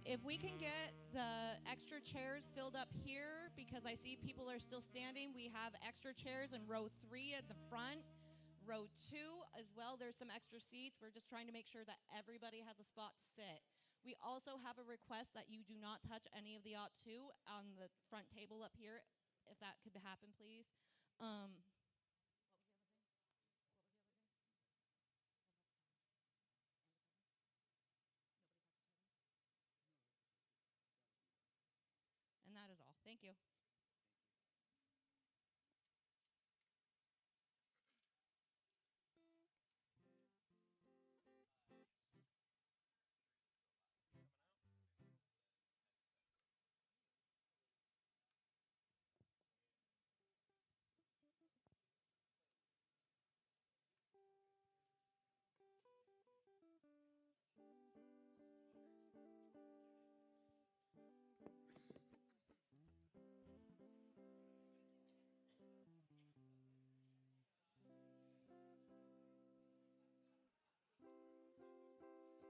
if we can get the extra chairs filled up here, because I see people are still standing. We have extra chairs in row 3 at the front. Row 2 as well, there's some extra seats. We're just trying to make sure that everybody has a spot to sit. We also have a request that you do not touch any of the OT2 on the front table up here, if that could happen, please. What was the other thing? What was the other thing? What about the table? And the curtain? Nobody touched the curtain? And that is all. Thank you.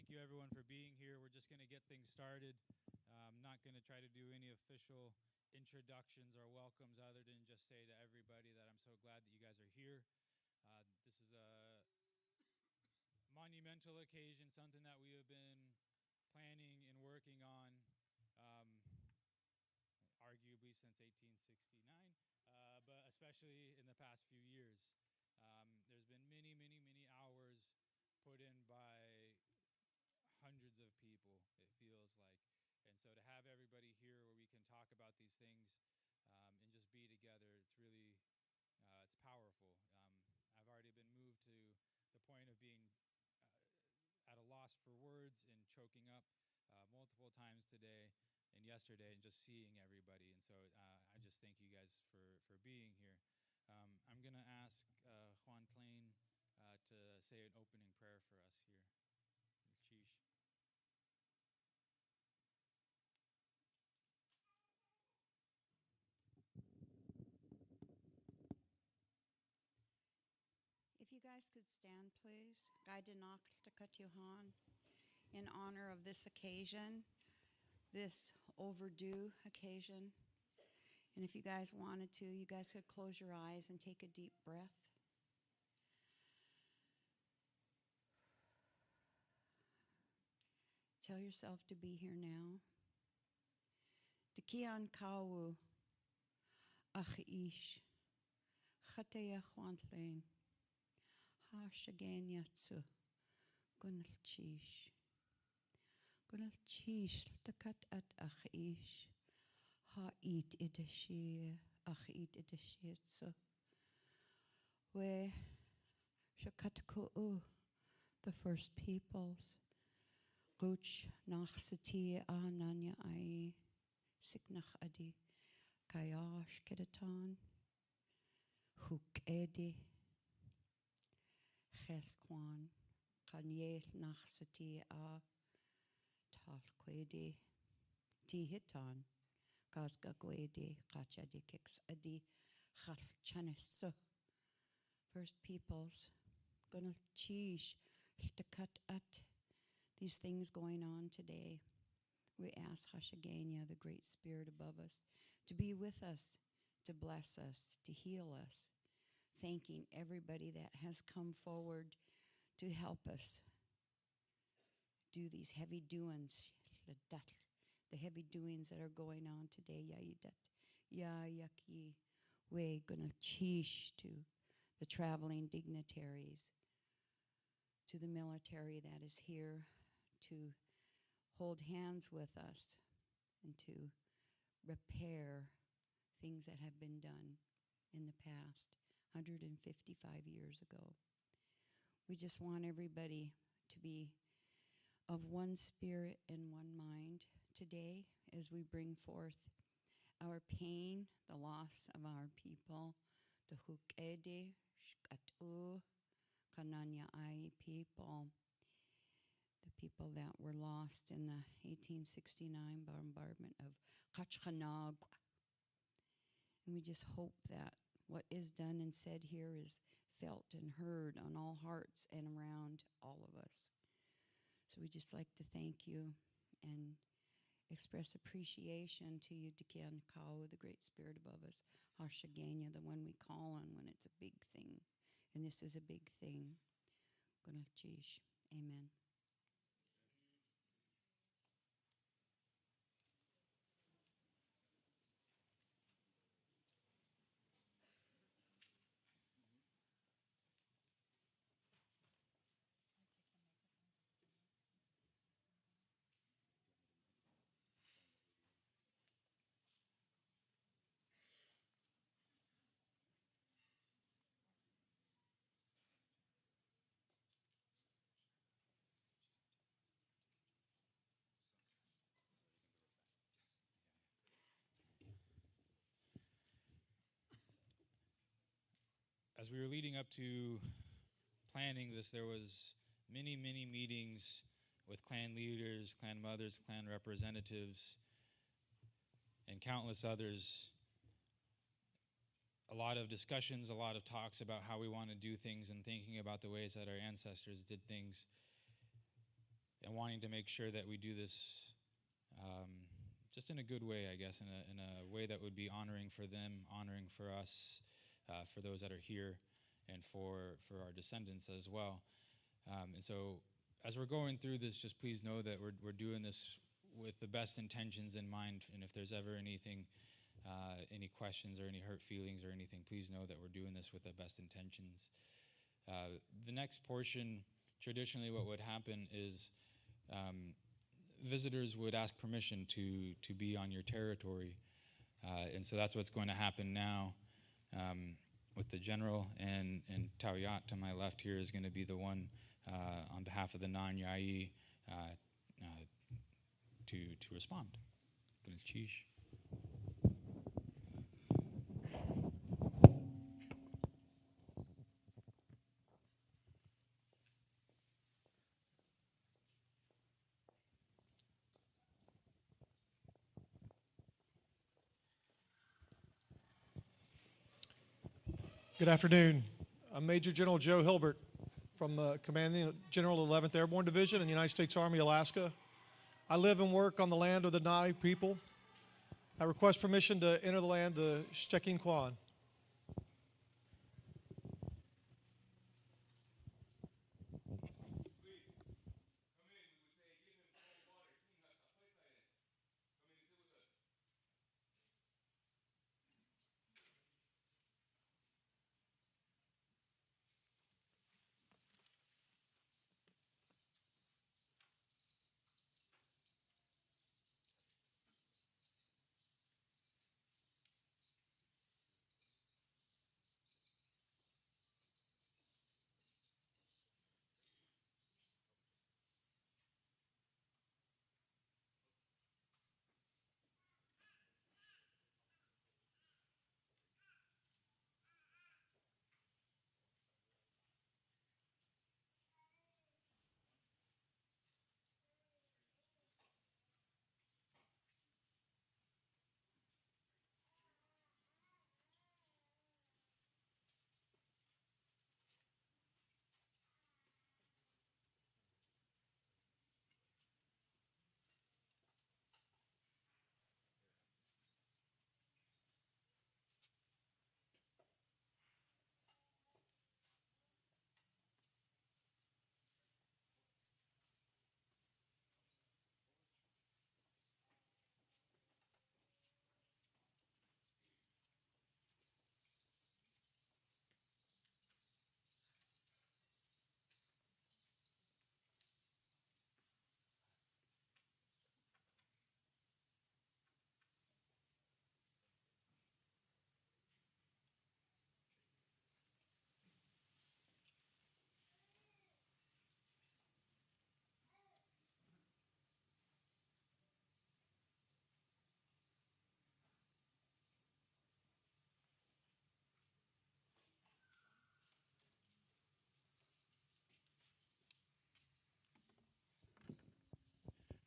Thank you, everyone, for being here. We're just going to get things started. I'm not going to try to do any official introductions or welcomes other than just say to everybody that I'm so glad that you guys are here. This is a monumental occasion, something that we have been planning and working on arguably since 1869, but especially in the past few years. There's been many, many, many hours put in by hundreds of people, it feels like. And so to have everybody here where we can talk about these things and just be together, it's really, it's powerful. I've already been moved to the point of being at a loss for words and choking up multiple times today and yesterday and just seeing everybody. And so I just thank you guys for being here. I'm going to ask Juan Tlain to say an opening prayer for us here. Cheesh. If you guys could stand, please. Johan, in honor of this occasion, this overdue occasion. And if you guys wanted to, you guys could close your eyes and take a deep breath. Tell yourself to be here now. Tekian kawu ach ish. Chateya Juantlain. Ha shagain yatsu. Gunal chish. Gunal chish takat at ach ish. Ha eat idashi ach eat idashitsu. We shakatku the first peoples. Guch nachsati ananya ai siknach adi kayash kedatan huk edi chelkwan kanyel nachsati a talquedi tihitan kazgagwedi kachadi kix adi chalchanis. First peoples gonna cheesh to cut at these things going on today. We ask Hashaganya, the great spirit above us, to be with us, to bless us, to heal us, thanking everybody that has come forward to help us do these heavy doings, the heavy doings that are going on today. Ya yaki, we gonna cheesh to the traveling dignitaries, to the military that is here to hold hands with us and to repair things that have been done in the past 155 years ago. We just want everybody to be of one spirit and one mind today as we bring forth our pain, the loss of our people, the Hukede, Shkatu, Kananya Ai people, the people that were lost in the 1869 bombardment of Kachkanag. And we just hope that what is done and said here is felt and heard on all hearts and around all of us. So we just like to thank you and express appreciation to you, Dikian Kau, the great spirit above us, Harshaganya, the one we call on when it's a big thing. And this is a big thing. Gunachish. Amen. As we were leading up to planning this, there was many, many meetings with clan leaders, clan mothers, clan representatives, and countless others. A lot of discussions, a lot of talks about how we want to do things and thinking about the ways that our ancestors did things. And wanting to make sure that we do this just in a good way, I guess, in a way that would be honoring for them, honoring for us, for those that are here, and for our descendants as well. And so as we're going through this, just please know that we're doing this with the best intentions in mind, and if there's ever anything, any questions or any hurt feelings or anything, please know that we're doing this with the best intentions. The next portion, traditionally what would happen is visitors would ask permission to be on your territory. And so that's what's going to happen now with the general, and Tawiat to my left here is going to be the one on behalf of the non-Yai to respond. Good afternoon. I'm Major General Joe Hilbert from Commanding General 11th Airborne Division in the United States Army, Alaska. I live and work on the land of the Nai people. I request permission to enter the land, the Shtekin Kwan.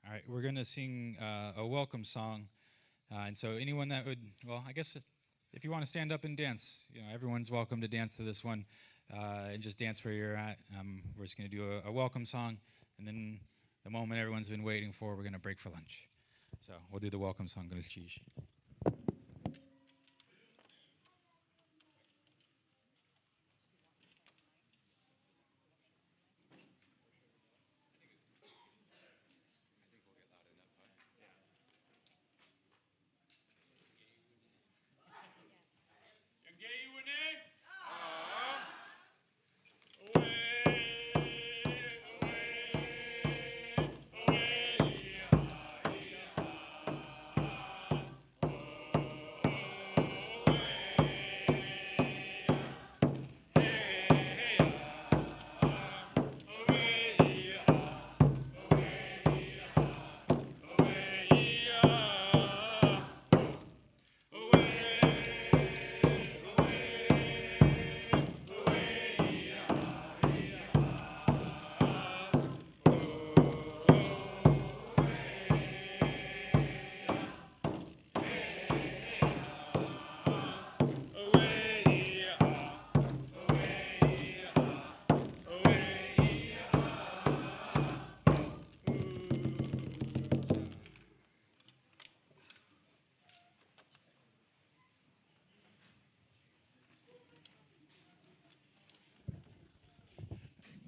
All right, we're going to sing a welcome song. And so anyone that would, well, I guess if you want to stand up and dance, everyone's welcome to dance to this one and just dance where you're at. We're just going to do a welcome song, and then the moment everyone's been waiting for, we're going to break for lunch. So we'll do the welcome song.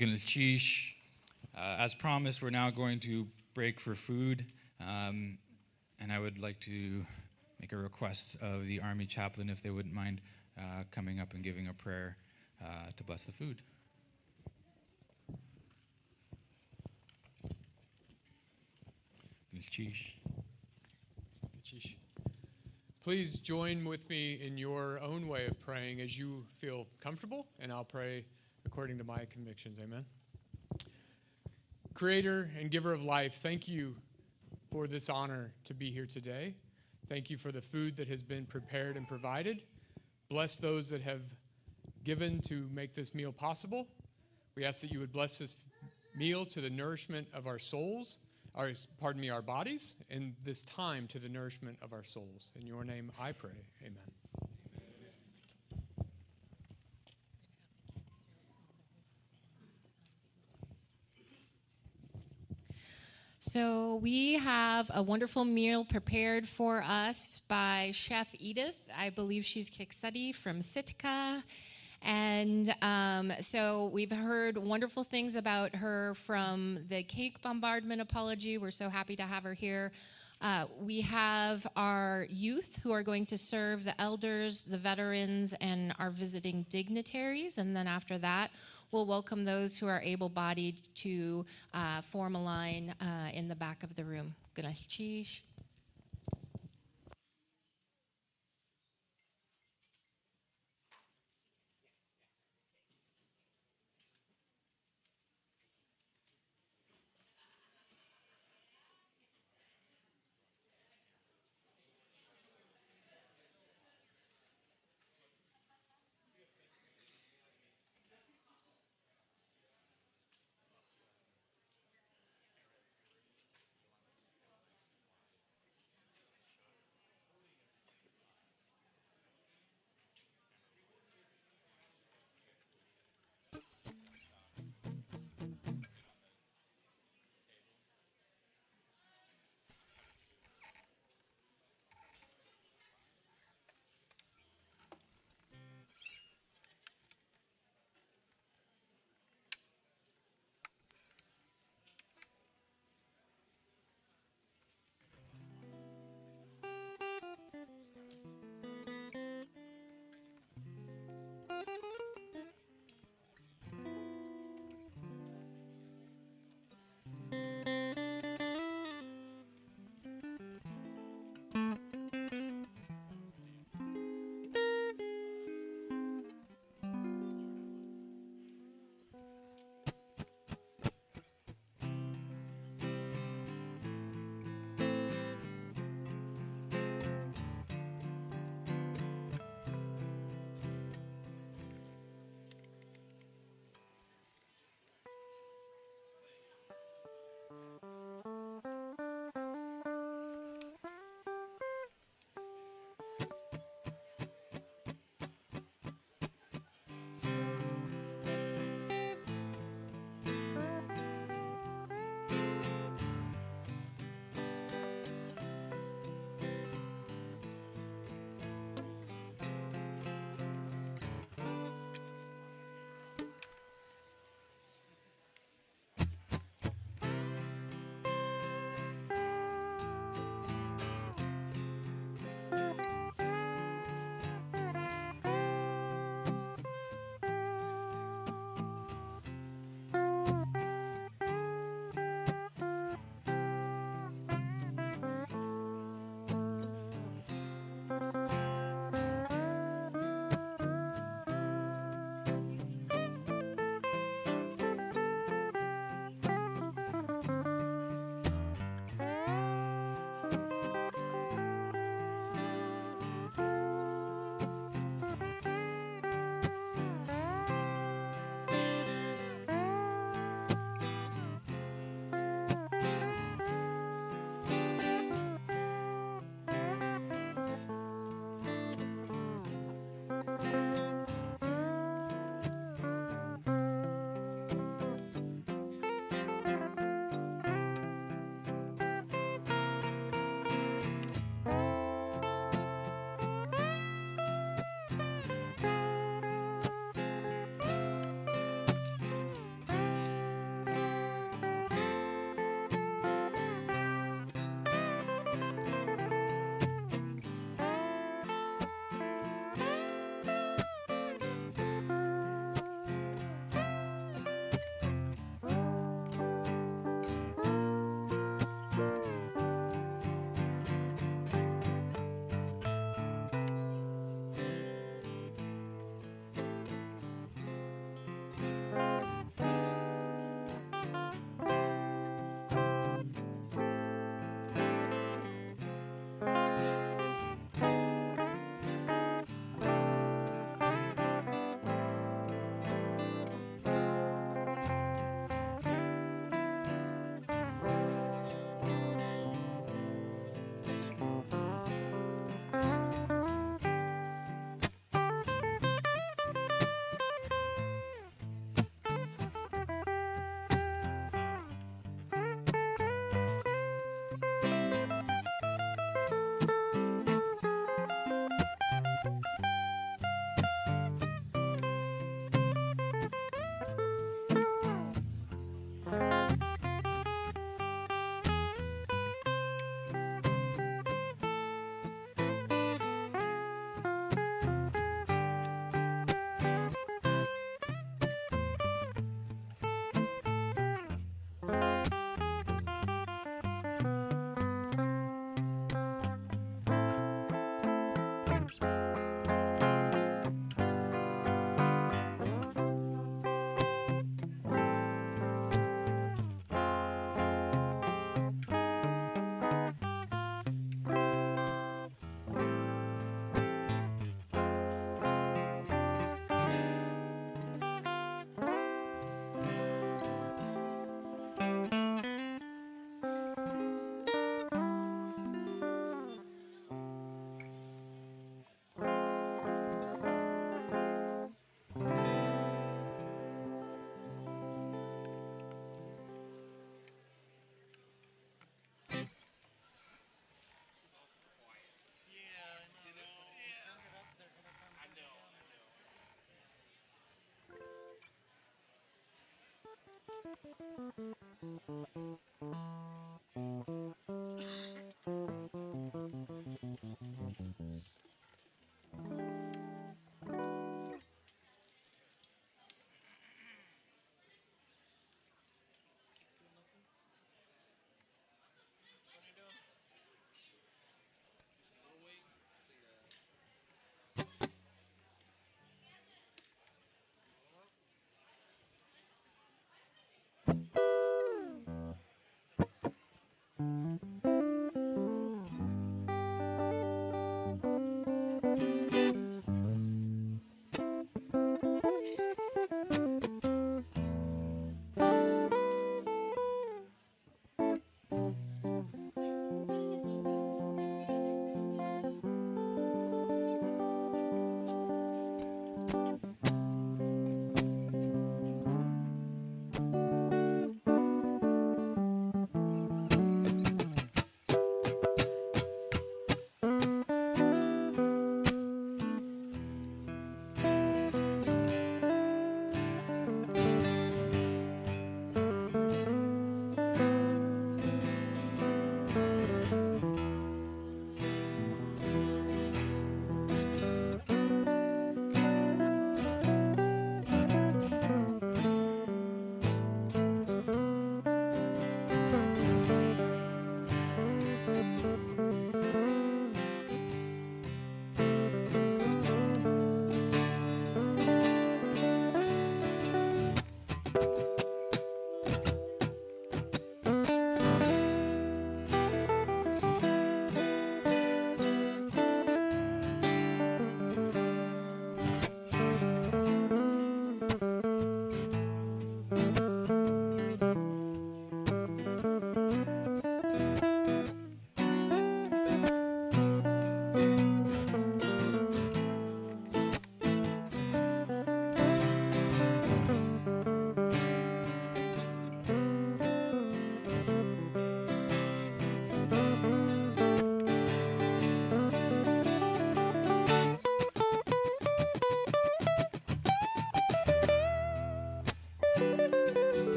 Gunalchish. As promised, we're now going to break for food, and I would like to make a request of the Army chaplain if they wouldn't mind coming up and giving a prayer to bless the food. Please join with me in your own way of praying as you feel comfortable, and I'll pray according to my convictions. Amen. Creator and giver of life, thank you for this honor to be here today. Thank you for the food that has been prepared and provided. Bless those that have given to make this meal possible. We ask that you would bless this meal to the nourishment of our souls, our bodies, and this time to the nourishment of our souls. In your name I pray, amen. So we have a wonderful meal prepared for us by Chef Edith. I believe she's Kiksadi from Sitka. And so we've heard wonderful things about her from the cake bombardment apology. We're so happy to have her here. We have our youth who are going to serve the elders, the veterans, and our visiting dignitaries. And then after that, we'll welcome those who are able-bodied to form a line in the back of the room. Gunalchish.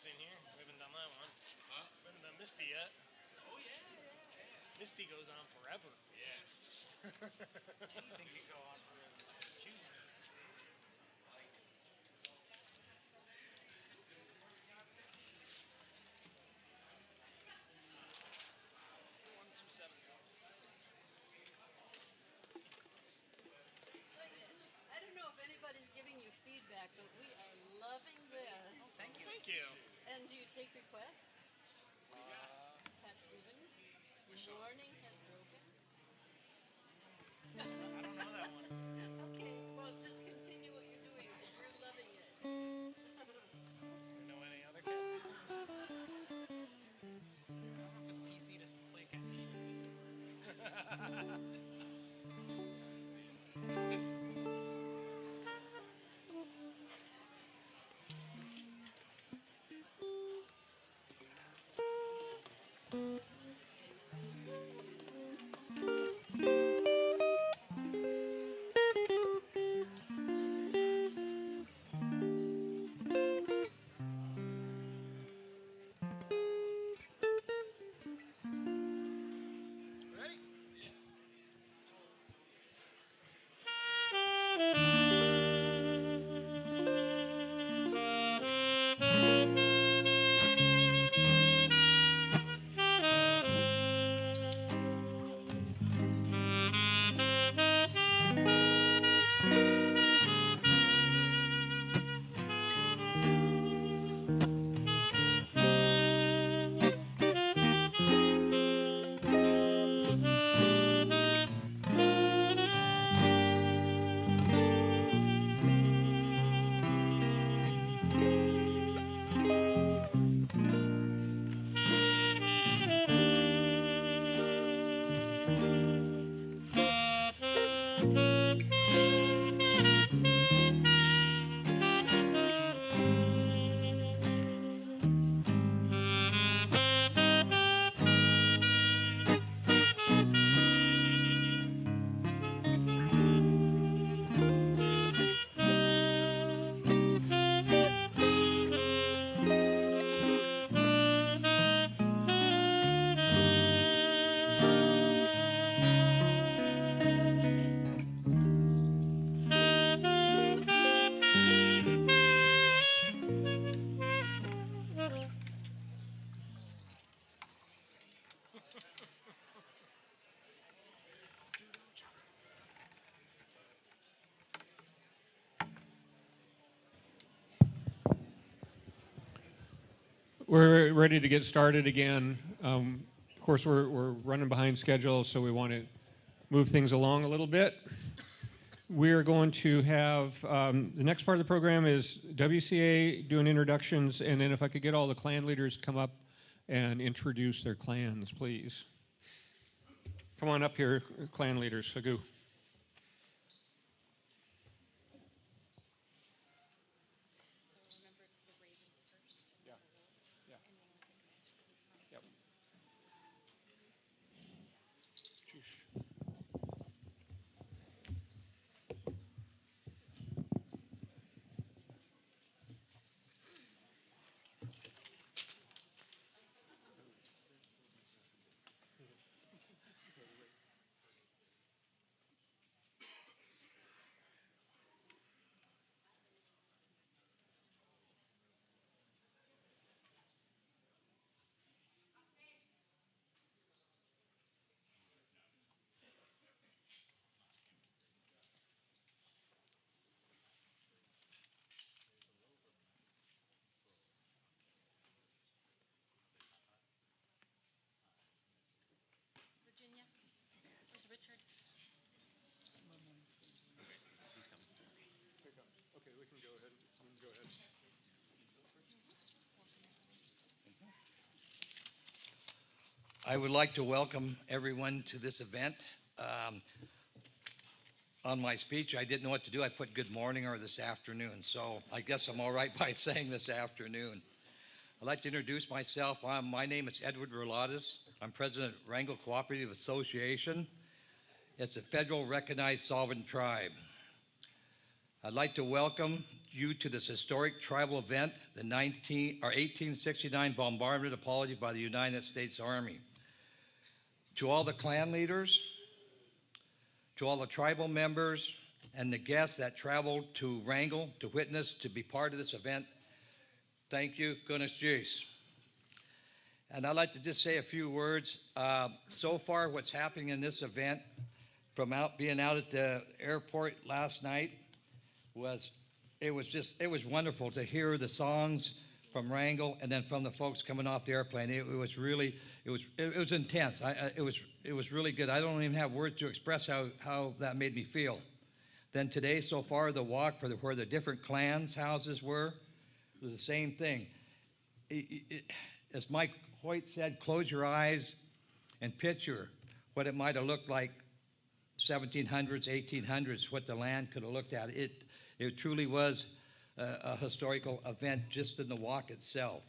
seen here. We haven't done that one. Huh? We haven't done Misty yet. Oh, yeah. Misty goes on forever. Yes. Anything can go on forever. Choose. I don't know if anybody's giving you feedback, but we are loving this. Thank you. Thank you. And do you take requests? Pat Stevens, morning has broken. I don't know that one. Okay, well, just continue what you're doing because we're loving it. Know any other Cat Stevens? I don't know if it's PC to play Cat Stevens. Ready? We're ready to get started again. Of course, we're running behind schedule, so we want to move things along a little bit. We're going to have the next part of the program is WCA doing introductions, and then if I could get all the clan leaders to come up and introduce their clans, please. Come on up here, clan leaders. Hagu. I would like to welcome everyone to this event. On my speech, I didn't know what to do. I put good morning or this afternoon, so I guess I'm all right by saying this afternoon. I'd like to introduce myself. My name is Edward Relatas. I'm president of Wrangell Cooperative Association. It's a federal recognized sovereign tribe. I'd like to welcome you to this historic tribal event, the 1869 bombardment apology by the United States Army. To all the clan leaders, to all the tribal members, and the guests that traveled to Wrangell to witness, to be part of this event, thank you, Gunas Jees. And I'd like to just say a few words. So far, what's happening in this event, from being out at the airport last night, it was wonderful to hear the songs from Wrangell and then from the folks coming off the airplane. It was intense. It was really good. I don't even have words to express how that made me feel. Then today, so far, the walk where the different clans' houses were, it was the same thing. As Mike Hoyt said, close your eyes and picture what it might have looked like 1700s, 1800s, what the land could have looked at. It truly was a historical event just in the walk itself.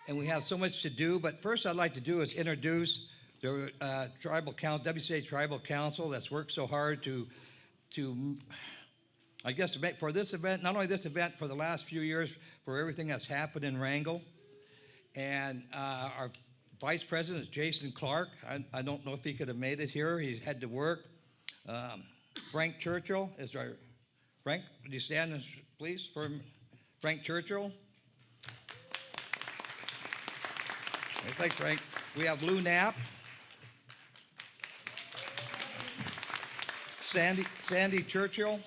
And we have so much to do, but first I'd like to do is introduce the tribal council, WCA Tribal Council, that's worked so hard to I guess for this event, not only this event, for the last few years, for everything that's happened in Wrangell. And our Vice President is Jason Clark. I don't know if he could have made it here. He had to work. Frank Churchill is our... Frank, would you stand, please, for Frank Churchill? Thanks, Frank. We have Lou Knapp. Sandy Churchill.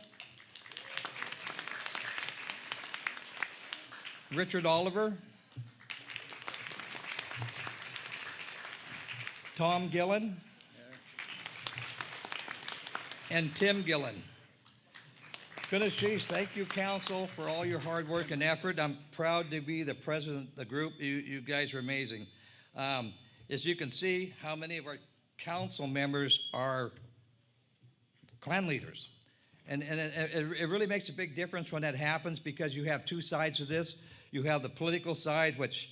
Richard Oliver. Tom Gillen. And Tim Gillen. Goodness geez, thank you, Council, for all your hard work and effort. I'm proud to be the president of the group. You guys are amazing. As you can see, how many of our council members are clan leaders. And it really makes a big difference when that happens, because you have two sides of this. You have the political side, which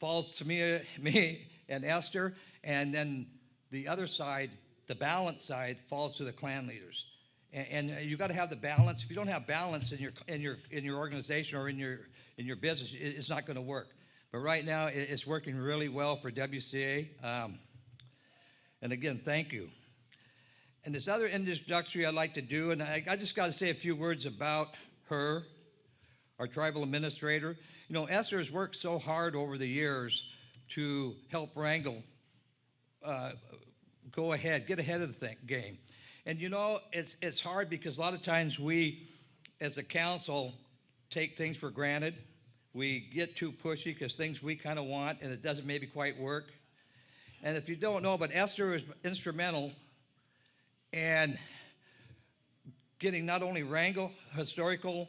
falls to me and Esther, and then the other side, the balance side, falls to the clan leaders. And you got to have the balance. If you don't have balance in your organization or in your business, it's not going to work. But right now, it's working really well for WCA. And again, thank you. And this other introductory I'd like to do, and I just got to say a few words about her, our tribal administrator. You know, Esther has worked so hard over the years to help Wrangell go ahead, get ahead of the game. And you know, it's hard because a lot of times we, as a council, take things for granted. We get too pushy because things we kind of want, and it doesn't maybe quite work. And if you don't know, but Esther is instrumental in getting not only Wrangell historical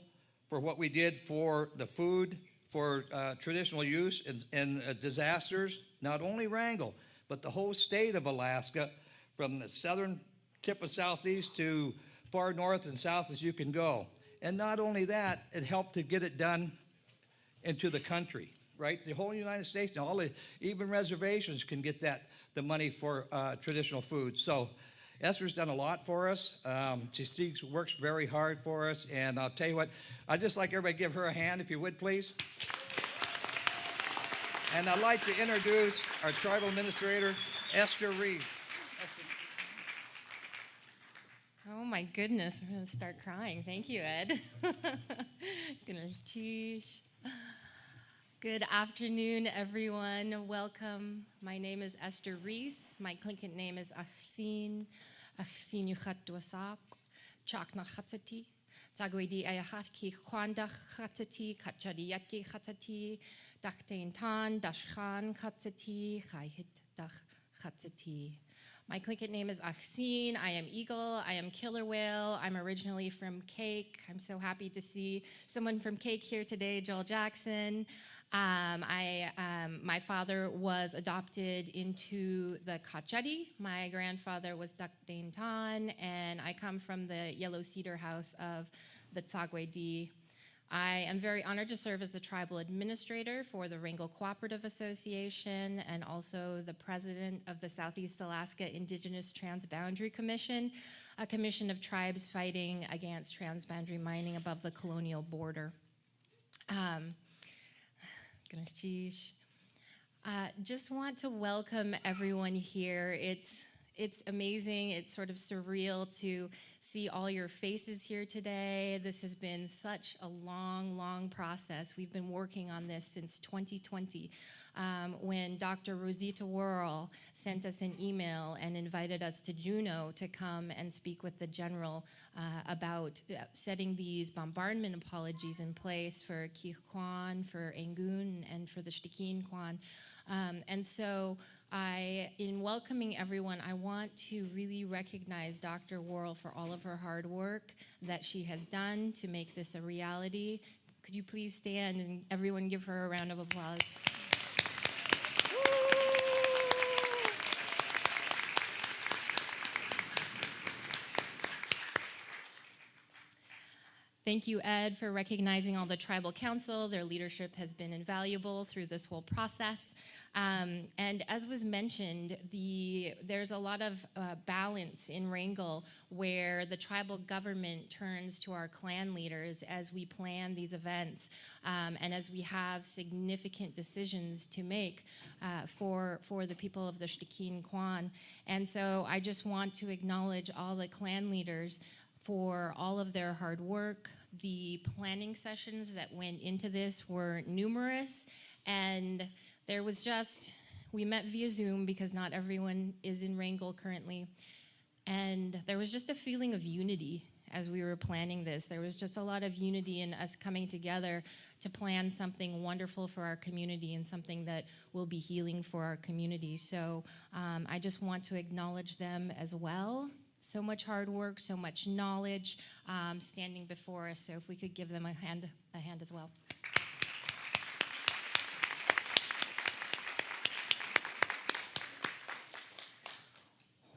for what we did for the food, for traditional use and disasters, not only Wrangell, but the whole state of Alaska, from the southern tip of southeast to far north and south as you can go. And not only that, it helped to get it done into the country, right? The whole United States, and even reservations can get the money for traditional food. So Esther's done a lot for us. She works very hard for us, and I'll tell you what, I'd just like everybody to give her a hand, if you would, please. And I'd like to introduce our tribal administrator, Esther Reese. Oh my goodness, I'm going to start crying. Thank you, Ed. Goodness, geez. Good afternoon, everyone. Welcome. My name is Esther Reese. My Tlingit name is Achsin. Achsin Yuchat Duasak. Chakna Chatsati. Tagwedi Ayahat Ki Kwanda Chatsati. Kachadiyati Chatsati. Daktain Tan. Dashkhan Chatsati. Chayhit Dach Chatsati. My Tlingit name is Achsin. I am Eagle. I am Killer Whale. I'm originally from Cake. I'm so happy to see someone from Cake here today, Joel Jackson. My father was adopted into the Kachadi. My grandfather was Daktain Tan, and I come from the Yellow Cedar House of the Tsagwedi. I am very honored to serve as the tribal administrator for the Wrangell Cooperative Association and also the president of the Southeast Alaska Indigenous Transboundary Commission, a commission of tribes fighting against transboundary mining above the colonial border. Just want to welcome everyone here. It's amazing. It's sort of surreal to see all your faces here today. This has been such a long, long process. We've been working on this since 2020, when Dr. Rosita Worrell sent us an email and invited us to Juneau to come and speak with the general about setting these bombardment apologies in place for Kikwan, for Angun, and for the Shtikin Kwan. And so in welcoming everyone, I want to really recognize Dr. Worrell for all of her hard work that she has done to make this a reality. Could you please stand and everyone give her a round of applause? Thank you, Ed, for recognizing all the tribal council. Their leadership has been invaluable through this whole process. And as was mentioned, there's a lot of balance in Wrangell where the tribal government turns to our clan leaders as we plan these events and as we have significant decisions to make for the people of the Shtikin Kwan. And so I just want to acknowledge all the clan leaders for all of their hard work. The planning sessions that went into this were numerous, and there was we met via Zoom because not everyone is in Wrangell currently, and there was just a feeling of unity as we were planning this. There was just a lot of unity in us coming together to plan something wonderful for our community and something that will be healing for our community. So I just want to acknowledge them as well. So much hard work, so much knowledge standing before us. So if we could give them a hand as well.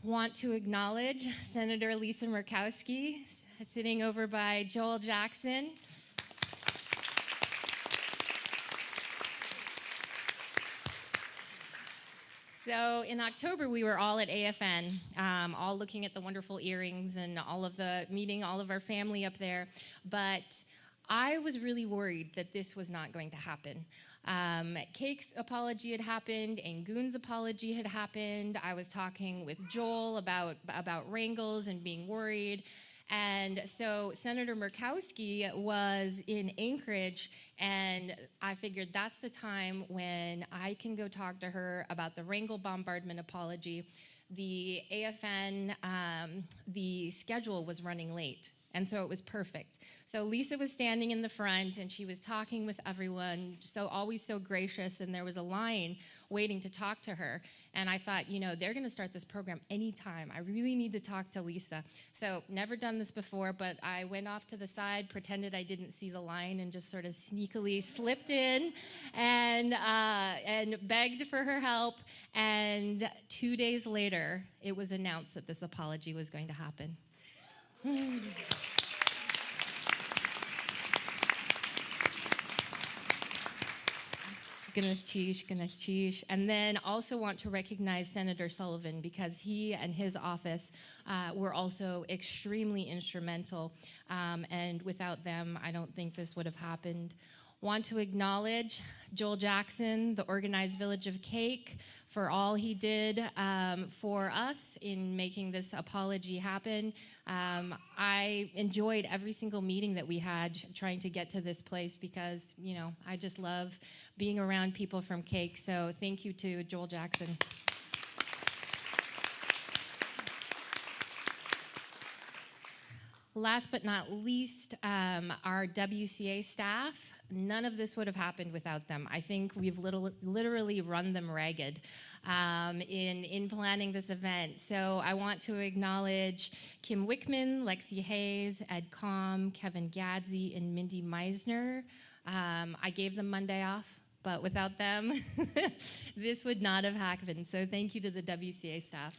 Want to acknowledge Senator Lisa Murkowski, sitting over by Joel Jackson. So in October, we were all at AFN, all looking at the wonderful earrings and meeting all of our family up there. But I was really worried that this was not going to happen. Cake's apology had happened, Angun's apology had happened. I was talking with Joel about Wrangell's and being worried. And so Senator Murkowski was in Anchorage, and I figured that's the time when I can go talk to her about the Wrangell bombardment apology. The AFN, the schedule was running late, and so it was perfect. So Lisa was standing in the front, and she was talking with everyone, always so gracious, and there was a line waiting to talk to her. And I thought, they're going to start this program anytime. I really need to talk to Lisa. So never done this before, but I went off to the side, pretended I didn't see the line, and just sort of sneakily slipped in and begged for her help. And 2 days later, it was announced that this apology was going to happen. Ganesh Chish. And then also want to recognize Senator Sullivan because he and his office were also extremely instrumental. And without them, I don't think this would have happened. Want to acknowledge Joel Jackson, the Organized Village of Cake, for all he did for us in making this apology happen. I enjoyed every single meeting that we had trying to get to this place because, I just love being around people from Cake. So thank you to Joel Jackson. Last but not least, our WCA staff. None of this would have happened without them. I think we've literally run them ragged in planning this event. So I want to acknowledge Kim Wickman, Lexi Hayes, Ed Com, Kevin Gadsey, and Mindy Meisner. I gave them Monday off, but without them, this would not have happened. So thank you to the WCA staff.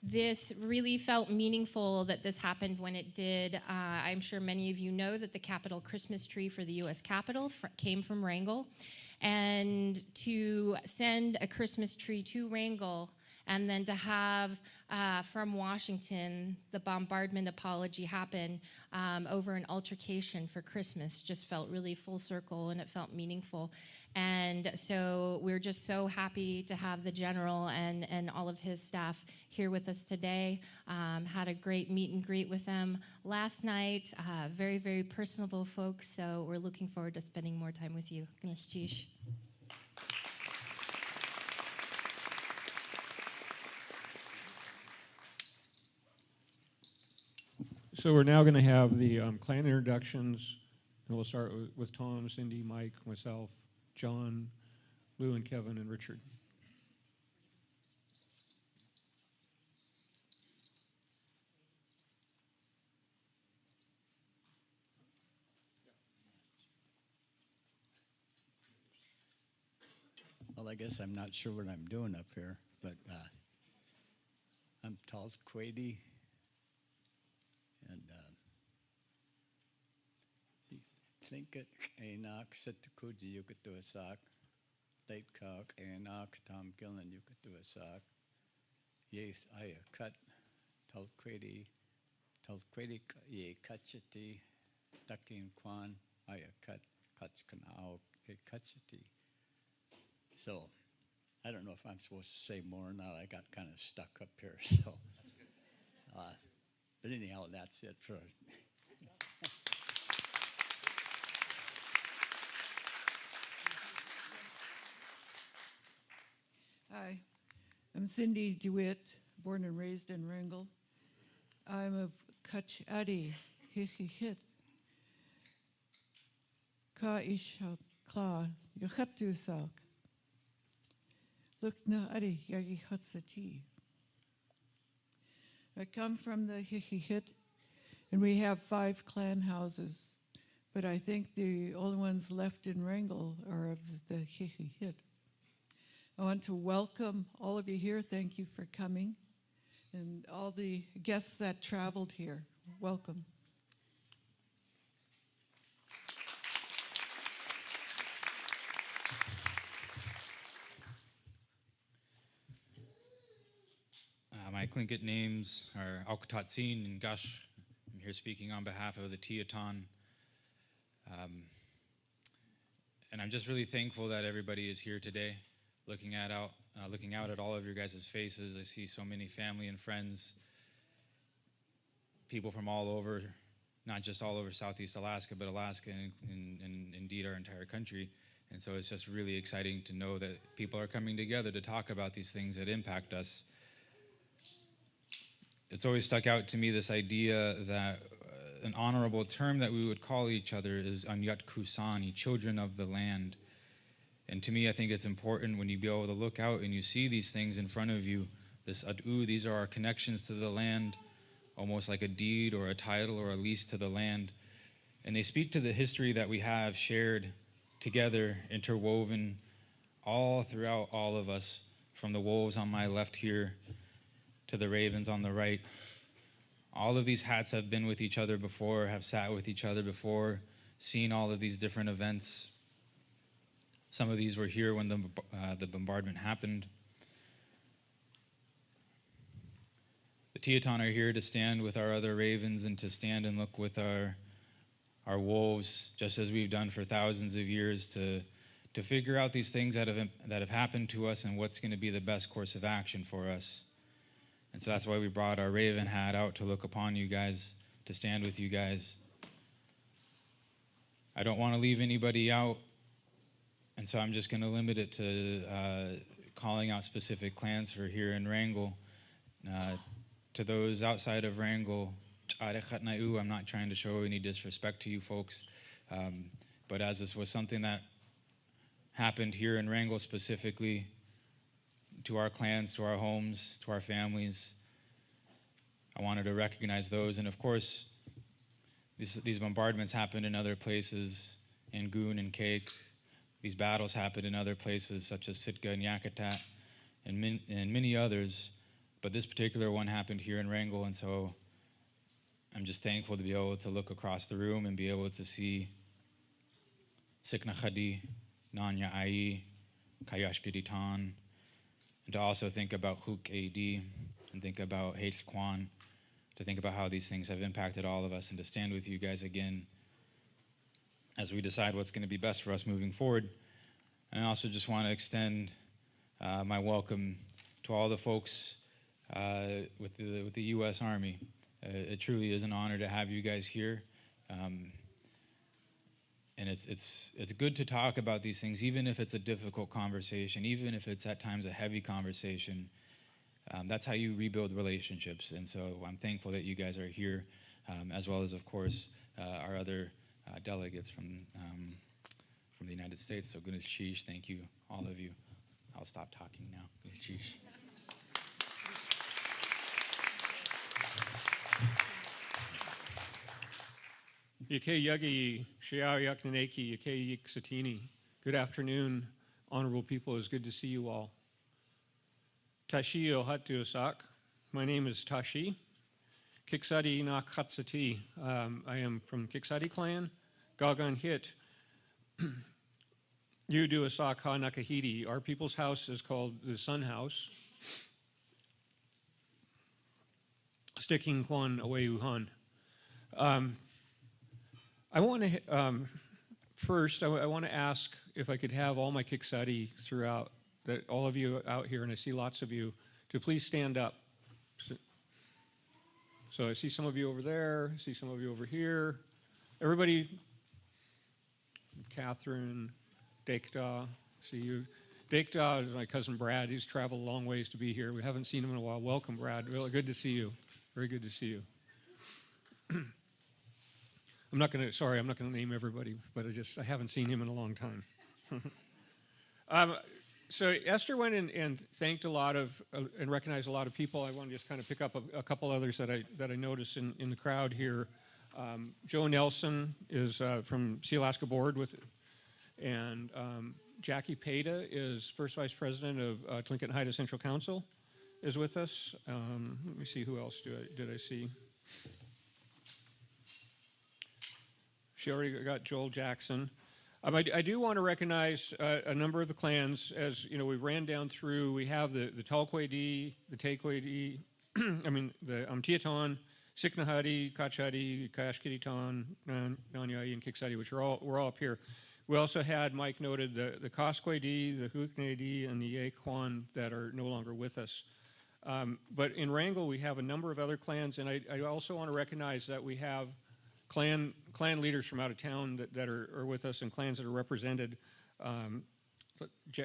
this really felt meaningful that this happened when it did. I'm sure many of you know that the Capitol Christmas tree for the U.S. Capitol came from Wrangell. And to send a Christmas tree to Wrangell and then to have from Washington the bombardment apology happen over an altercation for Christmas just felt really full circle, and it felt meaningful. And so we're just so happy to have the general and all of his staff here with us today. Had a great meet and greet with them last night. Very, very personable folks, so we're looking forward to spending more time with you. So we're now going to have the clan introductions, and we'll start with Tom, Cindy, Mike, myself, John, Lou, and Kevin, and Richard. Well, I guess I'm not sure what I'm doing up here, but I'm Tal Quady, and Tlingit Enoch Sitakuji Yukatuasak, Late Cock Enoch Tom Gillen Yukatuasak, Yes Aya Cut, Tal Quady Ye Kachiti, Dakin Kwan, Aya Cut, Kachkanao Kachiti. So, I don't know if I'm supposed to say more or not. I got kind of stuck up here, so. But anyhow, that's it for. Hi, I'm Cindy DeWitt, born and raised in Wrangell. I'm of Kutch Adi, Hihihit. Ka Isha Kla, Yochaptusak. Look na Adi, Yagi Hutsati. I come from the Hihihit, and we have 5 clan houses, but I think the only ones left in Wrangell are of the Hihihit. I want to welcome all of you here. Thank you for coming. And all the guests that traveled here, welcome. My Tlingit names are Alkatatsin and Gush. I'm here speaking on behalf of the Teton. And I'm just really thankful that everybody is here today. Looking out at all of your guys' faces, I see so many family and friends, people from all over, not just all over Southeast Alaska, but Alaska and indeed our entire country. And so it's just really exciting to know that people are coming together to talk about these things that impact us. It's always stuck out to me, this idea that an honorable term that we would call each other is Anyat Kusani, children of the land. And to me, I think it's important when you be able to look out and you see these things in front of you, this Ad'u, these are our connections to the land, almost like a deed or a title or a lease to the land. And they speak to the history that we have shared together, interwoven all throughout all of us, from the wolves on my left here to the ravens on the right. All of these hats have been with each other before, have sat with each other before, seen all of these different events. Some of these were here when the bombardment happened. The Teton are here to stand with our other ravens and to stand and look with our wolves, just as we've done for thousands of years, to figure out these things that have happened to us and what's going to be the best course of action for us. And so that's why we brought our raven hat out, to look upon you guys, to stand with you guys. I don't want to leave anybody out, and so I'm just going to limit it to calling out specific clans for here in Wrangell. To those outside of Wrangell, I'm not trying to show any disrespect to you folks, but as this was something that happened here in Wrangell specifically, to our clans, to our homes, to our families, I wanted to recognize those. And of course, these bombardments happened in other places, in Goon and Cake. These battles happened in other places, such as Sitka and Yakutat, and many others. But this particular one happened here in Wrangell, and so I'm just thankful to be able to look across the room and be able to see Sikna Khadi, Nanya Ai, Kayashkiritan, and to also think about Huk AD and think about H Kwan, to think about how these things have impacted all of us, and to stand with you guys again as we decide what's going to be best for us moving forward. And I also just want to extend my welcome to all the folks with the U.S. Army. It truly is an honor to have you guys here. And it's good to talk about these things, even if it's a difficult conversation, even if it's at times a heavy conversation. That's how you rebuild relationships. And so I'm thankful that you guys are here, as well as, of course, our other delegates from the United States. So Gunas Chish, thank you, all of you. I'll stop talking now. Gunas Chish. Yake Yagi, Shiao Yaknaneki, Yake Yik Satini. Good afternoon, honorable people. It's good to see you all. Tashi Ohatu Osak. My name is Tashi. Kiksadi na Katsati. I am from Kiksadi clan. Gagan Hit. Yudu Osak Ha Nakahiti. Our people's house is called the Sun House. Sticking Kwan Away Wuhan. I want to, first, I want to ask if I could have all my Kiksadi throughout, that all of you out here, and I see lots of you, to please stand up. So I see some of you over there, I see some of you over here. Everybody, Catherine, Dekda, see you. Dekda is my cousin Brad. He's traveled a long ways to be here. We haven't seen him in a while. Welcome, Brad. Really good to see you. Very good to see you. I'm not going to name everybody, but I haven't seen him in a long time. So Esther went and thanked a lot of, and recognized a lot of people. I want to just kind of pick up a couple others that I noticed in the crowd here. Joe Nelson is from Sealaska Board and Jackie Peda is First Vice President of Tlingit and Haida Central Council is with us. Let me see, who else did I see? She already got Joel Jackson. I do want to recognize a number of the clans. As you know, we ran down through. We have the Talkwedi, the Takwedi, I mean the Tiaton, Siknahadi, Kachadi, Kayashkiritan, Nanyai, and Kiksadi, which we're all up here. We also had, Mike noted, the Koskwedi, the Huknedi, and the Yekwan that are no longer with us. But in Wrangell, we have a number of other clans, and I also want to recognize that we have clan leaders from out of town that are with us, and clans that are represented.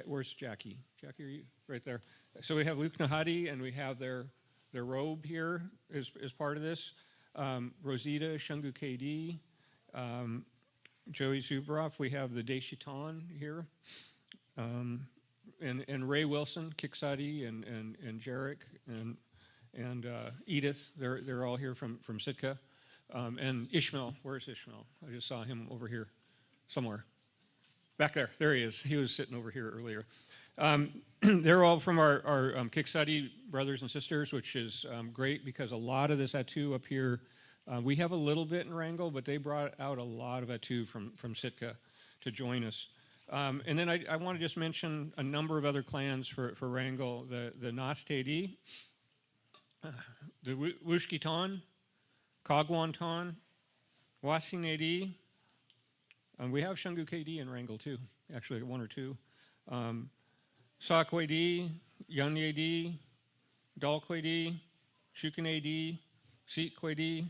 Where's Jackie? Jackie, are you right there? So we have Luke Nahadi, and we have their robe here as part of this. Rosita, Shungu KD, Joey Zuberoff. We have the Deshitan here, and Ray Wilson, Kiksadi, and Jarek, and Edith. They're all here from Sitka. And Ishmael, where's Ishmael? I just saw him over here somewhere. Back there. There he is. He was sitting over here earlier. They're all from our Kiksadi brothers and sisters, which is great because a lot of this Atu up here, we have a little bit in Wrangell, but they brought out a lot of Atu from Sitka to join us. And then I want to just mention a number of other clans for Wrangell. The Nastedi, the Wushkitan, Kagwantan, Wasinedi, we have Shungu KD in Wrangell too, actually one or two. Sakwedi, Yanyedi, Dalkwedi, Shukanedi, Seatkwedi.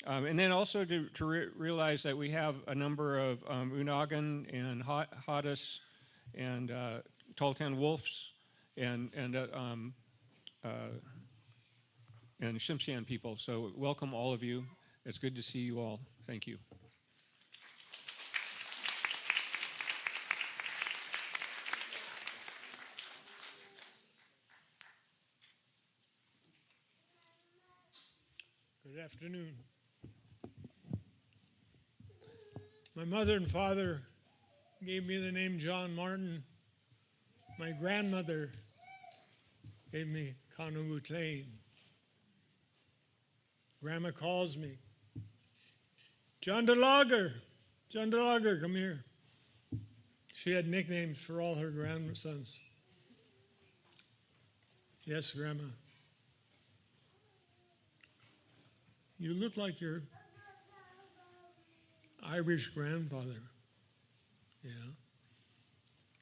And then also to realize that we have a number of Unagan and Hadis and Taltan Wolves and Shimshan people. So welcome all of you. It's good to see you all. Thank you. Good afternoon. My mother and father gave me the name John Martin. My grandmother gave me Kanuutlain. Grandma calls me. John DeLager, come here. She had nicknames for all her grandsons. Yes, Grandma. You look like your Irish grandfather. Yeah.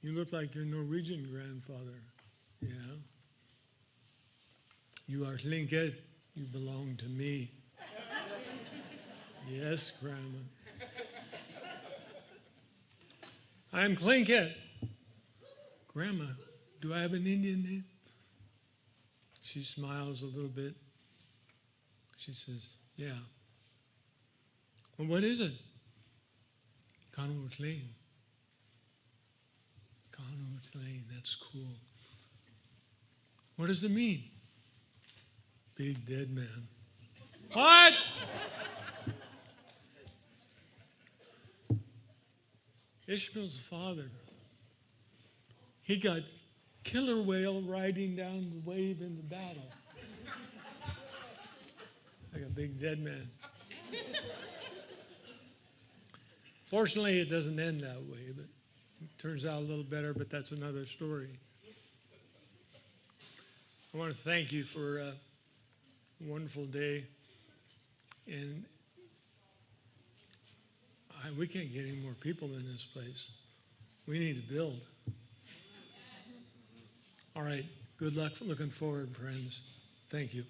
You look like your Norwegian grandfather. Yeah. You are Tlingit. You belong to me. Yes, Grandma. I'm Tlingit. Grandma, do I have an Indian name? She smiles a little bit. She says, yeah. Well, what is it? Kanuutlain. Kanuutlain, that's cool. What does it mean? Big dead man. What? Ishmael's father, he got killer whale riding down the wave in the battle. Like a big dead man. Fortunately, it doesn't end that way, but it turns out a little better, but that's another story. I want to thank you for a wonderful day. And we can't get any more people in this place. We need to build. All right. Good luck looking forward, friends. Thank you.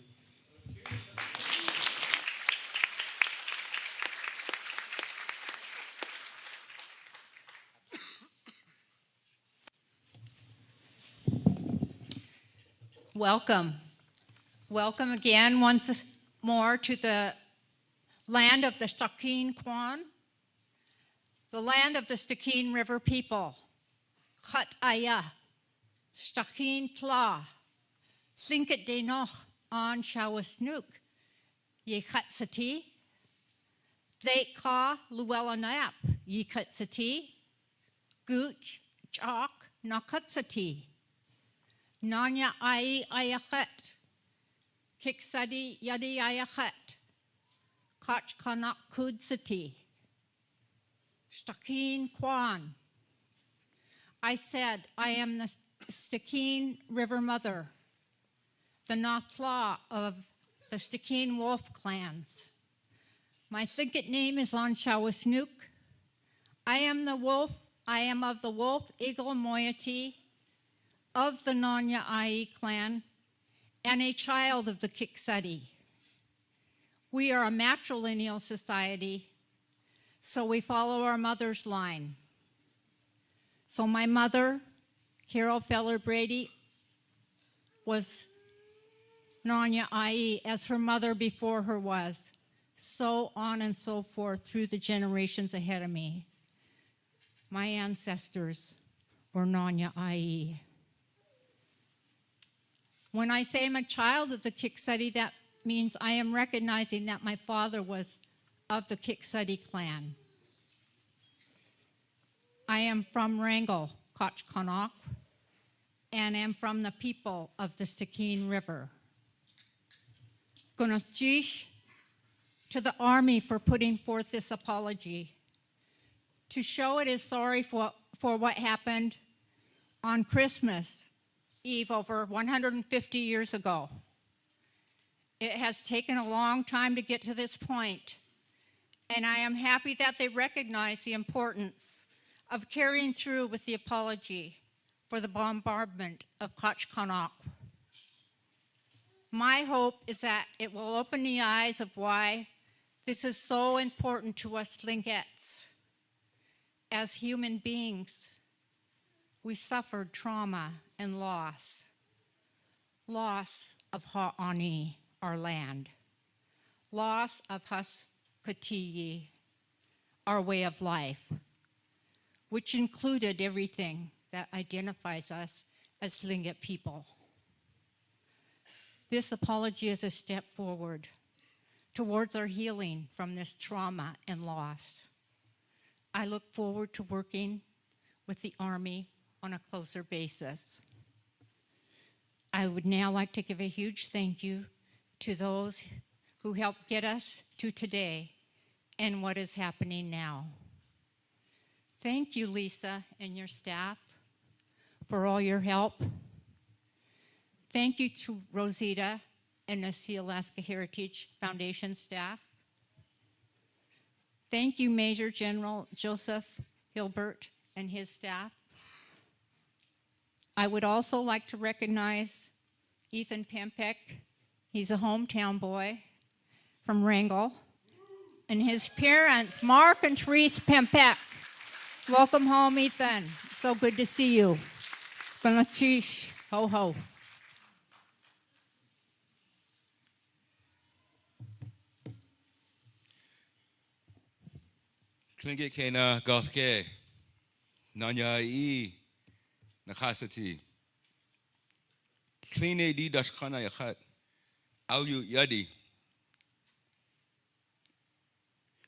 Welcome. Welcome again once more to the land of the Stakeen Kwan, the land of the Stakeen River people. Chat Aya, Stakeen Tla, Tlingit de Noch, An Shawasnook, Ye Katsati, Date Ka Luella Nap, Ye Katsati, Gooch, Chok, Nakatsati, Nanya Ai Ayachet, Kiksadi Yadi Ayachet, Kach Kanak Kudsati, Stakeen Kwan. I said, I am the Stakeen River Mother, the Natla of the Stakeen Wolf clans. My Tlingit name is Lanshawasnook. I am the wolf, I am of the wolf eagle moiety of the Nanya Ai clan and a child of the Kiksadi. We are a matrilineal society, so we follow our mother's line. So my mother, Carol Feller Brady, was Nanya Ai as her mother before her was, so on and so forth through the generations ahead of me. My ancestors were Nanya Ai. When I say I'm a child of the Kiksadi, that means I am recognizing that my father was of the Kiksadi clan. I am from Wrangell, Kochkonock, and am from the people of the Stakeen River. Gunajish to the Army for putting forth this apology, to show it is sorry for what happened on Christmas Eve over 150 years ago. It has taken a long time to get to this point, and I am happy that they recognize the importance of carrying through with the apology for the bombardment of Kochkonock. My hope is that it will open the eyes of why this is so important to us Tlingits. As human beings, we suffered trauma and loss of Ha'ani, our land, loss of Huskatiyi, our way of life, which included everything that identifies us as Tlingit people. This apology is a step forward towards our healing from this trauma and loss. I look forward to working with the Army on a closer basis. I would now like to give a huge thank you to those who helped get us to today and what is happening now. Thank you, Lisa, and your staff for all your help. Thank you to Rosita and the Sealaska Heritage Foundation staff. Thank you, Major General Joseph Hilbert and his staff. I would also like to recognize Ethan Pempek. He's a hometown boy from Wrangell. And his parents, Mark and Therese Pempek. Welcome home, Ethan. So good to see you. Ganachish, ho ho. Tlingit kena galke, nanyai, nakasati. Kline di dashkana yakat, alu yadi.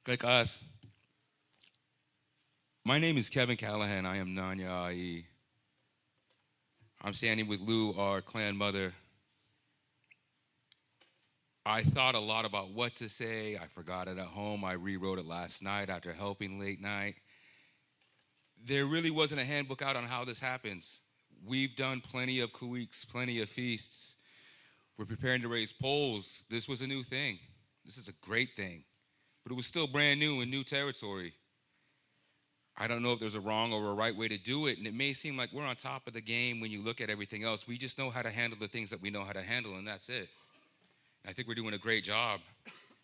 Like us. My name is Kevin Callahan. I am Nanyai. I'm standing with Lou, our clan mother. I thought a lot about what to say. I forgot it at home. I rewrote it last night after helping late night. There really wasn't a handbook out on how this happens. We've done plenty of kuiks, plenty of feasts. We're preparing to raise poles. This was a new thing. This is a great thing. But it was still brand new and new territory. I don't know if there's a wrong or a right way to do it, and it may seem like we're on top of the game when you look at everything else. We just know how to handle the things that we know how to handle, and that's it. I think we're doing a great job.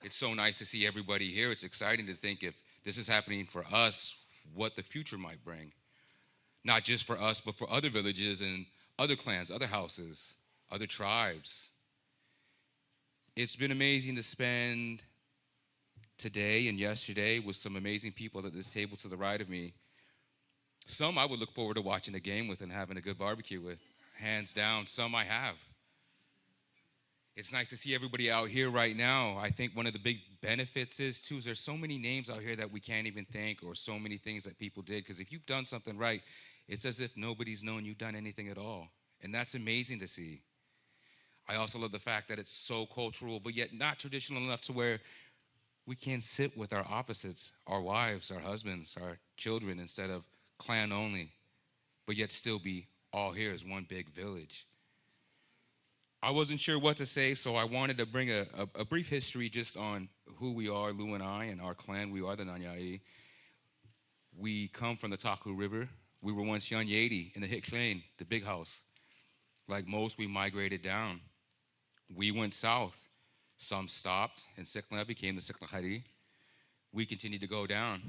It's so nice to see everybody here. It's exciting to think if this is happening for us, what the future might bring. Not just for us, but for other villages and other clans, other houses, other tribes. It's been amazing to spend today and yesterday with some amazing people at this table to the right of me. Some I would look forward to watching a game with and having a good barbecue with. Hands down, some I have. It's nice to see everybody out here right now. I think one of the big benefits is, too, there's so many names out here that we can't even think, or so many things that people did, because if you've done something right, it's as if nobody's known you've done anything at all. And that's amazing to see. I also love the fact that it's so cultural, but yet not traditional enough to where we can sit with our opposites, our wives, our husbands, our children, instead of clan only, but yet still be all here as one big village. I wasn't sure what to say, so I wanted to bring a brief history just on who we are, Lou and I, and our clan. We are the Nanyai. We come from the Taku River. We were once Yanyedi in the Hit Clan, the big house. Like most, we migrated down. We went south. Some stopped, and Sikla became the Sikla Khari. We continued to go down.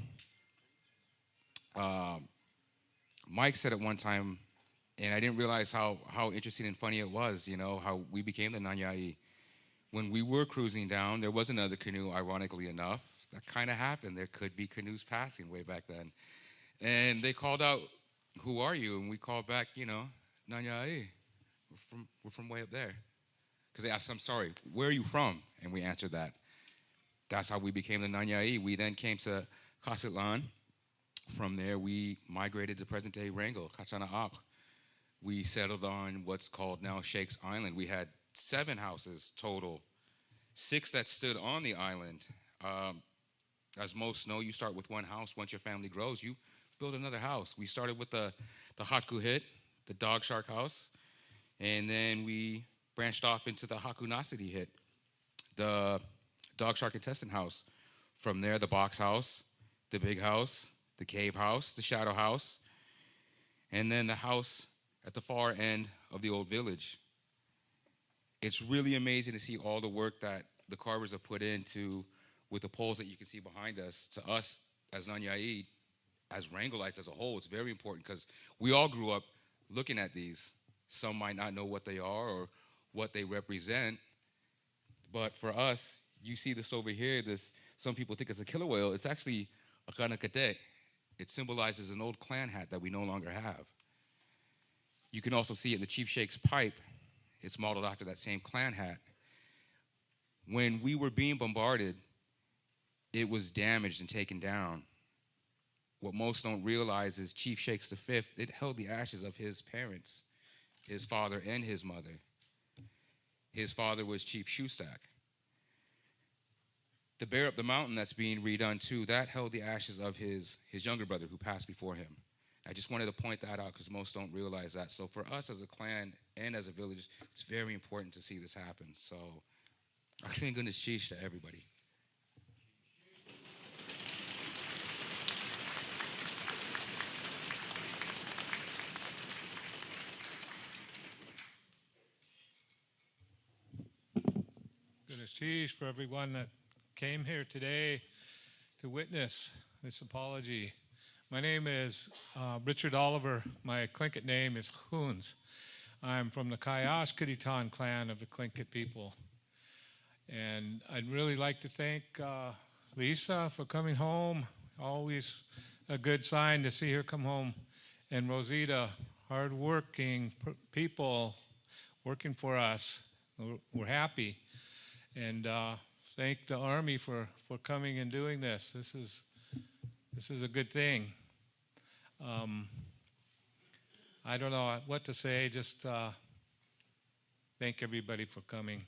Mike said at one time, and I didn't realize how interesting and funny it was, you know, how we became the Nanyai. When we were cruising down, there was another canoe, ironically enough. That kind of happened. There could be canoes passing way back then. And they called out, "Who are you?" And we called back, you know, "Nanyai. We're from way up there." Because they asked, "I'm sorry, where are you from?" And we answered that. That's how we became the Nanyai. We then came to Kasitlan. From there, we migrated to present-day Wrangell, Kachanaak. We settled on what's called now Shakes Island. We had 7 houses total, 6 that stood on the island. As most know, you start with one house. Once your family grows, you build another house. We started with the Hatku Hit, the dog shark house, and then we branched off into the Hakunasidi Hit, the dog shark intestine house. From there, the box house, the big house, the cave house, the shadow house, and then the house at the far end of the old village. It's really amazing to see all the work that the carvers have put into, with the poles that you can see behind us. To us, as Nanyai, as Wrangellites as a whole, it's very important because we all grew up looking at these. Some might not know what they are or what they represent, but for us, you see this over here, some people think it's a killer whale. It's actually a kanakate. It symbolizes an old clan hat that we no longer have. You can also see it in the Chief Shake's pipe. It's modeled after that same clan hat. When we were being bombarded, it was damaged and taken down. What most don't realize is Chief Shakes V, it held the ashes of his parents, his father and his mother. His father was Chief Shoestack. The Bear Up the Mountain that's being redone too, that held the ashes of his younger brother who passed before him. I just wanted to point that out because most don't realize that. So for us as a clan and as a village, it's very important to see this happen. So, I'm going to sheesh to everybody. Goodness cheese for everyone that came here today to witness this apology. My name is Richard Oliver. My Tlingit name is Hoons. I'm from the Kayashkaditan clan of the Tlingit people. And I'd really like to thank Lisa for coming home. Always a good sign to see her come home. And Rosita, hardworking people working for us. We're happy. And thank the Army for coming and doing this. This is a good thing. I don't know what to say, just thank everybody for coming.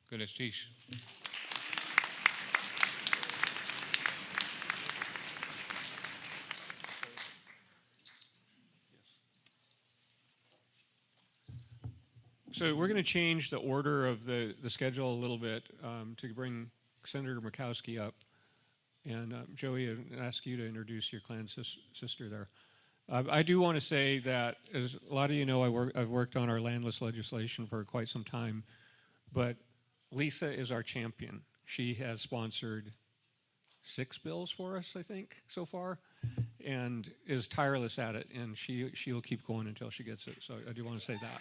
Goodness, sheesh. So we're going to change the order of the schedule a little bit to bring Senator Murkowski up. And Joey, I ask you to introduce your clan sister there. I do want to say that, as a lot of you know, I've worked on our landless legislation for quite some time, but Lisa is our champion. She has sponsored 6 bills for us, I think, so far, and is tireless at it, and she'll keep going until she gets it. So I do want to say that.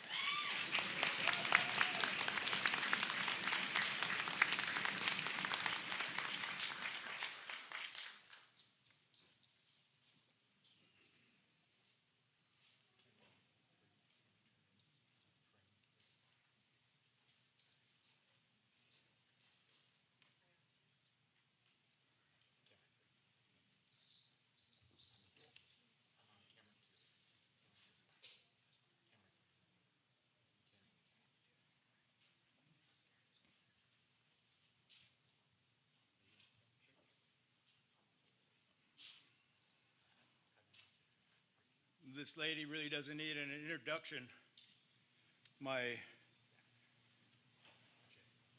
This lady really doesn't need an introduction. My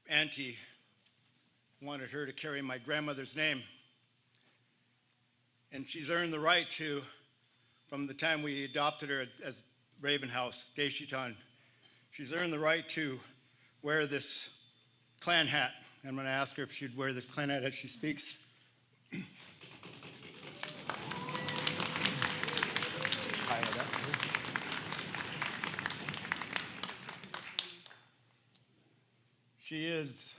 auntie wanted her to carry my grandmother's name. And she's earned the right to, from the time we adopted her as Raven House, Deshitan, she's earned the right to wear this clan hat. I'm going to ask her if she'd wear this clan hat as she speaks. She is,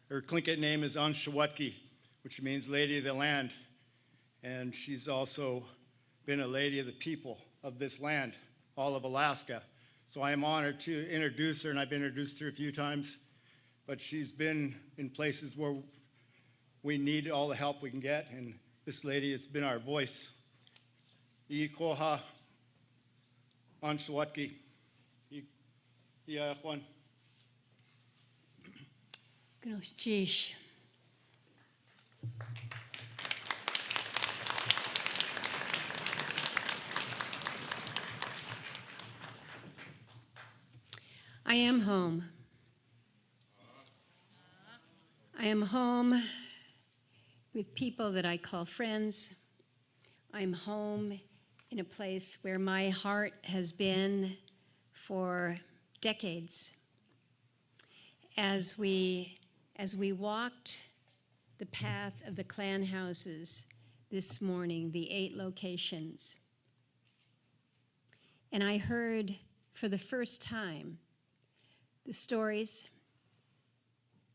her Tlingit name is Anshawatki, which means Lady of the Land. And she's also been a lady of the people of this land, all of Alaska. So I am honored to introduce her, and I've introduced her a few times, but she's been in places where we need all the help we can get, and this lady has been our voice. Ikoha Anshawatki. Yeah, Juan. Geesh. I am home. I am home with people that I call friends. I'm home in a place where my heart has been for decades. As we walked the path of the clan houses this morning, the 8 locations, and I heard for the first time the stories,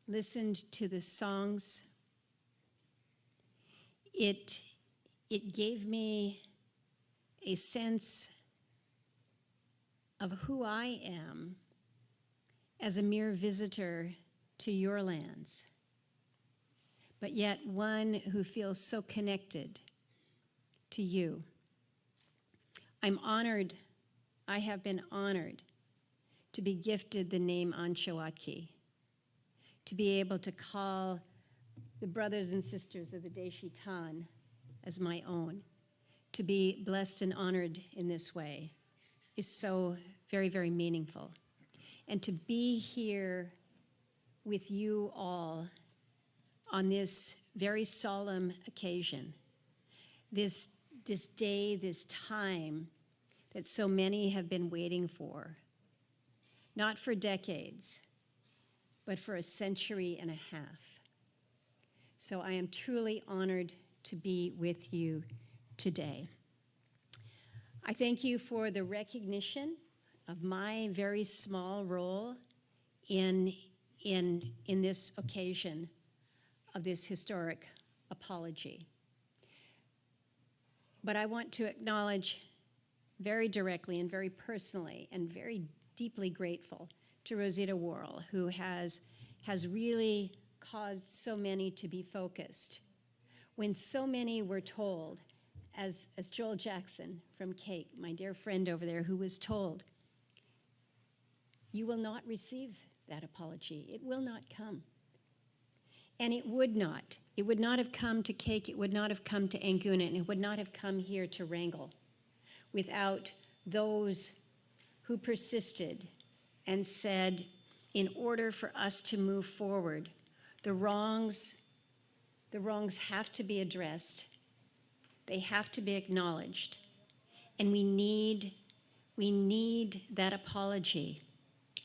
listened to the songs, it gave me a sense of who I am as a mere visitor to your lands, but yet one who feels so connected to you. I'm honored I have been honored to be gifted the name Anshawatki, to be able to call the brothers and sisters of the Deshitan as my own, to be blessed and honored in this way is so very, very meaningful. And to be here with you all on this very solemn occasion, this day, this time that so many have been waiting for, not for decades, but for a century and a half. So I am truly honored to be with you today. I thank you for the recognition of my very small role in this occasion of this historic apology. But I want to acknowledge very directly and very personally and very deeply grateful to Rosita Worrell, who has really caused so many to be focused. When so many were told, as Joel Jackson from Cake, my dear friend over there, who was told, you will not receive that apology. It will not come. And it would not. It would not have come to Cake, it would not have come to Angoona, and it would not have come here to Wrangell without those who persisted and said, in order for us to move forward, the wrongs have to be addressed. They have to be acknowledged. And we need that apology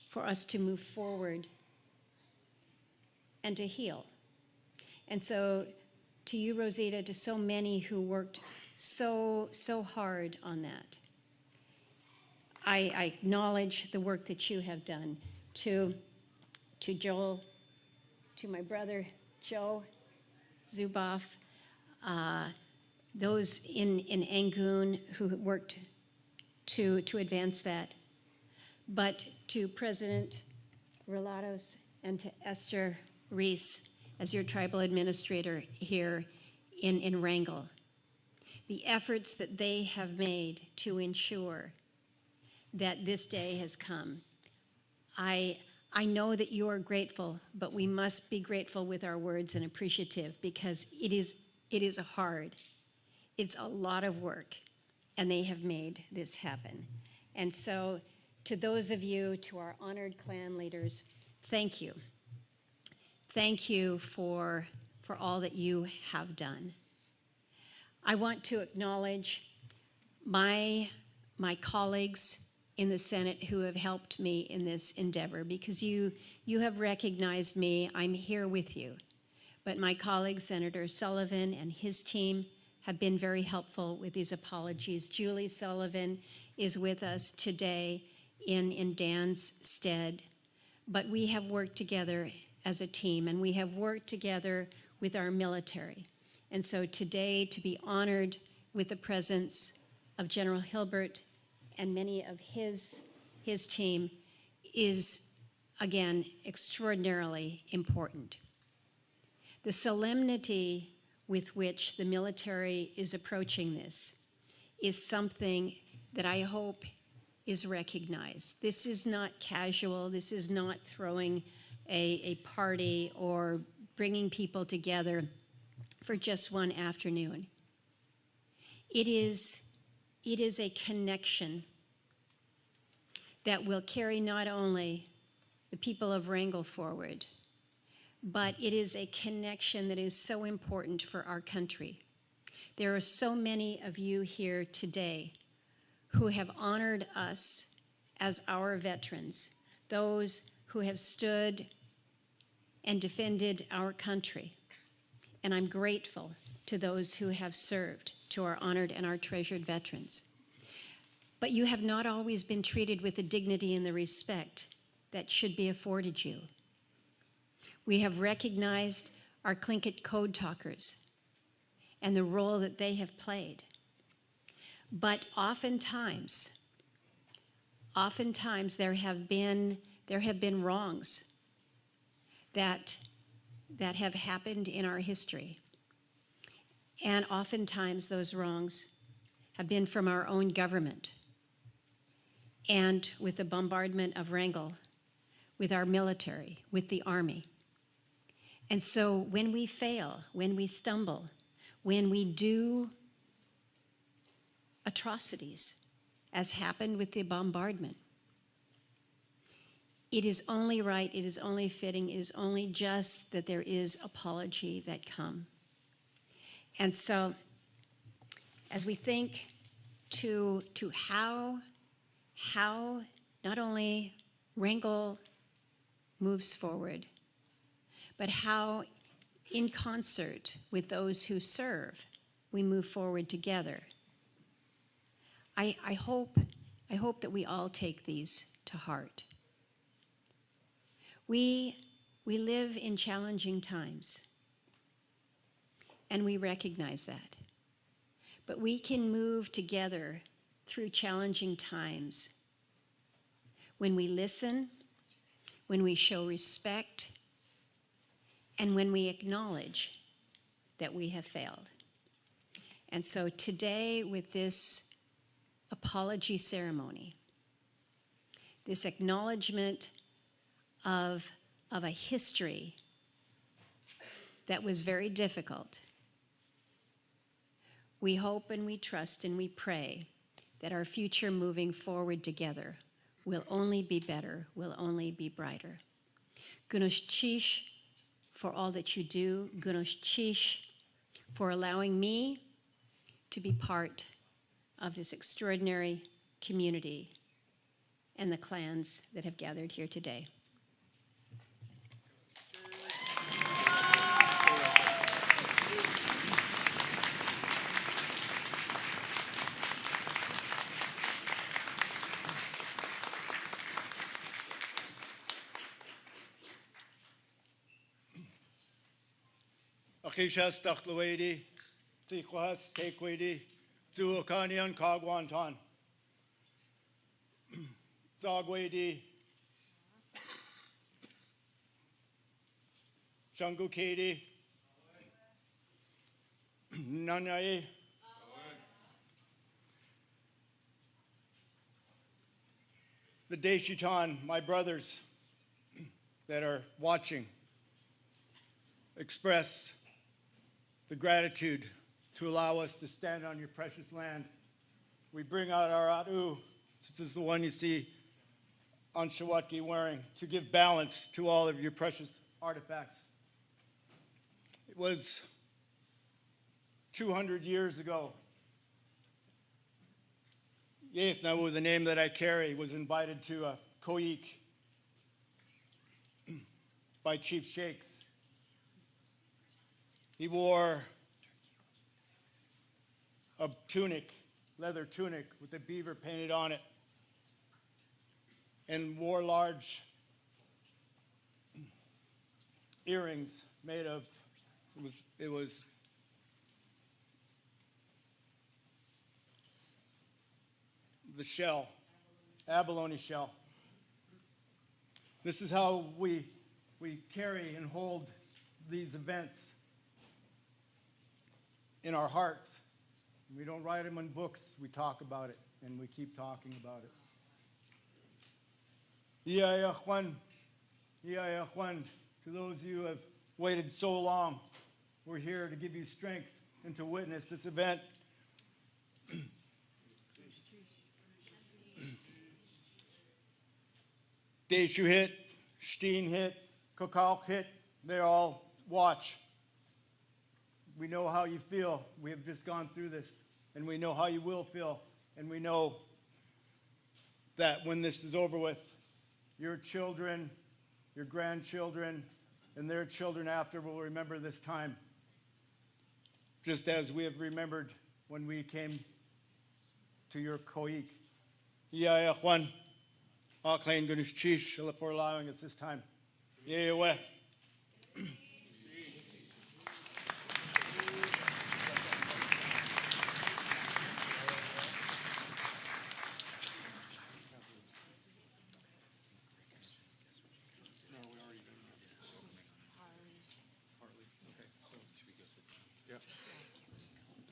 for us to move forward and to heal. And so to you, Rosita, to so many who worked so hard on that, I acknowledge the work that you have done. To Joel, to my brother Joe Zuboff, those in Angoon who worked to advance that, but to President Relatos and to Esther Reese as your tribal administrator here in Wrangell. The efforts that they have made to ensure that this day has come. I know that you are grateful, but we must be grateful with our words and appreciative, because it is hard. It's a lot of work, and they have made this happen. And so to those of you, to our honored clan leaders, thank you. Thank you for all that you have done. I want to acknowledge my colleagues in the Senate who have helped me in this endeavor, because you have recognized me. I'm here with you. But my colleague, Senator Sullivan, and his team have been very helpful with these apologies. Julie Sullivan is with us today in Dan's stead. But we have worked together as a team, and we have worked together with our military. And so today, to be honored with the presence of General Hilbert and many of his team is, again, extraordinarily important. The solemnity with which the military is approaching this is something that I hope is recognized. This is not casual. This is not throwing a party or bringing people together for just one afternoon. It is a connection that will carry not only the people of Wrangell forward, but it is a connection that is so important for our country. There are so many of you here today who have honored us as our veterans, those who have stood and defended our country. And I'm grateful to those who have served, to our honored and our treasured veterans. But you have not always been treated with the dignity and the respect that should be afforded you. We have recognized our Tlingit code talkers and the role that they have played. But oftentimes there have been wrongs that have happened in our history. And oftentimes those wrongs have been from our own government. and with the bombardment of Wrangell, with our military, with the army. And so when we fail, when we stumble, when we do atrocities, as happened with the bombardment, it is only right, it is only fitting, it is only just that there is apology that come. And so as we think to how not only Wrangell moves forward, but how in concert with those who serve, we move forward together. I hope that we all take these to heart. We live in challenging times, and we recognize that. But we can move together through challenging times when we listen, when we show respect, and when we acknowledge that we have failed. And so today, with this apology ceremony, this acknowledgement of a history that was very difficult, we hope and we trust and we pray that our future moving forward together will only be better, will only be brighter. Gunosh Chish for all that you do. Gunosh Chish for allowing me to be part of this extraordinary community and the clans that have gathered here today. Akishas Takluedi, Tiquas Tequidi, Zuokanian Kagwantan, Zagwedi, Shangukedi, Nanai, the Deshitan, my brothers that are watching, express the gratitude to allow us to stand on your precious land. We bring out our atu, this is the one you see on Shawatki wearing, to give balance to all of your precious artifacts. It was 200 years ago. Yefnawu, the name that I carry, was invited to a koik by Chief Shakes. He wore a tunic, leather tunic with a beaver painted on it, and wore large earrings made of, it was the shell, abalone shell. This is how we carry and hold these events in our hearts. We don't write them in books, we talk about it, and we keep talking about it. To those of you who have waited so long, we're here to give you strength and to witness this event. Deshu hit, Steen hit, Kokal hit, they all watch. We know how you feel. We have just gone through this, and we know how you will feel, and we know that when this is over with, your children, your grandchildren, and their children after will remember this time, just as we have remembered when we came to your koik. Yeah, Juan, Aklain Gunush Chish, for allowing us this time. Yeah,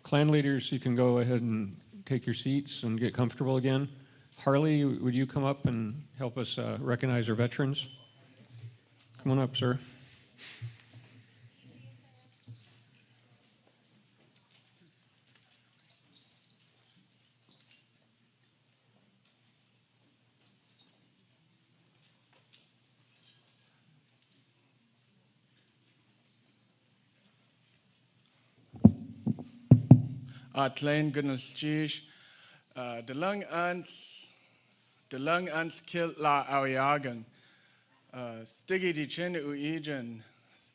Clan leaders, you can go ahead and take your seats and get comfortable again. Harley, would you come up and help us recognize our veterans? Come on up, sir. Atlein gunnels chish, de lung ans kill la awiagan, stiggy di chin u egan,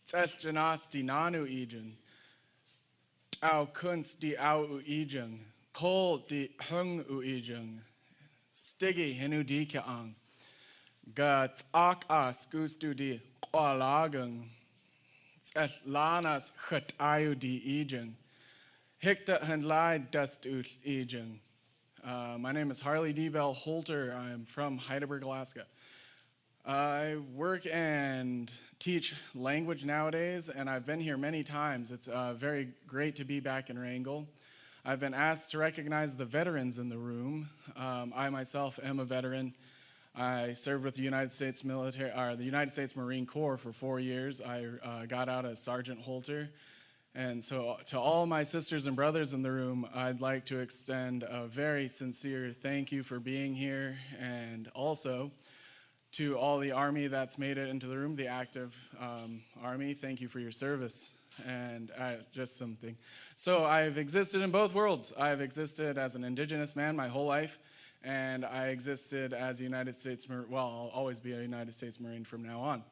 janas di nanu egan, au kunst di au u egan, kol di hung u egan, stiggy hinu dika ang, gats ak as gustu di kwalagan, lanas chut ayu di egan. Hikta handlai dust ut ejung. My name is Harley D. Bell Holter. I'm from Heidelberg, Alaska. I work and teach language nowadays, and I've been here many times. It's very great to be back in Wrangell. I've been asked to recognize the veterans in the room. I myself am a veteran. I served with the United States military, or the United States Marine Corps for 4 years. I got out as Sergeant Holter. And so to all my sisters and brothers in the room, I'd like to extend a very sincere thank you for being here. And also to all the Army that's made it into the room, the active Army, thank you for your service. And just something. So I've existed in both worlds. I've existed as an Indigenous man my whole life. And I existed as a United States Marine. Well, I'll always be a United States Marine from now on.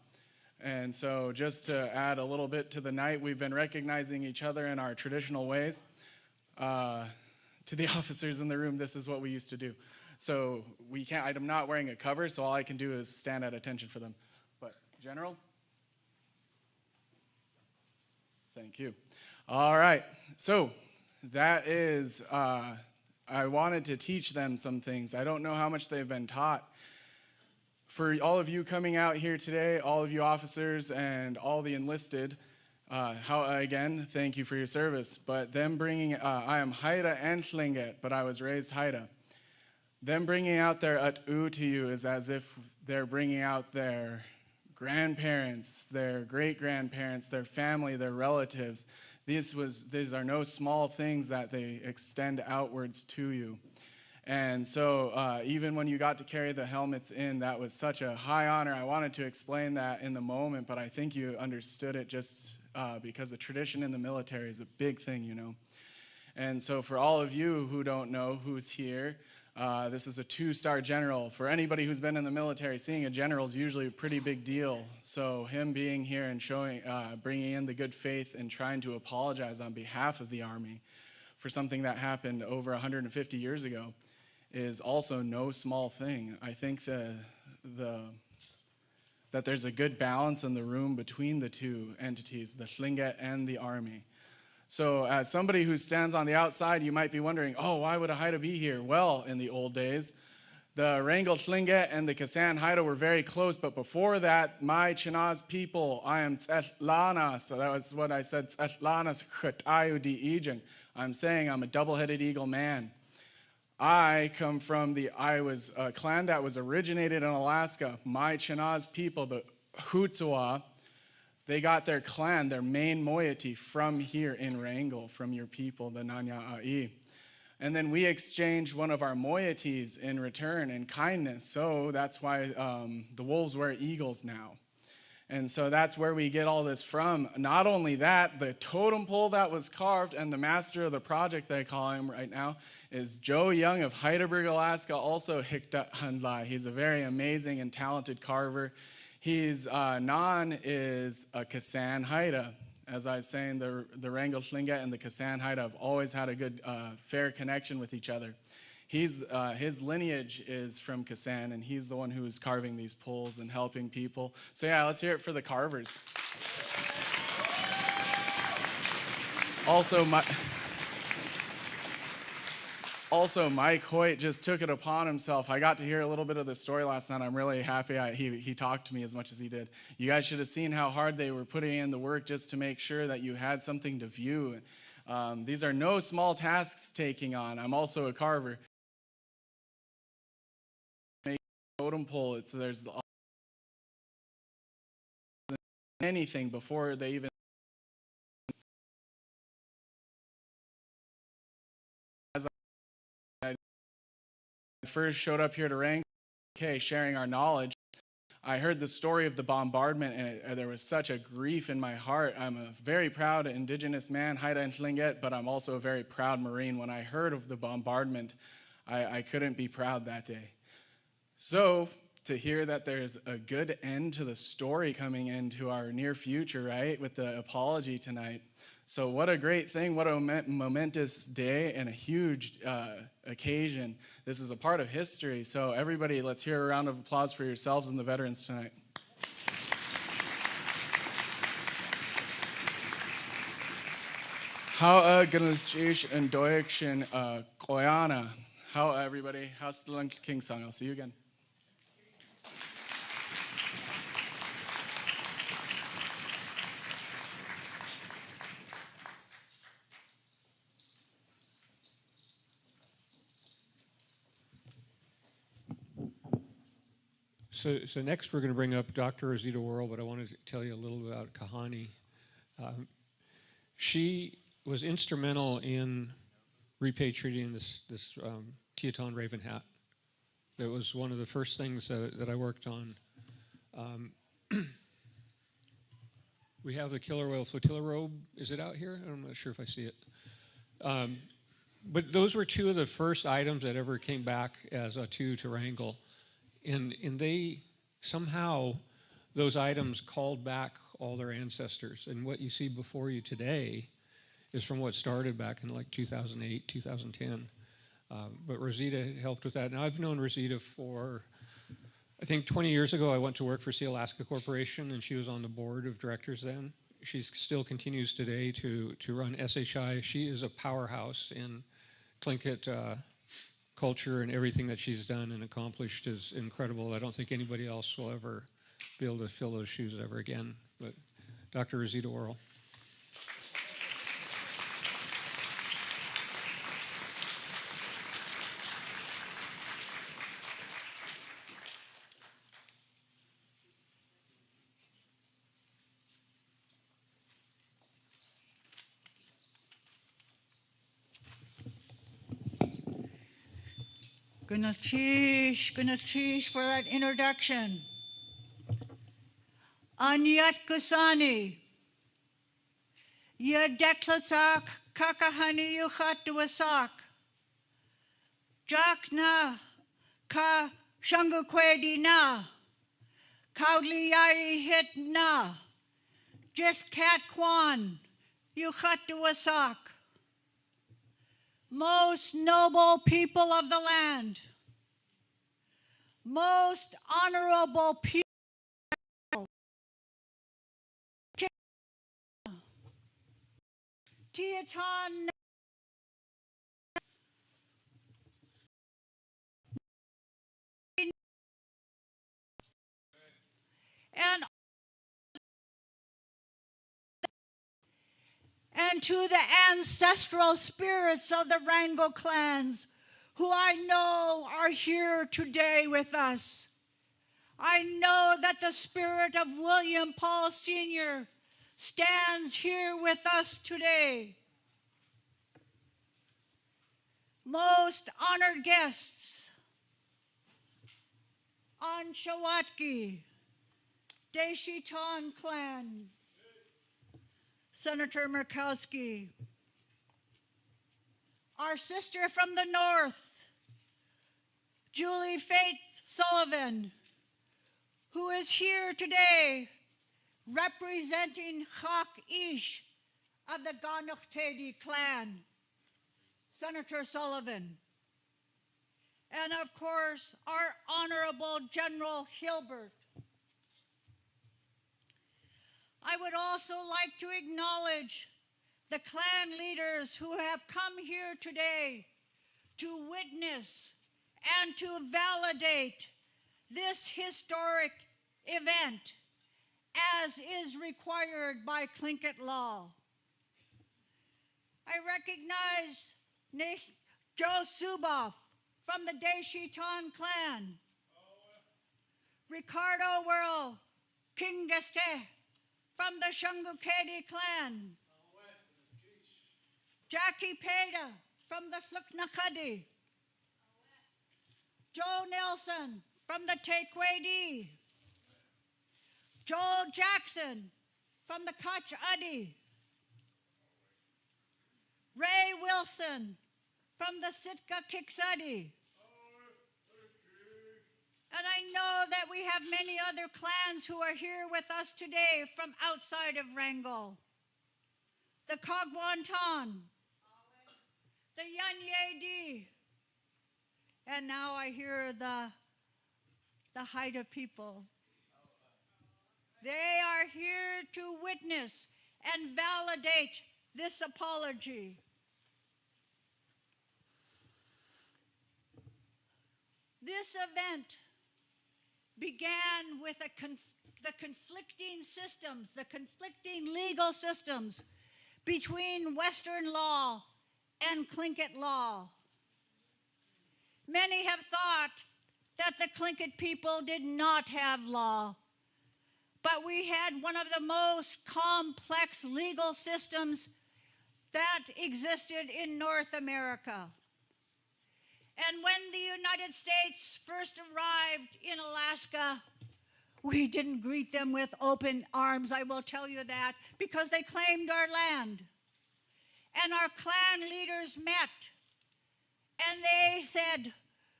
And so just to add a little bit to the night, we've been recognizing each other in our traditional ways. To the officers in the room, this is what we used to do. So I'm not wearing a cover, so all I can do is stand at attention for them. But General? Thank you. All right, so that is, I wanted to teach them some things. I don't know how much they've been taught. For all of you coming out here today, all of you officers and all the enlisted, again, thank you for your service. But them bringing, I am Haida and Tlingit, but I was raised Haida. Them bringing out their at'u to you is as if they're bringing out their grandparents, their great-grandparents, their family, their relatives. These are no small things that they extend outwards to you. And so even when you got to carry the helmets in, that was such a high honor. I wanted to explain that in the moment, but I think you understood it just because the tradition in the military is a big thing, you know. And so for all of you who don't know who's here, this is a 2-star general. For anybody who's been in the military, seeing a general is usually a pretty big deal. So him being here and bringing in the good faith and trying to apologize on behalf of the Army for something that happened over 150 years ago is also no small thing. I think that there's a good balance in the room between the two entities, the Tlingit and the Army. So as somebody who stands on the outside, you might be wondering, oh, why would a Haida be here? Well, in the old days, the Wrangell Tlingit and the Kasan Haida were very close, but before that, my Chinaz people, I am Tsetlana, so that was what I said, Tsetlanas Chatayu di Ijin. I'm saying I'm a double-headed eagle man. I come from I was a clan that was originated in Alaska. My Chinaz people, the Hutua, they got their clan, their main moiety from here in Wrangell, from your people, the Nanya'ai. And then we exchanged one of our moieties in return in kindness. So that's why the wolves wear eagles now. And so that's where we get all this from. Not only that, the totem pole that was carved, and the master of the project, they call him right now, is Joe Young of Heidelberg, Alaska, also Hikta Handlai. He's a very amazing and talented carver. His Nan is a Kasan Haida. As I was saying, the Wrangell Tlingit and the Kasan Haida have always had a good, fair connection with each other. His lineage is from Kasan, and he's the one who is carving these poles and helping people. So yeah, let's hear it for the carvers. Also, Mike Hoyt just took it upon himself. I got to hear a little bit of the story last night. I'm really happy he talked to me as much as he did. You guys should have seen how hard they were putting in the work just to make sure that you had something to view. These are no small tasks taking on. I'm also a carver. totem pole. There's anything before they even as I first showed up here to Wrangell, sharing our knowledge, I heard the story of the bombardment, and there was such a grief in my heart. I'm a very proud Indigenous man, Haida and Tlingit, but I'm also a very proud Marine. When I heard of the bombardment, I couldn't be proud that day. So to hear that there's a good end to the story coming into our near future, right, with the apology tonight. So what a great thing, what a momentous day and a huge occasion. This is a part of history. So everybody, let's hear a round of applause for yourselves and the veterans tonight. How Ganalchish and Doikshin Koyana. How everybody, how's the King Song? I'll see you again. So next we're going to bring up Dr. Rosita Worrell, but I wanted to tell you a little about Kahani. She was instrumental in repatriating this Teton raven hat. It was one of the first things that I worked on. We have the killer whale flotilla robe. Is it out here? I'm not sure if I see it. But those were two of the first items that ever came back as a to Wrangell. And they somehow, those items called back all their ancestors. And what you see before you today is from what started back in like 2008, 2010. But Rosita helped with that. Now I've known Rosita for, I think 20 years ago I went to work for Sealaska Corporation, and she was on the board of directors then. She still continues today to run SHI. She is a powerhouse in Tlingit culture, and everything that she's done and accomplished is incredible. I don't think anybody else will ever be able to fill those shoes ever again. But Dr. Rosita Worrell. Gonna cheese for that introduction. Anyat Kusani. Ya deklatsak kakahani yuchat duasak. Jak na ka shangukwedi na. Kaudli yai hit na. Just cat kwan yuchat duasak. Most noble people of the land, most honorable people, Teton and to the ancestral spirits of the Wrangell clans, who I know are here today with us. I know that the spirit of William Paul Sr. stands here with us today. Most honored guests, Anshawatki, Deshiton clan, Senator Murkowski, our sister from the north, Julie Faith Sullivan, who is here today representing Chak Ish of the Ganouchtedi clan, Senator Sullivan, and of course, our Honorable General Hilbert. I would also like to acknowledge the clan leaders who have come here today to witness and to validate this historic event as is required by Tlingit law. I recognize Joe Suboff from the Deshiton clan, Ricardo Whirl, Kingeste, from the Shungukedi clan. Jackie Peda, from the Sluknakadi. Joe Nelson, from the Tequedi. Joel Jackson, from the Kach Adi. Ray Wilson, from the Sitka Kiksadi. And I know that we have many other clans who are here with us today from outside of Wrangell. The Kogwantan, the Yanyedi, and now I hear the Haida people. They are here to witness and validate this apology. This event began with the conflicting systems, the conflicting legal systems between Western law and Tlingit law. Many have thought that the Tlingit people did not have law, but we had one of the most complex legal systems that existed in North America. And when the United States first arrived in Alaska, we didn't greet them with open arms, I will tell you that, because they claimed our land. And our clan leaders met, and they said,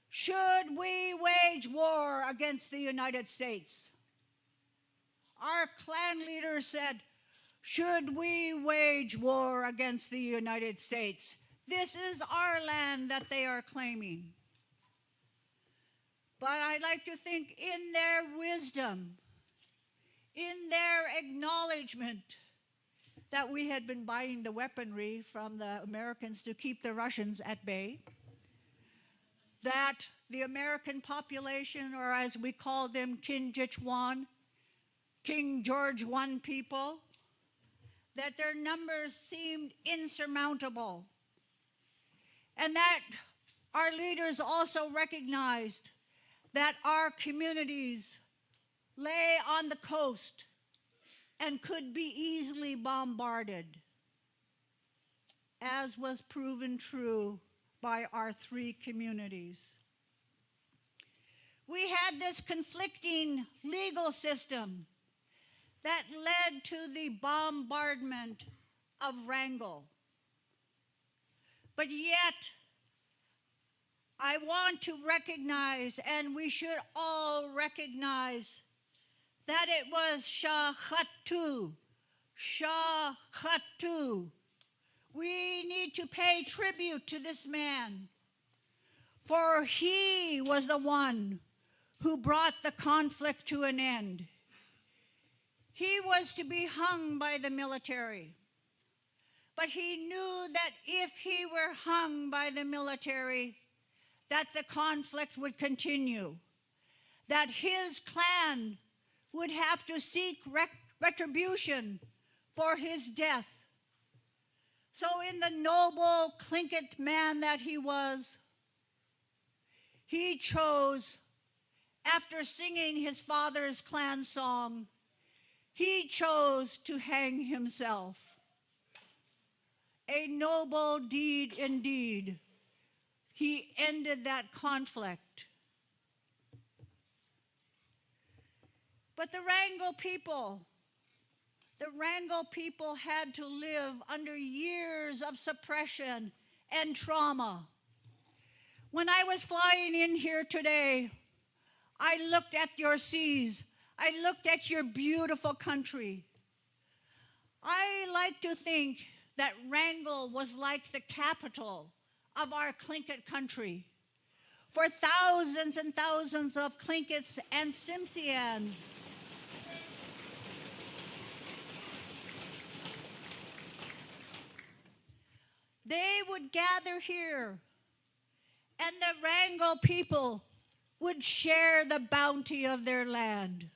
should we wage war against the United States? Our clan leaders said, should we wage war against the United States? This is our land that they are claiming. But I like to think in their wisdom, in their acknowledgement that we had been buying the weaponry from the Americans to keep the Russians at bay, that the American population, or as we call them, Kinjichwan, King George I people, that their numbers seemed insurmountable. And that our leaders also recognized that our communities lay on the coast and could be easily bombarded, as was proven true by our 3 communities. We had this conflicting legal system that led to the bombardment of Wrangell. But yet, I want to recognize, and we should all recognize, that it was Shahatu. Shahatu. We need to pay tribute to this man, for he was the one who brought the conflict to an end. He was to be hung by the military. But he knew that if he were hung by the military, that the conflict would continue, that his clan would have to seek retribution for his death. So in the noble Tlingit man that he was, he chose, after singing his father's clan song, he chose to hang himself. A noble deed indeed. He ended that conflict. But the Wrangell people had to live under years of suppression and trauma. When I was flying in here today, I looked at your seas. I looked at your beautiful country. I like to think that Wrangell was like the capital of our Tlingit country. For thousands and thousands of Tlingits and Tsimshians, they would gather here, and the Wrangell people would share the bounty of their land.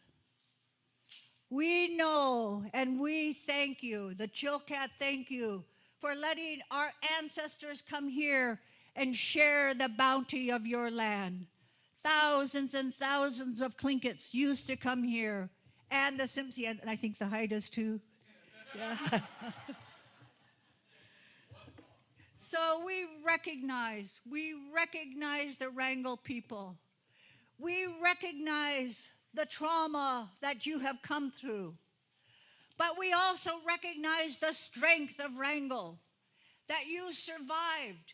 We know and we thank you, the Chilkat thank you, for letting our ancestors come here and share the bounty of your land. thousands and thousands of Tlingits used to come here, and the Simpsons, and I think the Haidas too. Yeah. So we recognize the Wrangell people. We recognize the trauma that you have come through. But we also recognize the strength of Wrangell, that you survived.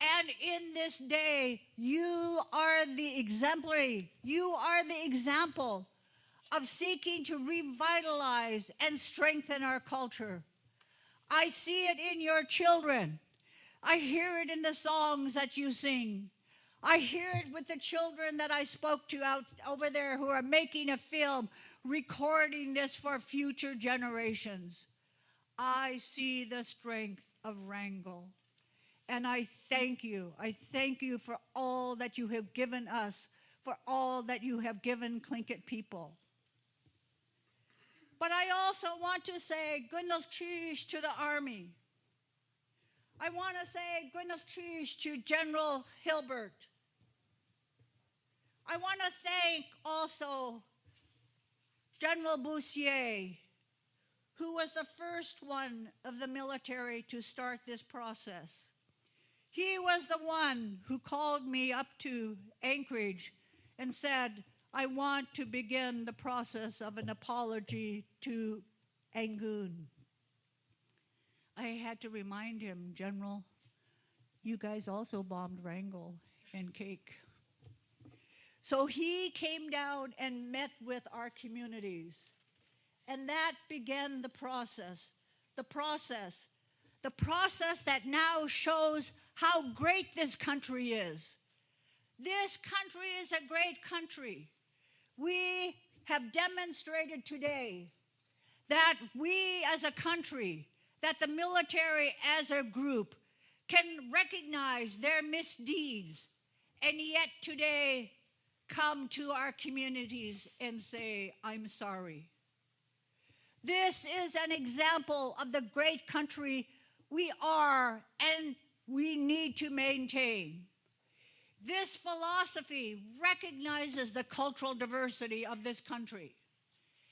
And in this day, you are the exemplary, you are the example of seeking to revitalize and strengthen our culture. I see it in your children. I hear it in the songs that you sing. I hear it with the children that I spoke to out over there who are making a film, recording this for future generations. I see the strength of Wrangell. And I thank you. I thank you for all that you have given us, for all that you have given Tlingit people. But I also want to say Gunal Cheesh to the Army. I want to say Gunal Cheesh to General Hilbert. I want to thank also General Boussier, who was the first one of the military to start this process. He was the one who called me up to Anchorage and said, I want to begin the process of an apology to Angoon. I had to remind him, General, you guys also bombed Wrangell and Cake. So he came down and met with our communities. And that began the process that now shows how great this country is. This country is a great country. We have demonstrated today that we as a country, that the military as a group can recognize their misdeeds and yet today come to our communities and say, I'm sorry. This is an example of the great country we are and we need to maintain. This philosophy recognizes the cultural diversity of this country.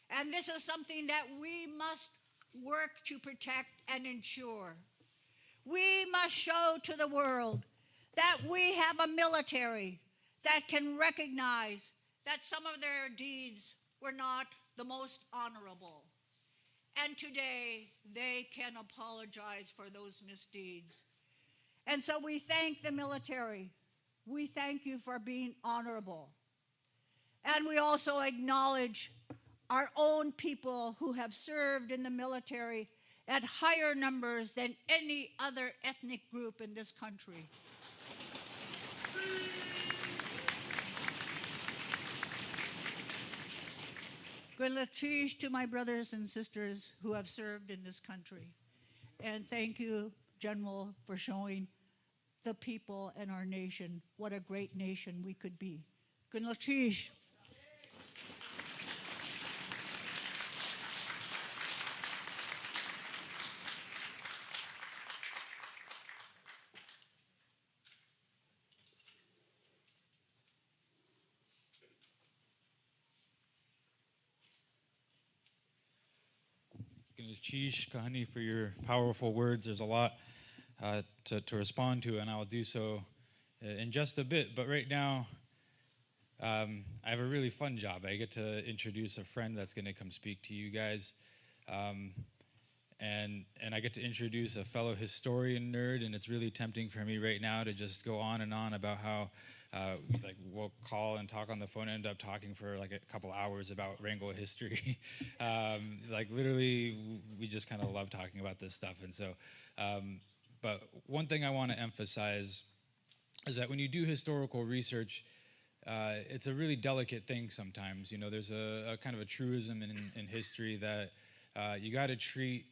And this is something that we must work to protect and ensure. We must show to the world that we have a military that can recognize that some of their deeds were not the most honorable. And today, they can apologize for those misdeeds. And so we thank the military. We thank you for being honorable. And we also acknowledge our own people who have served in the military at higher numbers than any other ethnic group in this country. Gratitude to my brothers and sisters who have served in this country. And thank you, General, for showing the people and our nation what a great nation we could be. Gratitude. Chish Kahani for your powerful words. There's a lot to respond to, and I'll do so in just a bit. But right now, I have a really fun job. I get to introduce a friend that's going to come speak to you guys, and I get to introduce a fellow historian nerd. And it's really tempting for me right now to just go on and on about how we'll call and talk on the phone and end up talking for like a couple hours about Wrangell history. Literally, we just kind of love talking about this stuff. And so, but one thing I want to emphasize is that when you do historical research, it's a really delicate thing sometimes. You know, there's a kind of a truism in history that you got to treat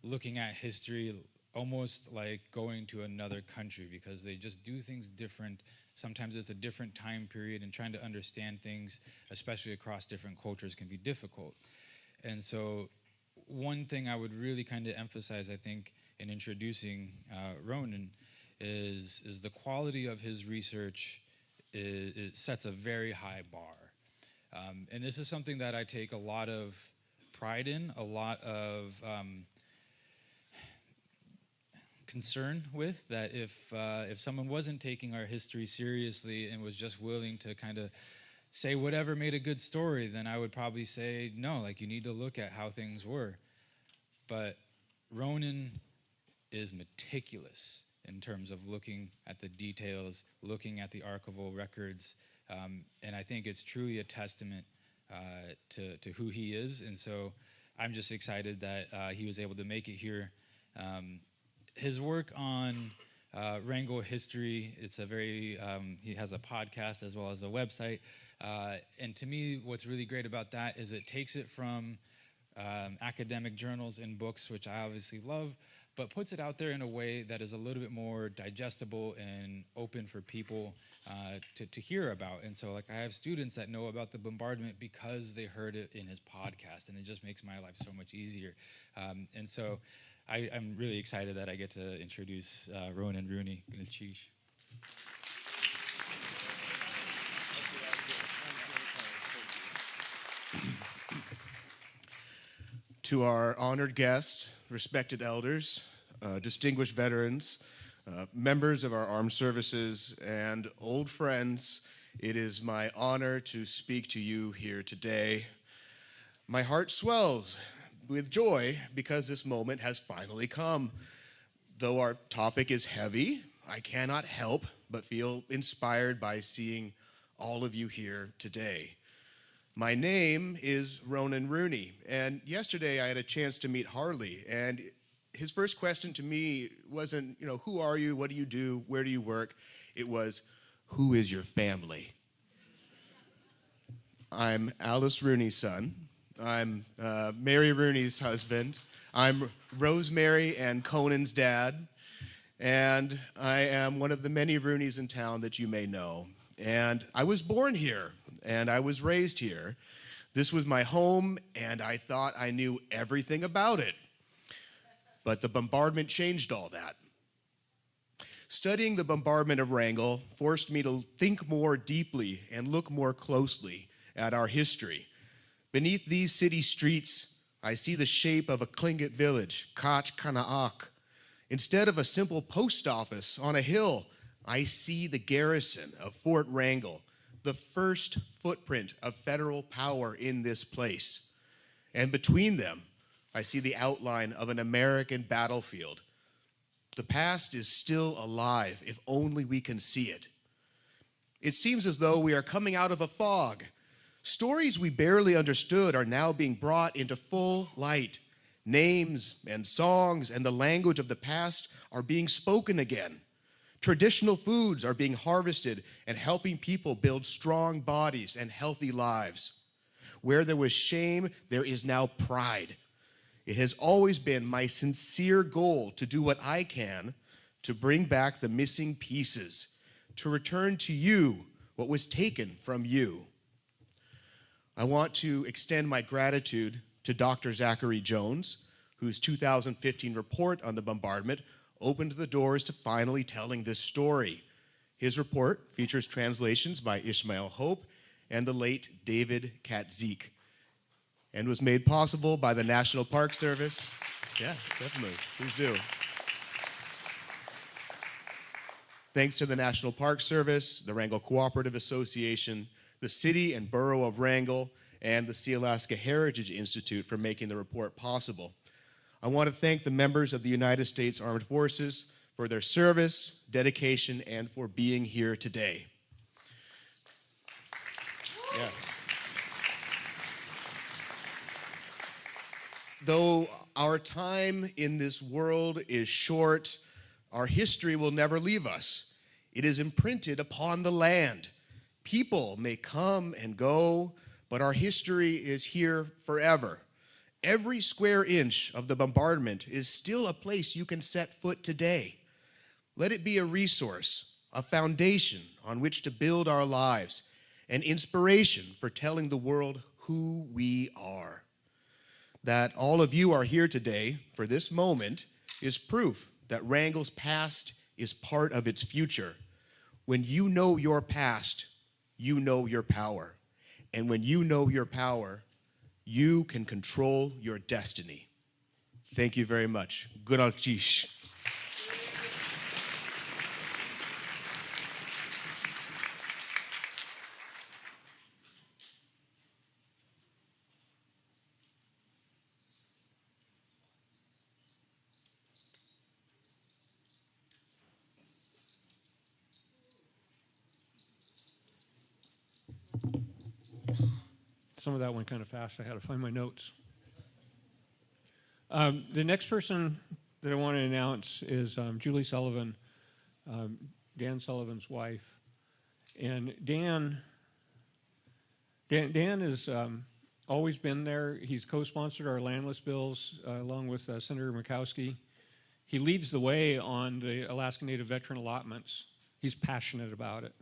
looking at history almost like going to another country, because they just do things different. Sometimes it's a different time period, and trying to understand things, especially across different cultures, can be difficult. And so one thing I would really kind of emphasize, I think, in introducing Ronan is the quality of his research it sets a very high bar. And this is something that I take a lot of pride in, a lot of concern with, that if someone wasn't taking our history seriously and was just willing to kind of say whatever made a good story, then I would probably say, no, like, you need to look at how things were. But Ronan is meticulous in terms of looking at the details, looking at the archival records, and I think it's truly a testament to who he is. And so I'm just excited that he was able to make it here. His work on Wrangell history, it's a very, he has a podcast as well as a website. And to me, what's really great about that is it takes it from academic journals and books, which I obviously love, but puts it out there in a way that is a little bit more digestible and open for people to hear about. And so, like, I have students that know about the bombardment because they heard it in his podcast, and it just makes my life so much easier. And so I'm really excited that I get to introduce Ronan Rooney. To our honored guests, respected elders, distinguished veterans, members of our armed services, and old friends, it is my honor to speak to you here today. My heart swells with joy because this moment has finally come. Though our topic is heavy, I cannot help but feel inspired by seeing all of you here today. My name is Ronan Rooney, and yesterday I had a chance to meet Harley, and his first question to me wasn't, who are you, what do you do, where do you work? It was, who is your family? I'm Alice Rooney's son. I'm Mary Rooney's husband. I'm Rosemary and Conan's dad, and I am one of the many Rooneys in town that you may know. And I was born here, and I was raised here. This was my home, and I thought I knew everything about it. But the bombardment changed all that. Studying the bombardment of Wrangell forced me to think more deeply and look more closely at our history. Beneath these city streets, I see the shape of a Tlingit village, Kach Kanaak. Instead of a simple post office on a hill, I see the garrison of Fort Wrangell, the first footprint of federal power in this place. And between them, I see the outline of an American battlefield. The past is still alive if only we can see it. It seems as though we are coming out of a fog. Stories we barely understood are now being brought into full light. Names and songs and the language of the past are being spoken again. Traditional foods are being harvested and helping people build strong bodies and healthy lives. Where there was shame, there is now pride. It has always been my sincere goal to do what I can to bring back the missing pieces, to return to you what was taken from you. I want to extend my gratitude to Dr. Zachary Jones, whose 2015 report on the bombardment opened the doors to finally telling this story. His report features translations by Ishmael Hope and the late David Katzik, and was made possible by the National Park Service. Yeah, definitely. Please do. Thanks to the National Park Service, the Wrangell Cooperative Association, the City and Borough of Wrangell, and the Sealaska Heritage Institute for making the report possible. I want to thank the members of the United States Armed Forces for their service, dedication, and for being here today. Yeah. Though our time in this world is short, our history will never leave us. It is imprinted upon the land. People may come and go, but our history is here forever. Every square inch of the bombardment is still a place you can set foot today. Let it be a resource, a foundation on which to build our lives, an inspiration for telling the world who we are. That all of you are here today for this moment is proof that Wrangell's past is part of its future. When you know your past, you know your power. And when you know your power, you can control your destiny. Thank you very much. Guralchish. Some of that went kind of fast. I had to find my notes. The next person that I want to announce is Julie Sullivan, Dan Sullivan's wife. And Dan has always been there. He's co-sponsored our Landless bills along with Senator Murkowski. He leads the way on the Alaska Native veteran allotments. He's passionate about it.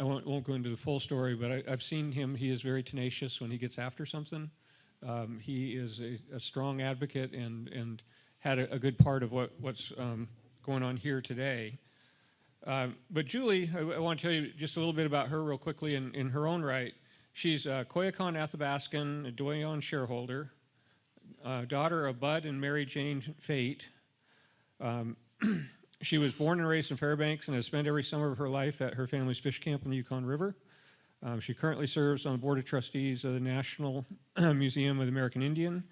I won't go into the full story, but I've seen him. He is very tenacious when he gets after something. He is a strong advocate and had a good part of what's going on here today. But Julie, I want to tell you just a little bit about her real quickly in her own right. She's a Koyukon Athabascan, a Doyon shareholder, daughter of Bud and Mary Jane Fate. She was born and raised in Fairbanks and has spent every summer of her life at her family's fish camp on the Yukon River. She currently serves on the Board of Trustees of the National Museum of the American Indian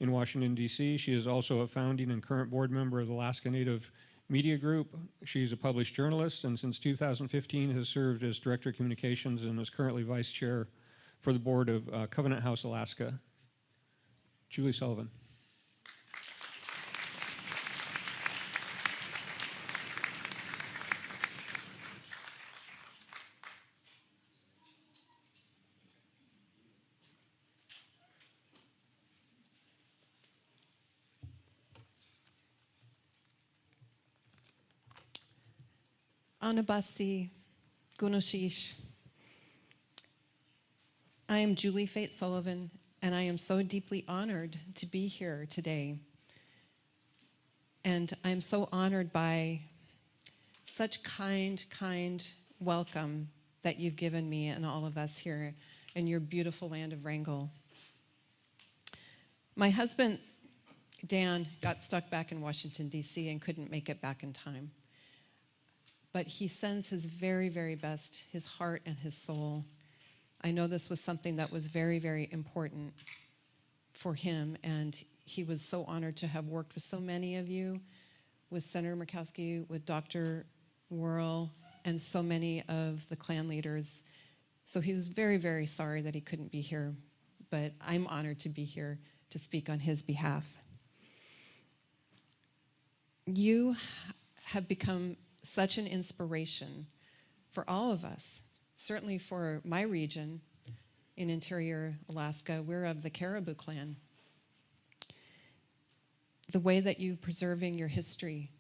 in Washington, D.C. She is also a founding and current board member of the Alaska Native Media Group. She's a published journalist and since 2015 has served as Director of Communications and is currently Vice Chair for the board of Covenant House Alaska. Julie Sullivan. Anabasi Gunoshish. I am Julie Fate Sullivan, and I am so deeply honored to be here today. And I'm so honored by such kind welcome that you've given me and all of us here in your beautiful land of Wrangell. My husband, Dan, got stuck back in Washington, D.C. and couldn't make it back in time. But he sends his very, very best, his heart and his soul. I know this was something that was very, very important for him, and he was so honored to have worked with so many of you, with Senator Murkowski, with Dr. Worrell, and so many of the clan leaders. So he was very, very sorry that he couldn't be here, but I'm honored to be here to speak on his behalf. You have become such an inspiration for all of us, certainly for my region in interior Alaska. We're of the Caribou clan. The way that you preserving your history,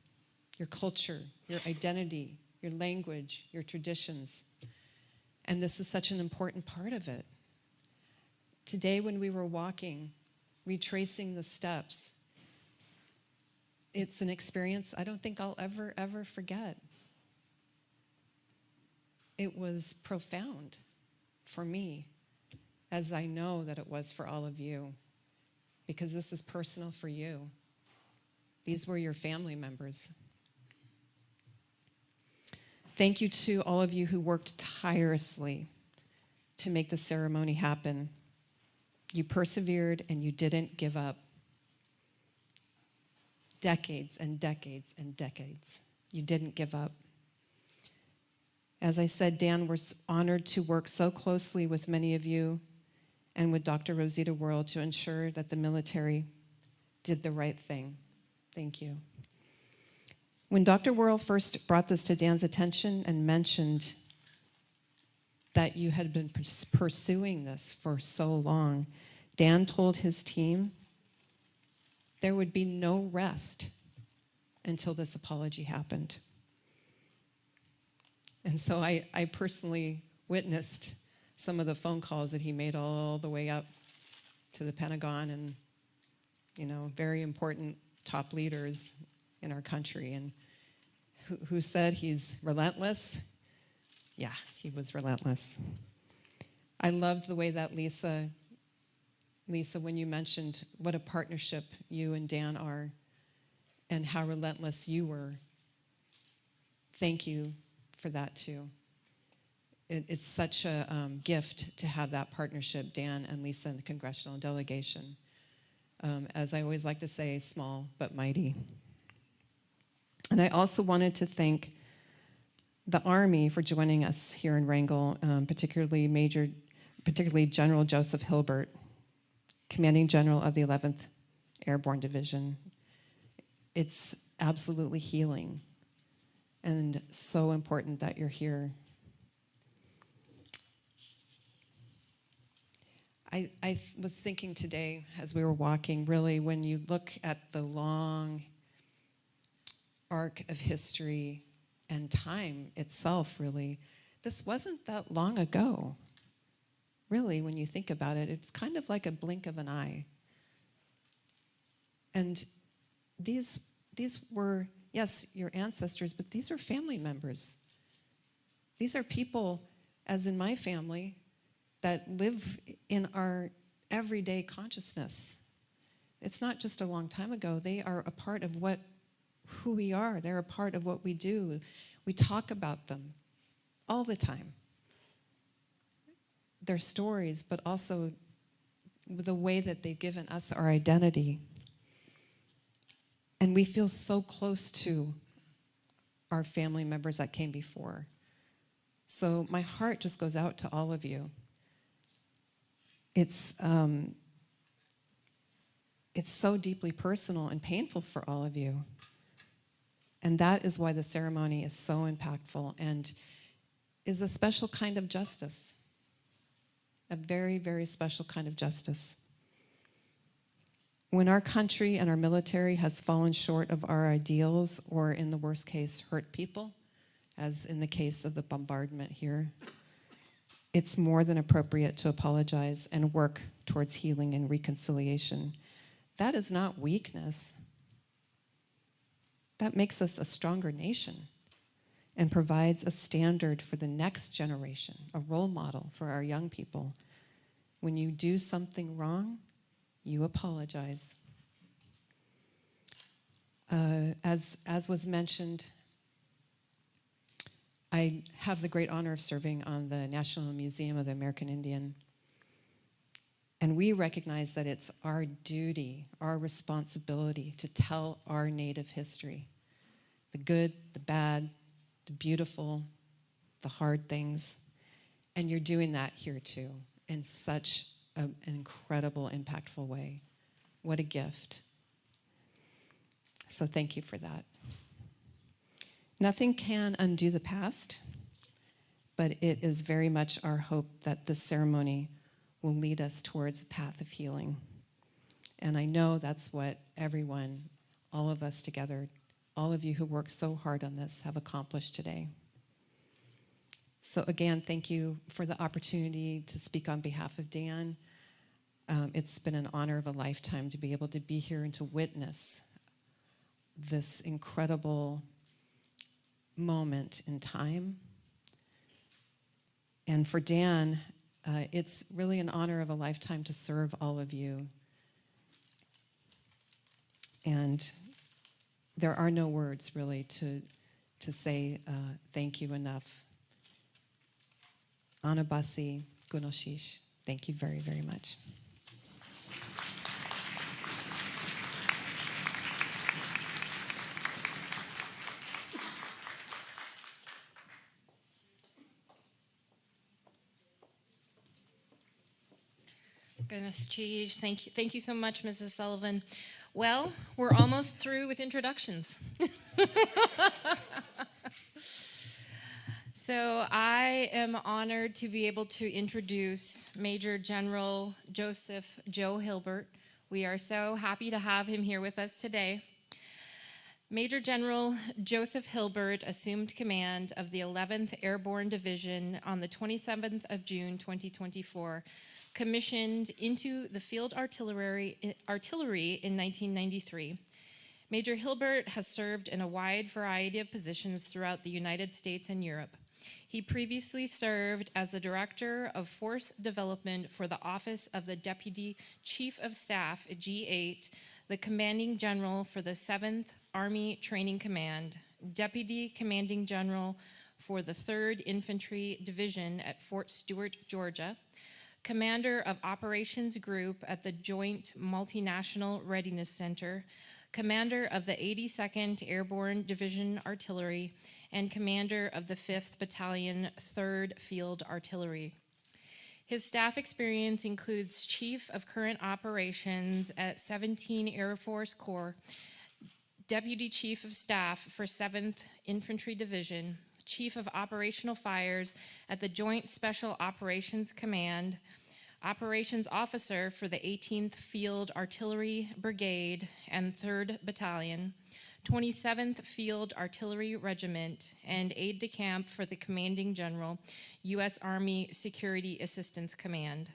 your culture, your identity, your language, your traditions, and this is such an important part of it. Today when we were walking, retracing the steps, it's an experience I don't think I'll ever forget. It was profound for me, as I know that it was for all of you, because this is personal for you. These were your family members. Thank you to all of you who worked tirelessly to make the ceremony happen. You persevered and you didn't give up. Decades and decades and decades. You didn't give up. As I said, Dan, we're honored to work so closely with many of you and with Dr. Rosita Worrell to ensure that the military did the right thing. Thank you. When Dr. Worrell first brought this to Dan's attention and mentioned that you had been pursuing this for so long, Dan told his team there would be no rest until this apology happened. And so I personally witnessed some of the phone calls that he made all the way up to the Pentagon and, very important top leaders in our country, and who said he's relentless. Yeah, he was relentless. I loved the way that Lisa, when you mentioned what a partnership you and Dan are and how relentless you were. Thank you for that too. It's such a gift to have that partnership, Dan and Lisa and the congressional delegation. As I always like to say, small but mighty. And I also wanted to thank the Army for joining us here in Wrangell, particularly General Joseph Hilbert, Commanding General of the 11th Airborne Division. It's absolutely healing and so important that you're here. I was thinking today as we were walking, really, when you look at the long arc of history and time itself, really, this wasn't that long ago. Really, when you think about it, it's kind of like a blink of an eye. And these were, yes, your ancestors, but these are family members. These are people, as in my family, that live in our everyday consciousness. It's not just a long time ago. They are a part of who we are. They're a part of what we do. We talk about them all the time. Their stories, but also the way that they've given us our identity. And we feel so close to our family members that came before. So my heart just goes out to all of you. It's so deeply personal and painful for all of you. And that is why the ceremony is so impactful and is a special kind of justice. A very, very special kind of justice. When our country and our military has fallen short of our ideals, or in the worst case, hurt people, as in the case of the bombardment here, it's more than appropriate to apologize and work towards healing and reconciliation. That is not weakness. That makes us a stronger nation and provides a standard for the next generation, a role model for our young people. When you do something wrong, you apologize. As was mentioned, I have the great honor of serving on the National Museum of the American Indian. And we recognize that it's our duty, our responsibility to tell our Native history. The good, the bad, the beautiful, the hard things. And you're doing that here too, in such an incredible, impactful way. What a gift. So thank you for that. Nothing can undo the past, but it is very much our hope that this ceremony will lead us towards a path of healing. And I know that's what everyone, all of us together, all of you who worked so hard on this have accomplished today. So again, thank you for the opportunity to speak on behalf of Dan. It's been an honor of a lifetime to be able to be here and to witness this incredible moment in time. And for Dan, it's really an honor of a lifetime to serve all of you. And there are no words really to say thank you enough. Anabasi Gunoshish. Thank you very, very much. Goodness, geez, thank you so much, Mrs. Sullivan. Well, we're almost through with introductions. So I am honored to be able to introduce Major General Joseph Joe Hilbert. We are so happy to have him here with us today. Major General Joseph Hilbert assumed command of the 11th Airborne Division on the 27th of June, 2024, commissioned into the Field Artillery in 1993. Major Hilbert has served in a wide variety of positions throughout the United States and Europe. He previously served as the Director of Force Development for the Office of the Deputy Chief of Staff at G8, the Commanding General for the 7th Army Training Command, Deputy Commanding General for the 3rd Infantry Division at Fort Stewart, Georgia, Commander of Operations Group at the Joint Multinational Readiness Center, Commander of the 82nd Airborne Division Artillery, and Commander of the 5th Battalion, 3rd Field Artillery. His staff experience includes Chief of Current Operations at 17 Air Force Corps, Deputy Chief of Staff for 7th Infantry Division, Chief of Operational Fires at the Joint Special Operations Command, Operations Officer for the 18th Field Artillery Brigade and 3rd Battalion, 27th Field Artillery Regiment, and aide-de-camp for the Commanding General, U.S. Army Security Assistance Command.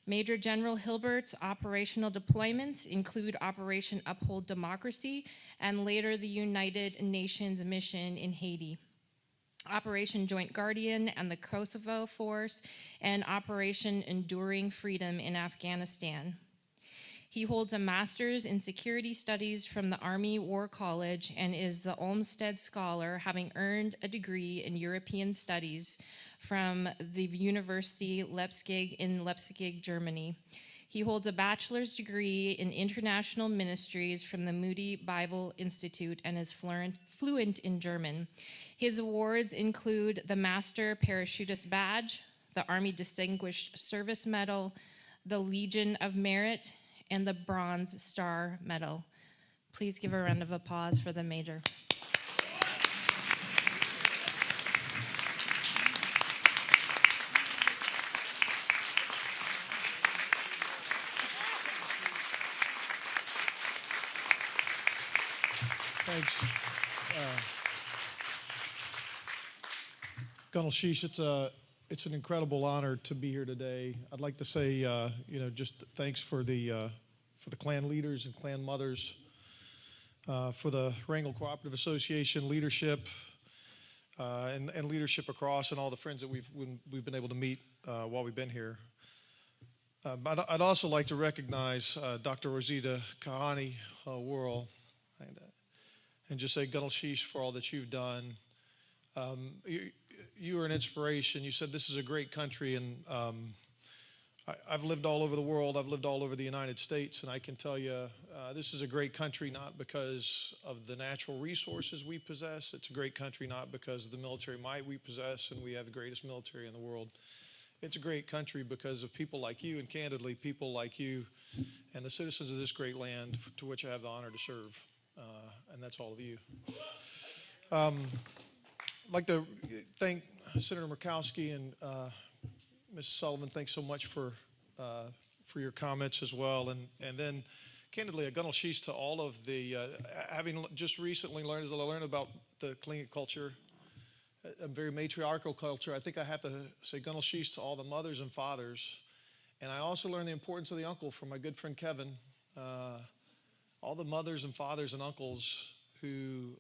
Major General Hilbert's operational deployments include Operation Uphold Democracy and later the United Nations mission in Haiti, Operation Joint Guardian and the Kosovo Force, and Operation Enduring Freedom in Afghanistan. He holds a master's in security studies from the Army War College and is the Olmsted Scholar, having earned a degree in European Studies from the University Leipzig in Leipzig, Germany. He holds a bachelor's degree in international ministries from the Moody Bible Institute and is fluent in German. His awards include the Master Parachutist Badge, the Army Distinguished Service Medal, the Legion of Merit, and the Bronze Star Medal. Please give a round of applause for the Major. Thanks. Gunal Sheesh, it's an incredible honor to be here today. I'd like to say, just thanks for the clan leaders and clan mothers, for the Wrangell Cooperative Association leadership, and leadership across, and all the friends that we've been able to meet while we've been here. But I'd also like to recognize Dr. Rosita Kahani Worrell, and just say Gunal Sheesh for all that you've done. You are an inspiration. You said this is a great country, and I've lived all over the world. I've lived all over the United States, and I can tell you this is a great country not because of the natural resources we possess. It's a great country not because of the military might we possess, and we have the greatest military in the world. It's a great country because of people like you, and candidly, people like you and the citizens of this great land to which I have the honor to serve, and that's all of you. I'd like to thank Senator Murkowski and Mrs. Sullivan. Thanks so much for your comments as well. And then, candidly, a Gunal Sheesh to all of the, having just recently learned, as I learned about the Tlingit culture, a very matriarchal culture, I think I have to say Gunal Sheesh to all the mothers and fathers. And I also learned the importance of the uncle from my good friend Kevin. All the mothers and fathers and uncles who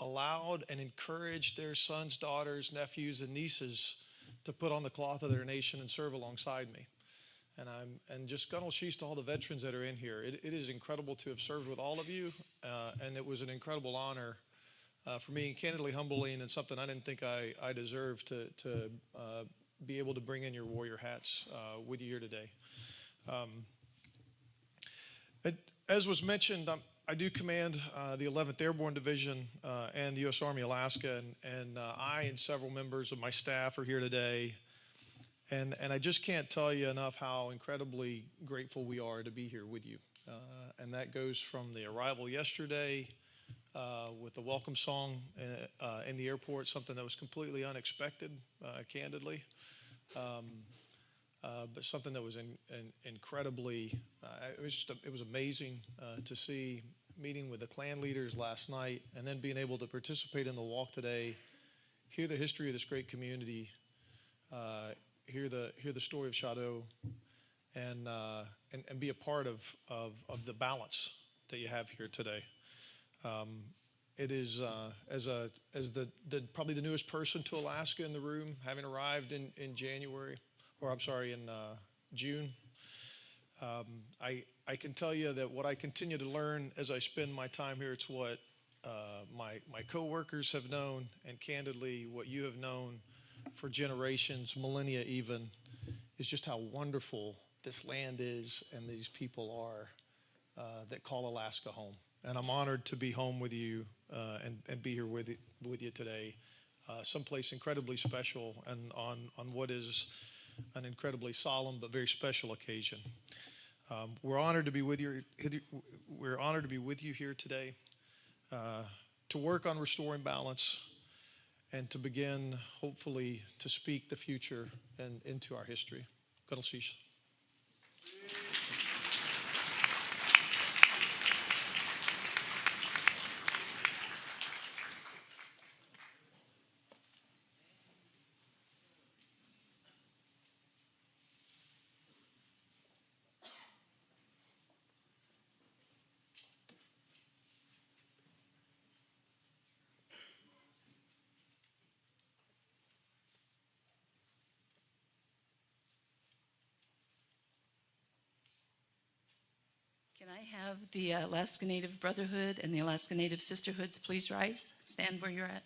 allowed and encouraged their sons, daughters, nephews, and nieces to put on the cloth of their nation and serve alongside me. And just Gunal Sheesh to all the veterans that are in here. It is incredible to have served with all of you, and it was an incredible honor for me, and candidly humbling, and something I didn't think I deserved to be able to bring in your warrior hats with you here today. As was mentioned, I do command the 11th Airborne Division and the U.S. Army Alaska, and I and several members of my staff are here today. And I just can't tell you enough how incredibly grateful we are to be here with you. And that goes from the arrival yesterday with the welcome song in the airport, something that was completely unexpected, candidly. But something that was incredibly, it was amazing to see, meeting with the clan leaders last night, and then being able to participate in the walk today, hear the history of this great community, hear the story of Shadow, and be a part of the balance that you have here today. It is as probably the newest person to Alaska in the room, having arrived in January, or I'm sorry, in June. I can tell you that what I continue to learn as I spend my time here, it's what my coworkers have known, and candidly, what you have known for generations, millennia even, is just how wonderful this land is and these people are that call Alaska home. And I'm honored to be home with you and be here with you today, someplace incredibly special and on what is an incredibly solemn but very special occasion. We're honored to be with you. We're honored to be with you here today to work on restoring balance and to begin, hopefully, to speak the future and into our history. Gadol Shish. Can I have the Alaska Native Brotherhood and the Alaska Native Sisterhoods please rise? Stand where you're at.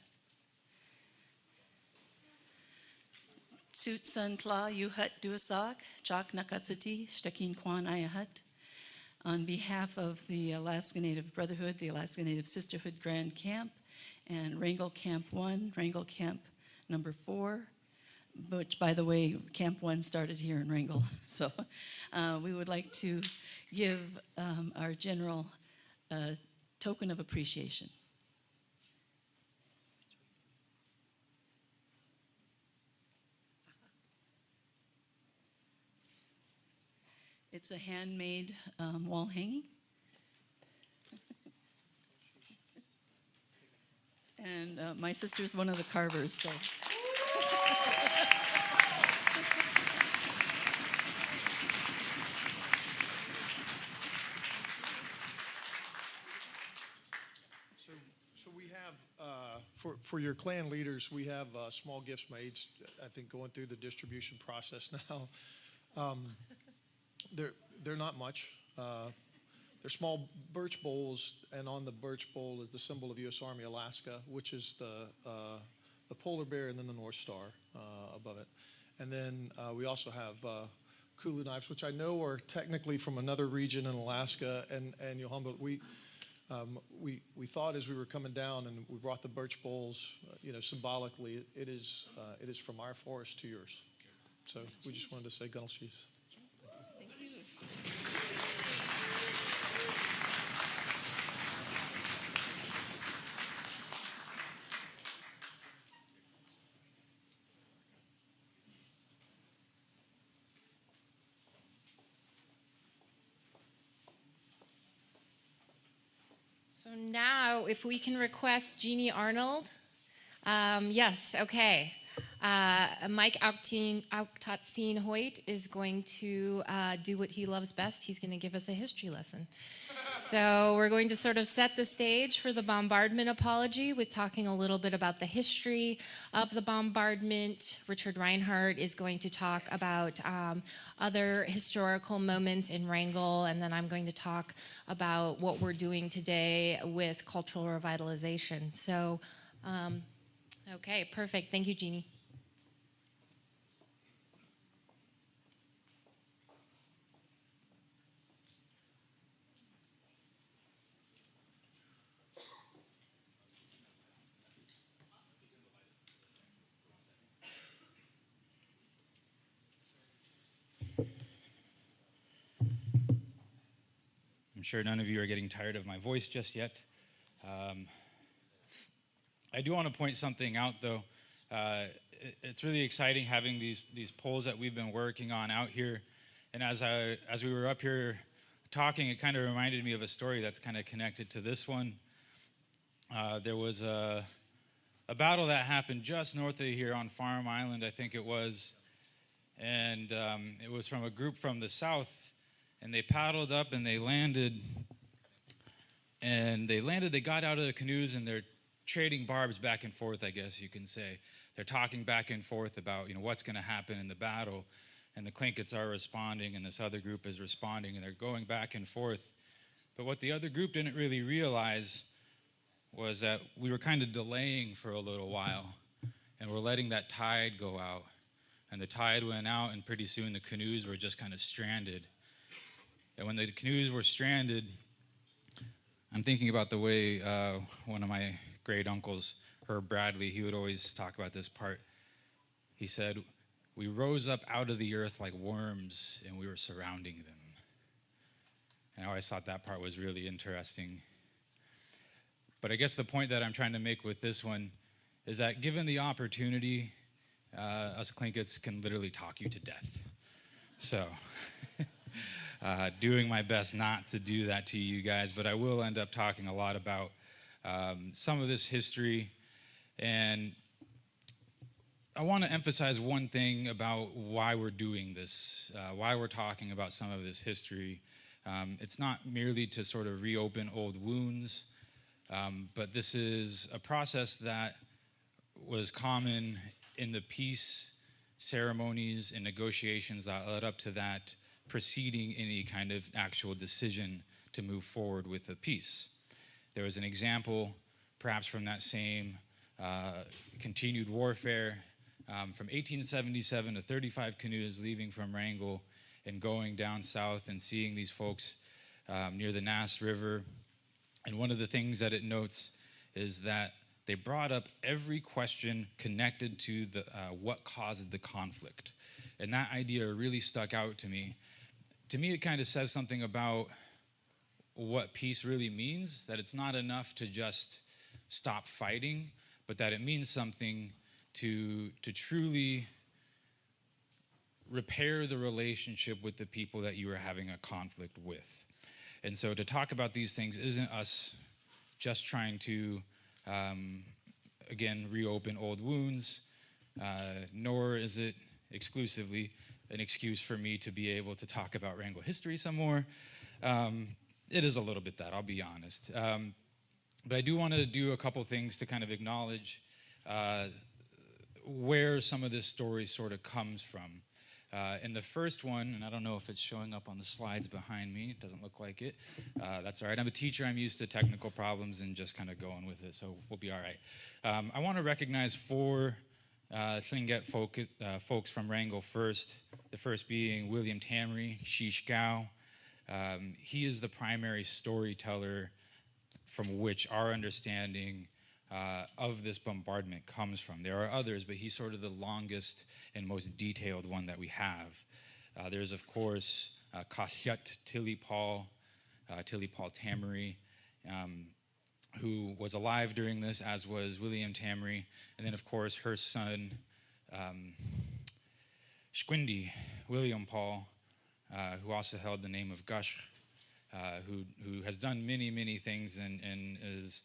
Tsut Sun Kla Yuhut Duasak, Chak Nakatsati, Shtakin Kwan Ayahut. On behalf of the Alaska Native Brotherhood, the Alaska Native Sisterhood Grand Camp, and Wrangell Camp 1, Wrangell Camp number 4, which, by the way, Camp 1 started here in Wrangell. So we would like to give our general a token of appreciation. It's a handmade wall hanging. And my sister's one of the carvers, so. So we have, for your clan leaders, we have small gifts made, I think, going through the distribution process now. They're not much. They're small birch bowls, and on the birch bowl is the symbol of U.S. Army Alaska, which is the polar bear and then the North Star above it. And then we also have kulu knives, which I know are technically from another region in Alaska, and Yohamba. We thought as we were coming down and we brought the birch bowls, symbolically, it is from our forest to yours. So we just wanted to say Gadol Shish. Thank you. So now, if we can request Jeannie Arnold. Yes, okay. Mike Auktatsin Hoyt is going to do what he loves best. He's going to give us a history lesson. So we're going to sort of set the stage for the bombardment apology with talking a little bit about the history of the bombardment. Richard Reinhardt is going to talk about other historical moments in Wrangell, and then I'm going to talk about what we're doing today with cultural revitalization. So, okay, perfect. Thank you, Jeannie. I'm sure none of you are getting tired of my voice just yet. I do want to point something out, though. It's really exciting having these polls that we've been working on out here. And as we were up here talking, it kind of reminded me of a story that's kind of connected to this one. There was a battle that happened just north of here on Farm Island, I think it was. And it was from a group from the south. And they paddled up and they landed And they landed, they got out of the canoes, and they're trading barbs back and forth, I guess you can say. They're talking back and forth about, what's going to happen in the battle. And the Tlingits are responding, and this other group is responding, and they're going back and forth. But what the other group didn't really realize was that we were kind of delaying for a little while, and we're letting that tide go out. And the tide went out, and pretty soon the canoes were just kind of stranded. And when the canoes were stranded, I'm thinking about the way one of my great uncles, Herb Bradley, he would always talk about this part. He said, "We rose up out of the earth like worms, and we were surrounding them." And I always thought that part was really interesting. But I guess the point that I'm trying to make with this one is that given the opportunity, us Tlingits can literally talk you to death. So, doing my best not to do that to you guys, but I will end up talking a lot about some of this history. And I want to emphasize one thing about why we're doing this, why we're talking about some of this history. It's not merely to sort of reopen old wounds, but this is a process that was common in the peace ceremonies and negotiations that led up to that, preceding any kind of actual decision to move forward with a peace. There was an example, perhaps from that same continued warfare, from 1877 to 35 canoes leaving from Wrangell and going down south and seeing these folks near the Nass River. And one of the things that it notes is that they brought up every question connected to the what caused the conflict. And that idea really stuck out to me. To me, it kind of says something about what peace really means, that it's not enough to just stop fighting, but that it means something to truly repair the relationship with the people that you are having a conflict with. And so to talk about these things isn't us just trying to, again, reopen old wounds, nor is it exclusively an excuse for me to be able to talk about Wrangell history some more. It is a little bit that, I'll be honest. But I do want to do a couple things to kind of acknowledge where some of this story sort of comes from. And the first one, and I don't know if it's showing up on the slides behind me, it doesn't look like it. That's all right. I'm a teacher. I'm used to technical problems and just kind of going with it, so we'll be all right. I want to recognize four Tlingit folks from Wrangell first. The first being William Tamry, Shish Gao. He is the primary storyteller from which our understanding of this bombardment comes from. There are others, but he's sort of the longest and most detailed one that we have. There's, of course, Kashyat Tilipal Tamry, who was alive during this, as was William Tamry. And then, of course, her son, Shquindi, William Paul, who also held the name of Gush, who has done many, many things and is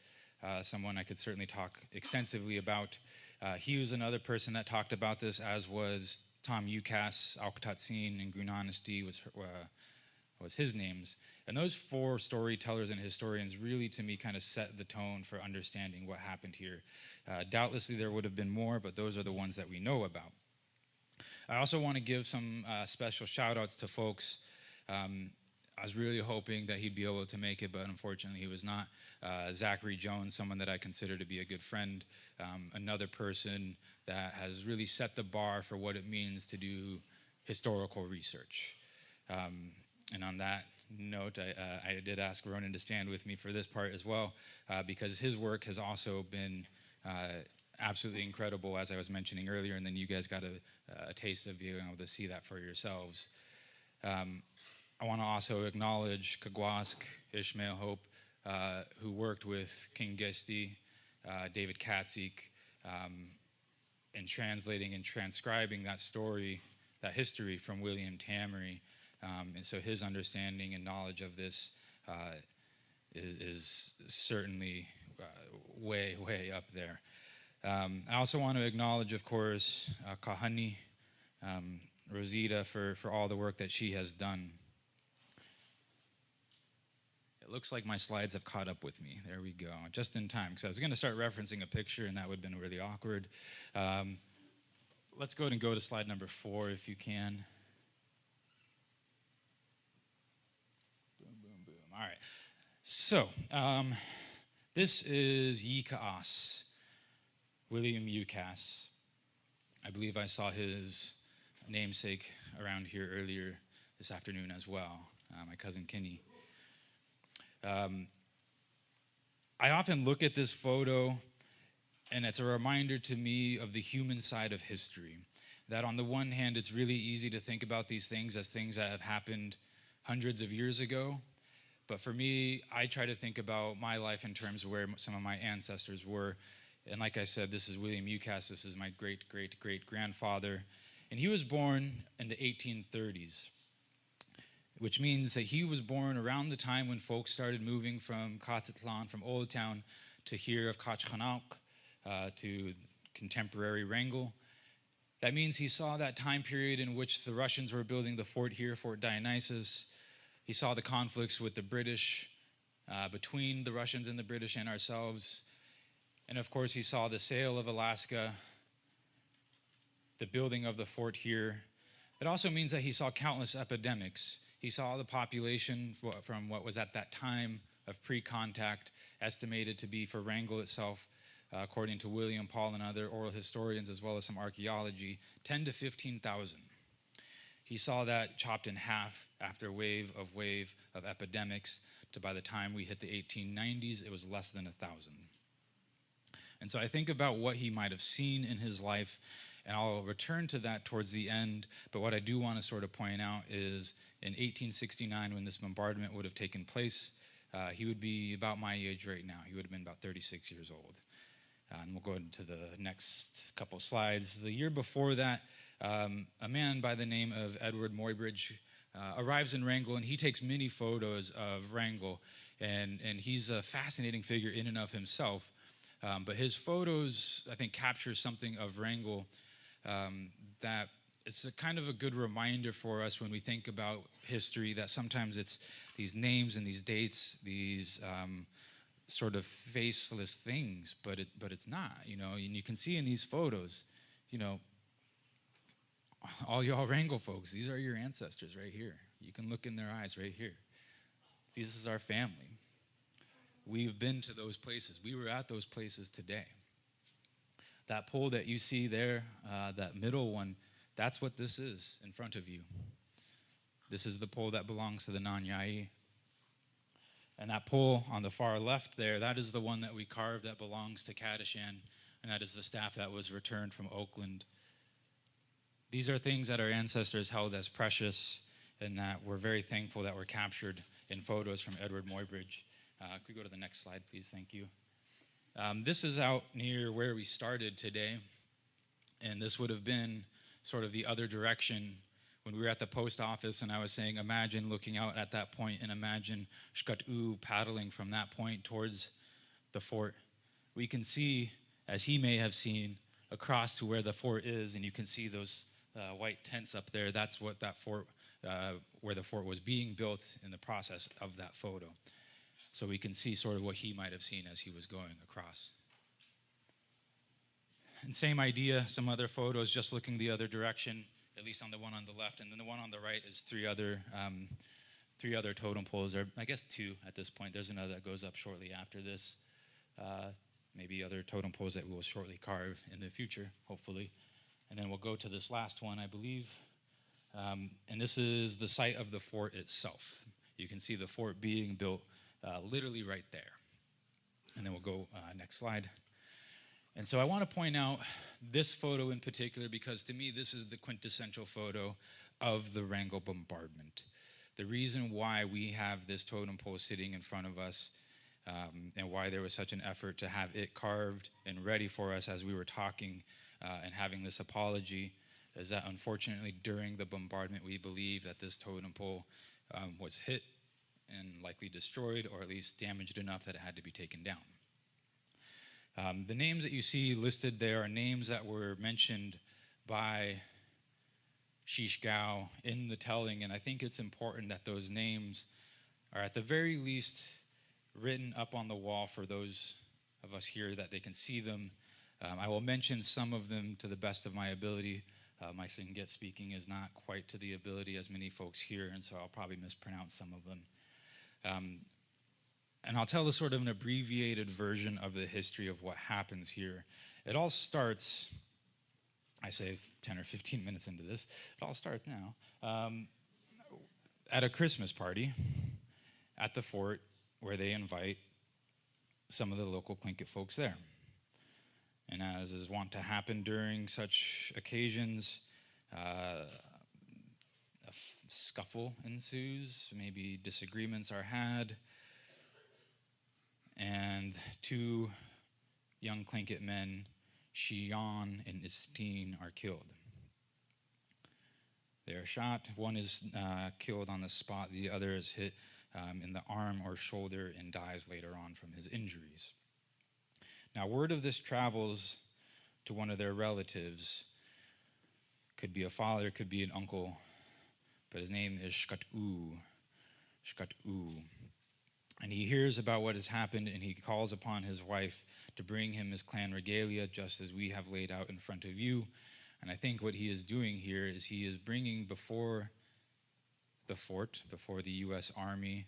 someone I could certainly talk extensively about. He was another person that talked about this, as was Tom Ukas, Alktatsin, and Grunanesti was his names. And those four storytellers and historians really, to me, kind of set the tone for understanding what happened here. Doubtlessly, there would have been more, but those are the ones that we know about. I also want to give some special shout-outs to folks. I was really hoping that he'd be able to make it, but unfortunately he was not. Zachary Jones, someone that I consider to be a good friend, another person that has really set the bar for what it means to do historical research. And on that note, I did ask Ronan to stand with me for this part as well, because his work has also been absolutely incredible, as I was mentioning earlier, and then you guys got a taste of being able to see that for yourselves. I want to also acknowledge Kagwask, Ishmael Hope, who worked with King Gesti, David Katzik, in translating and transcribing that story, that history from William Tamry. And so his understanding and knowledge of this is certainly way, way up there. I also want to acknowledge, of course, Kahani, Rosita, for all the work that she has done. looks like my slides have caught up with me. There we go, just in time, because I was going to start referencing a picture, and that would have been really awkward. Let's go ahead and go to slide number 4, if you can. Boom, boom, boom. All right. So, this is Yikaas, William Ucas. I believe I saw his namesake around here earlier this afternoon as well, my cousin Kenny. I often look at this photo, and it's a reminder to me of the human side of history. That on the one hand, it's really easy to think about these things as things that have happened hundreds of years ago. But for me, I try to think about my life in terms of where some of my ancestors were. And like I said, this is William Ucas. This is my great-great-great-grandfather. And he was born in the 1830s, which means that he was born around the time when folks started moving from Katzatlan, from Old Town, to here of Kachkanauk, to contemporary Wrangell. That means he saw that time period in which the Russians were building the fort here, Fort Dionysus. He saw the conflicts with the British, between the Russians and the British and ourselves. And of course, he saw the sale of Alaska, the building of the fort here. It also means that he saw countless epidemics. He saw the population from what was at that time of pre-contact estimated to be for Wrangell itself, according to William Paul and other oral historians, as well as some archaeology, 10 to 15,000. He saw that chopped in half after wave of epidemics, to by the time we hit the 1890s, it was less than 1,000. And so I think about what he might have seen in his life, and I'll return to that towards the end. But what I do want to sort of point out is in 1869, when this bombardment would have taken place, he would be about my age right now. He would have been about 36 years old. And we'll go into the next couple slides. The year before that, a man by the name of Edward Muybridge arrives in Wrangell, and he takes many photos of Wrangell. And he's a fascinating figure in and of himself. But his photos, I think, capture something of Wrangell that it's a kind of a good reminder for us when we think about history, that sometimes it's these names and these dates, these sort of faceless things, but it's not, you know. And you can see in these photos, you know, all y'all Wrangell folks, these are your ancestors right here. You can look in their eyes right here. This is our family. We've been to those places. We were at those places today. That pole that you see there, that middle one, that's what this is in front of you. This is the pole that belongs to the Nanyai. And that pole on the far left there, that is the one that we carved that belongs to Kadishan, and that is the staff that was returned from Oakland. These are things that our ancestors held as precious, and that we're very thankful that were captured in photos from Edward Muybridge. Could we go to the next slide, please? Thank you. This is out near where we started today, and this would have been sort of the other direction when we were at the post office, and I was saying, imagine looking out at that point, and imagine Shkat'u paddling from that point towards the fort. We can see, as he may have seen, across to where the fort is, and you can see those white tents up there. That's what that fort, where the fort was being built in the process of that photo. So we can see sort of what he might have seen as he was going across. And same idea, some other photos just looking the other direction, at least on the one on the left. And then the one on the right is three other totem poles, or I guess 2 at this point. There's another that goes up shortly after this. Maybe other totem poles that we will shortly carve in the future, hopefully. And then we'll go to this last one, I believe. And this is the site of the fort itself. You can see the fort being built literally right there. And then we'll go next slide. And so I want to point out this photo in particular because to me this is the quintessential photo of the Wrangell bombardment. The reason why we have this totem pole sitting in front of us and why there was such an effort to have it carved and ready for us as we were talking and having this apology is that unfortunately during the bombardment we believe that this totem pole was hit and likely destroyed, or at least damaged enough that it had to be taken down. The names that you see listed there are names that were mentioned by Shishgao in the telling, and I think it's important that those names are at the very least written up on the wall for those of us here that they can see them. I will mention some of them to the best of my ability. My Tlingit speaking is not quite to the ability as many folks here, and so I'll probably mispronounce some of them. And I'll tell a sort of an abbreviated version of the history of what happens here. It all starts, I say 10 or 15 minutes into this, it all starts now, at a Christmas party at the fort where they invite some of the local Tlingit folks there. And as is wont to happen during such occasions, a scuffle ensues, maybe disagreements are had, and two young Tlingit men, Shion and Istine, are killed. They are shot. One is killed on the spot. The other is hit in the arm or shoulder and dies later on from his injuries. Now, word of this travels to one of their relatives. Could be a father, could be an uncle, but his name is Shkat'u. And he hears about what has happened, and he calls upon his wife to bring him his clan regalia, just as we have laid out in front of you. And I think what he is doing here is he is bringing before the fort, before the U.S. Army,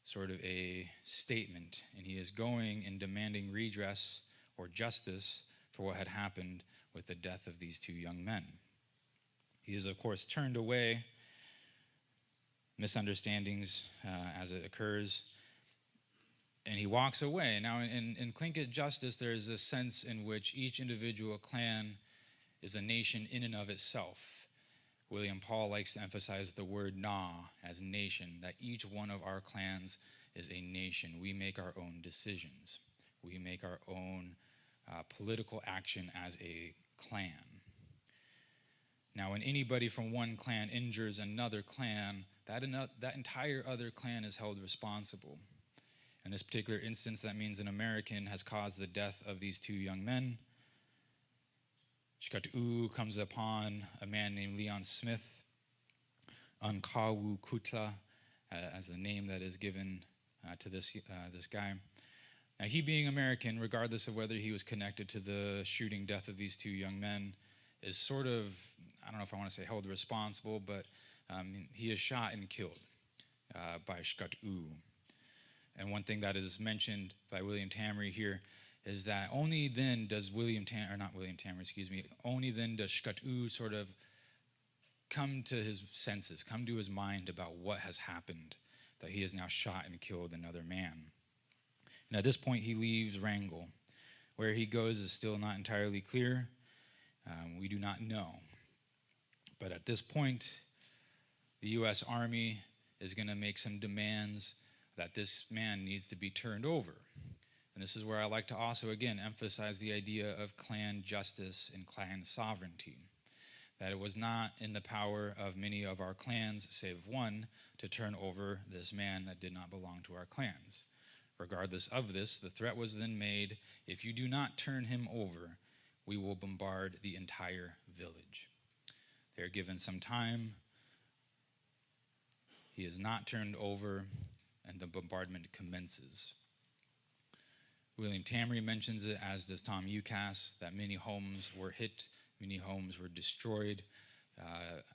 sort of a statement, and he is going and demanding redress or justice for what had happened with the death of these two young men. He is, of course, turned away, misunderstandings as it occurs, and he walks away. Now, in Tlingit justice, there is a sense in which each individual clan is a nation in and of itself. William Paul likes to emphasize the word na as nation, that each one of our clans is a nation. We make our own decisions. We make our own political action as a clan. Now, when anybody from one clan injures another clan, that entire other clan is held responsible. In this particular instance, that means an American has caused the death of these two young men. Shkat'u comes upon a man named Leon Smith, Ankawu Kutla, as the name that is given to this guy. Now, he being American, regardless of whether he was connected to the shooting death of these two young men, is sort of, I don't know if I want to say held responsible, but he is shot and killed by Shkat'u. And one thing that is mentioned by William Tamry here is that only then does only then does Shkat'u sort of come to his senses, come to his mind about what has happened, that he has now shot and killed another man. And at this point, he leaves Wrangell. Where he goes is still not entirely clear. We do not know. But at this point, the U.S. Army is going to make some demands that this man needs to be turned over. And this is where I like to also, again, emphasize the idea of clan justice and clan sovereignty. That it was not in the power of many of our clans, save one, to turn over this man that did not belong to our clans. Regardless of this, the threat was then made, if you do not turn him over, we will bombard the entire village. They are given some time. He is not turned over, and the bombardment commences. William Tamry mentions it, as does Tom Ucas, that many homes were hit, many homes were destroyed.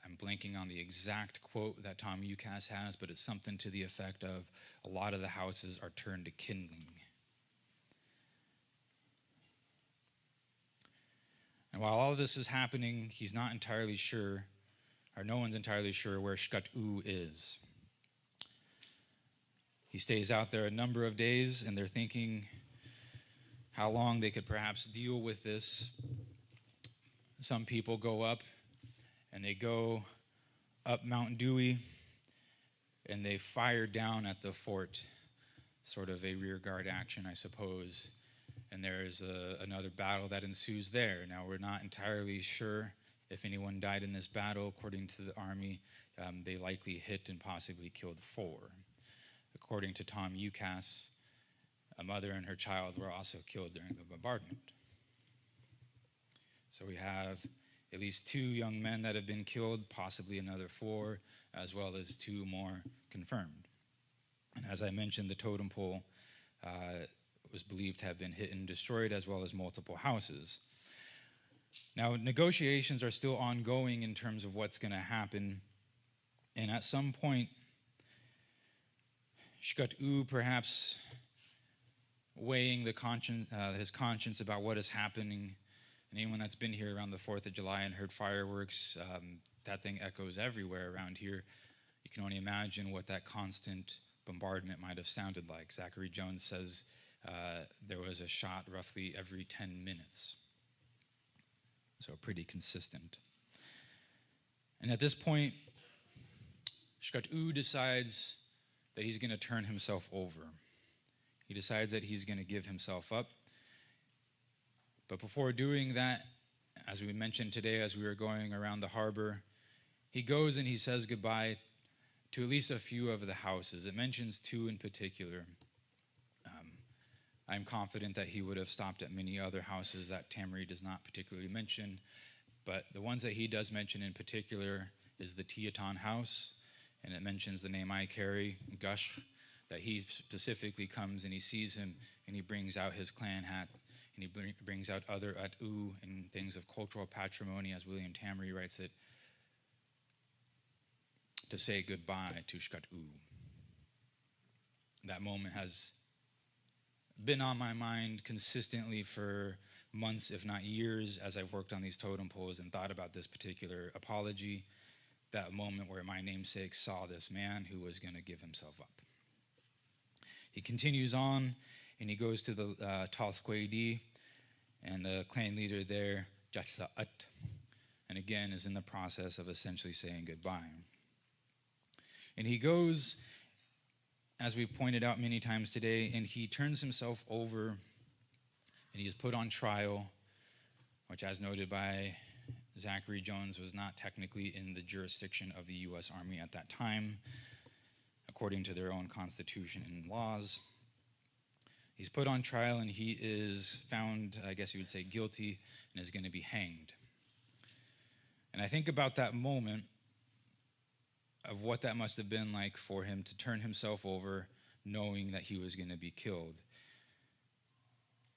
I'm blanking on the exact quote that Tom Ucas has, but it's something to the effect of, a lot of the houses are turned to kindling. And while all of this is happening, he's not entirely sure, or no one's entirely sure where Shkat'u is. He stays out there a number of days, and they're thinking how long they could perhaps deal with this. Some people go up, and they go up Mount Dewey, and they fire down at the fort, sort of a rear guard action, I suppose. And there's another battle that ensues there. Now, we're not entirely sure if anyone died in this battle. According to the Army, they likely hit and possibly killed 4. According to Tom Ucas, a mother and her child were also killed during the bombardment. So we have at least 2 young men that have been killed, possibly another 4, as well as 2 more confirmed. And as I mentioned, the totem pole was believed to have been hit and destroyed, as well as multiple houses. Now, negotiations are still ongoing in terms of what's going to happen, and at some point, Shkut-U, perhaps weighing his conscience about what is happening. And anyone that's been here around the 4th of July and heard fireworks, that thing echoes everywhere around here. You can only imagine what that constant bombardment might have sounded like. Zachary Jones says there was a shot roughly every 10 minutes. So pretty consistent. And at this point, Shkut-U decides that he's going to turn himself over. He decides that he's going to give himself up. But before doing that, as we mentioned today as we were going around the harbor, he goes and he says goodbye to at least a few of the houses. It mentions 2 in particular. I'm confident that he would have stopped at many other houses that Tamari does not particularly mention, but the ones that he does mention in particular is the Teton house, and it mentions the name I carry, Gush, that he specifically comes and he sees him and he brings out his clan hat and he brings out other atu and things of cultural patrimony, as William Tamari writes it, to say goodbye to Shkut-U. That moment has been on my mind consistently for months, if not years, as I've worked on these totem poles and thought about this particular apology, that moment where my namesake saw this man who was going to give himself up. He continues on, and he goes to the Talsquedi, and the clan leader there, Jatsa'at, and again is in the process of essentially saying goodbye. And he goes, as we've pointed out many times today, and he turns himself over, and he is put on trial, which, as noted by Zachary Jones, was not technically in the jurisdiction of the U.S. Army at that time, according to their own constitution and laws. He's put on trial, and he is found, I guess you would say, guilty, and is going to be hanged. And I think about that moment of what that must have been like for him to turn himself over, knowing that he was going to be killed.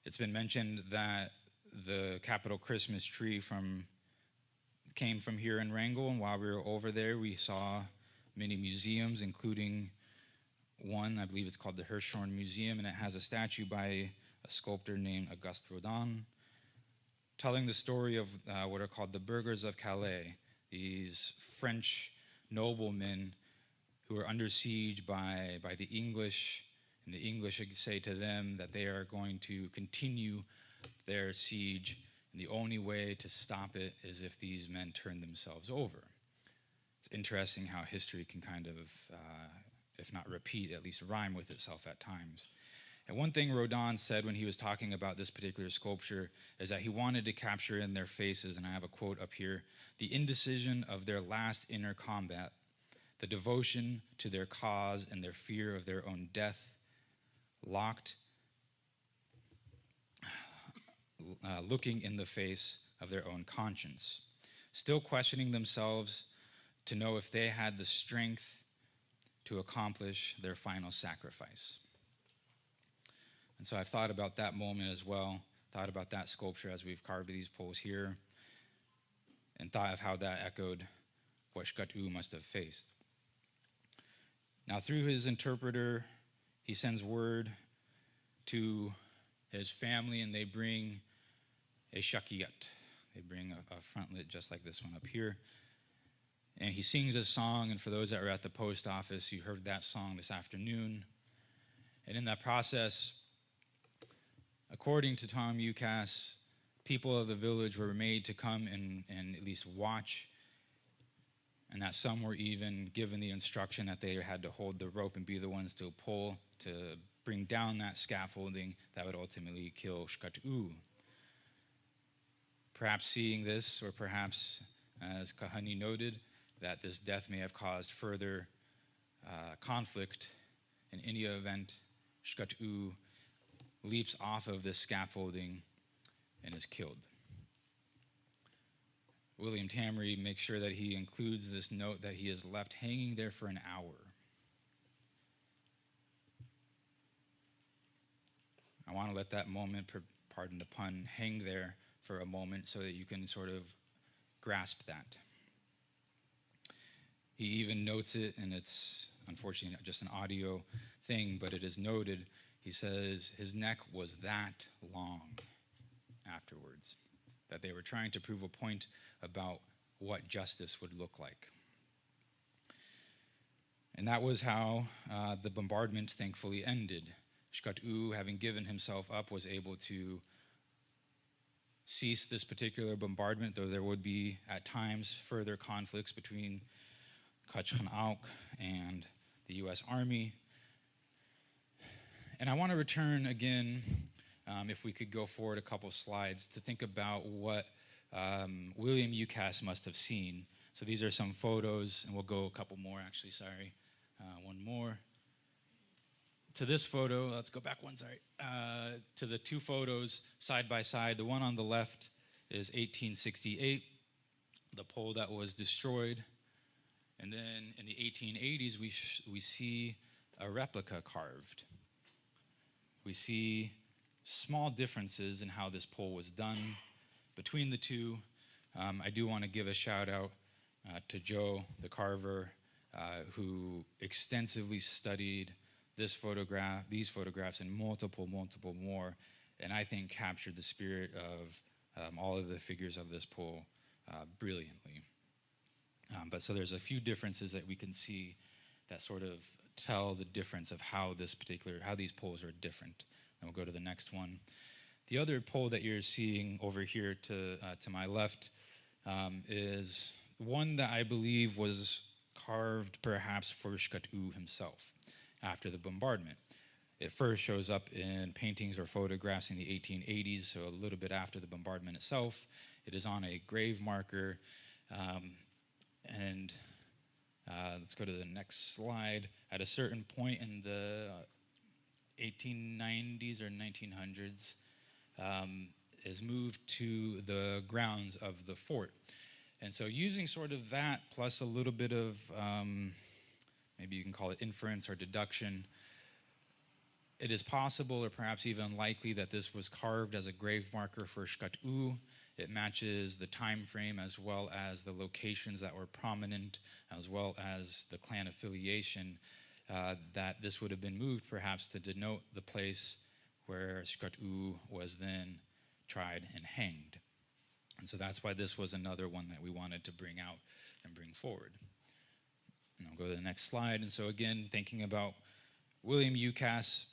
It's been mentioned that the Capitol Christmas tree came from here in Wrangell, and while we were over there, we saw many museums, including one, I believe it's called the Hirshhorn Museum, and it has a statue by a sculptor named Auguste Rodin, telling the story of what are called the Burghers of Calais, these French noblemen who are under siege by the English, and the English say to them that they are going to continue their siege, and the only way to stop it is if these men turn themselves over. It's interesting how history can kind of, if not repeat, at least rhyme with itself at times. And one thing Rodin said when he was talking about this particular sculpture is that he wanted to capture in their faces, and I have a quote up here, the indecision of their last inner combat, the devotion to their cause and their fear of their own death, looking in the face of their own conscience, still questioning themselves to know if they had the strength to accomplish their final sacrifice. And so I've thought about that moment as well, thought about that sculpture as we've carved these poles here, and thought of how that echoed what Shkut-U must have faced. Now, through his interpreter, he sends word to his family, and they bring a shakiyat. They bring a frontlet just like this one up here. And he sings a song, and for those that were at the post office, you heard that song this afternoon. And in that process, according to Tom Ucas, people of the village were made to come and at least watch, and that some were even given the instruction that they had to hold the rope and be the ones to pull to bring down that scaffolding that would ultimately kill Shkut-U. Perhaps seeing this, or perhaps, as Kahani noted, that this death may have caused further conflict. In any event, Shkut-U leaps off of this scaffolding and is killed. William Tamari makes sure that he includes this note that he is left hanging there for an hour. want to let that moment, pardon the pun, hang there for a moment so that you can sort of grasp that. He even notes it, and it's unfortunately not just an audio thing, but it is noted. He says his neck was that long afterwards, that they were trying to prove a point about what justice would look like. And that was how the bombardment thankfully ended. Shkat'u, having given himself up, was able to cease this particular bombardment, though there would be at times further conflicts between Kachkanauk and the U.S. Army. And I want to return again, if we could go forward a couple slides, to think about what William UCAS must have seen. So these are some photos, and we'll go a couple more, actually, sorry. One more. To this photo, let's go back one, sorry. To the two photos side by side. The one on the left is 1868, the pole that was destroyed. And then in the 1880s, we see a replica carved. We see small differences in how this pole was done between the two. I do want to give a shout out to Joe, the carver, who extensively studied these photographs, and multiple more, and I think captured the spirit of all of the figures of this pole brilliantly. But so there's a few differences that we can see that sort of tell the difference of how these poles are different. And we'll go to the next one. The other pole that you're seeing over here to my left is one that I believe was carved perhaps for Shkat'u himself after the bombardment. It first shows up in paintings or photographs in the 1880s, so a little bit after the bombardment itself. It is on a grave marker. And let's go to the next slide. At a certain point in the 1890s or 1900s, is moved to the grounds of the fort. And so using sort of that plus a little bit of, maybe you can call it inference or deduction, it is possible or perhaps even likely that this was carved as a grave marker for Shkat'u. It matches the time frame as well as the locations that were prominent, as well as the clan affiliation, that this would have been moved perhaps to denote the place where Shkat'u was then tried and hanged. And so that's why this was another one that we wanted to bring out and bring forward. And I'll go to the next slide. And so again, thinking about William UCAS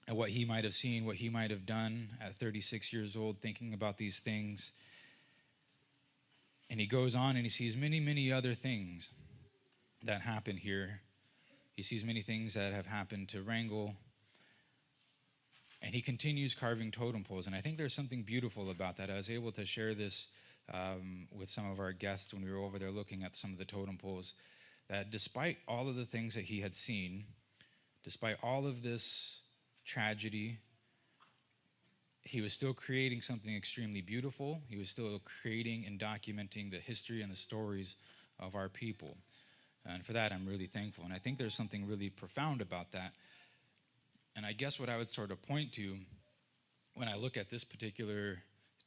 and what he might have seen, what he might have done at 36 years old, thinking about these things. And he goes on and he sees many other things that happen here. He sees many things that have happened to Wrangell. And he continues carving totem poles. And I think there's something beautiful about that. I was able to share this with some of our guests when we were over there looking at some of the totem poles, that despite all of the things that he had seen, despite all of this tragedy, he was still creating something extremely beautiful. He was still creating and documenting the history and the stories of our people. And for that, I'm really thankful. And I think there's something really profound about that. And I guess what I would sort of point to when I look at this particular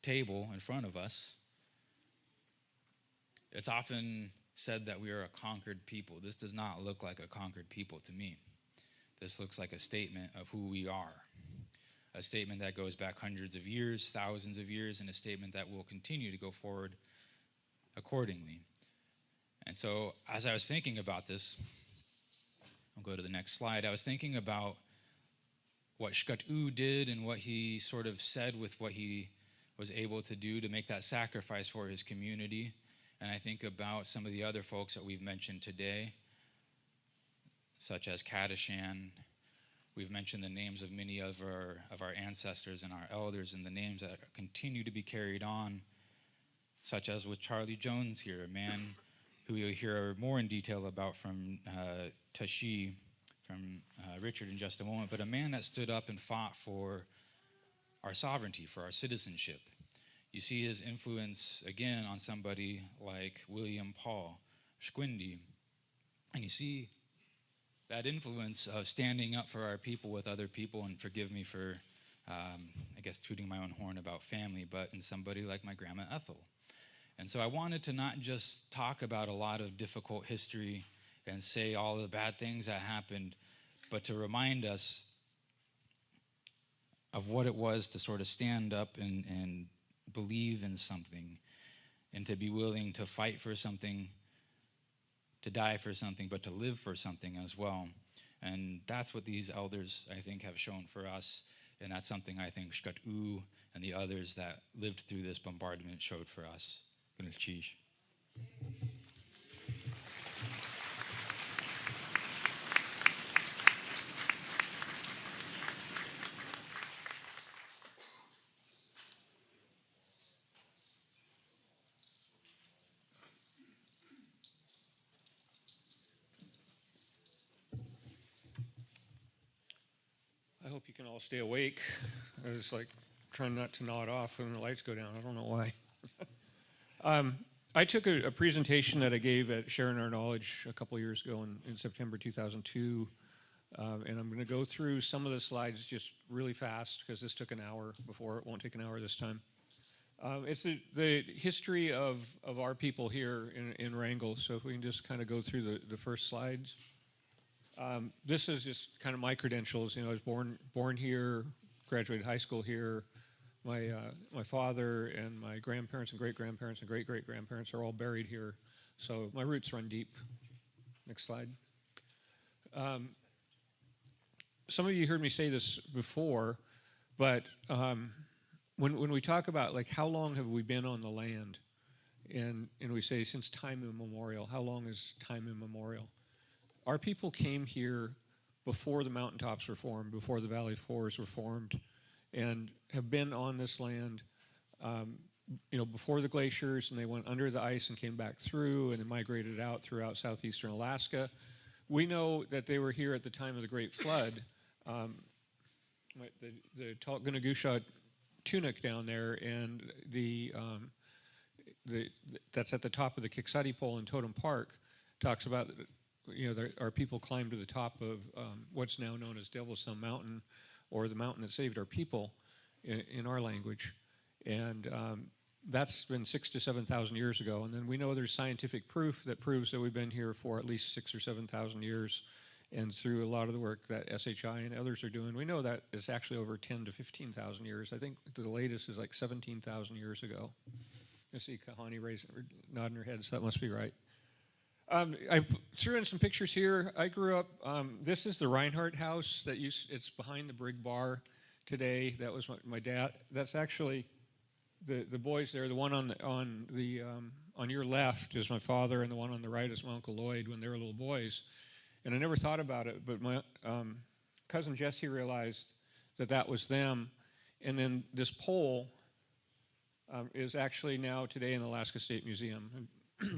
table in front of us, it's often said that we are a conquered people. This does not look like a conquered people to me. This looks like a statement of who we are, a statement that goes back hundreds of years, thousands of years, and a statement that will continue to go forward accordingly. And so as I was thinking about this, I'll go to the next slide. I was thinking about what Shkat'u did and what he sort of said with what he was able to do to make that sacrifice for his community. And I think about some of the other folks that we've mentioned today, such as Kadishan. We've mentioned the names of many of our ancestors and our elders, and the names that continue to be carried on, such as with Charlie Jones here, a man who you'll hear more in detail about from Tashi, from Richard in just a moment, but a man that stood up and fought for our sovereignty, for our citizenship. You see his influence, again, on somebody like William Paul Shkwindi, and you see that influence of standing up for our people with other people, and forgive me for I guess tooting my own horn about family, but in somebody like my grandma Ethel. And so I wanted to not just talk about a lot of difficult history and say all the bad things that happened, but to remind us of what it was to sort of stand up and believe in something, and to be willing to fight for something, to die for something, but to live for something as well. And that's what these elders, I think, have shown for us. And that's something I think Shkatu and the others that lived through this bombardment showed for us. Gunalchish. I hope you can all stay awake. I was like trying not to nod off when the lights go down. I don't know why. I took a presentation that I gave at Sharing Our Knowledge a couple years ago in September 2002, and I'm going to go through some of the slides just really fast because this took an hour before. It won't take an hour this time. It's the history of our people here in Wrangell, so if we can just kind of go through the first slides. This is just kind of my credentials. I was born here, graduated high school here. My father and my grandparents and great-grandparents and great-great-grandparents are all buried here. So my roots run deep. Next slide. Some of you heard me say this before, but when we talk about like how long have we been on the land, and we say since time immemorial, how long is time immemorial? Our people came here before the mountaintops were formed, before the valley floors were formed, and have been on this land, before the glaciers, and they went under the ice and came back through, and then migrated out throughout southeastern Alaska. We know that they were here at the time of the Great Flood. The Talgunagusha tunic down there, and that's at the top of the Kiksati pole in Totem Park, talks about our people climbed to the top of what's now known as Devil's Thumb Mountain, or the mountain that saved our people in our language. And that's been 6,000 to 7,000 years ago. And then we know there's scientific proof that proves that we've been here for at least 6,000 or 7,000 years. And through a lot of the work that SHI and others are doing, we know that it's actually over 10,000 to 15,000 years. I think the latest is like 17,000 years ago. I see Kahani nodding her head, so that must be right. I threw in some pictures here. I grew up, this is the Reinhardt house it's behind the Brig Bar today. That was my dad. That's actually the boys there. The one on your left is my father, and the one on the right is my Uncle Lloyd when they were little boys. And I never thought about it, but my cousin Jesse realized that was them. And then this pole is actually now today in the Alaska State Museum. And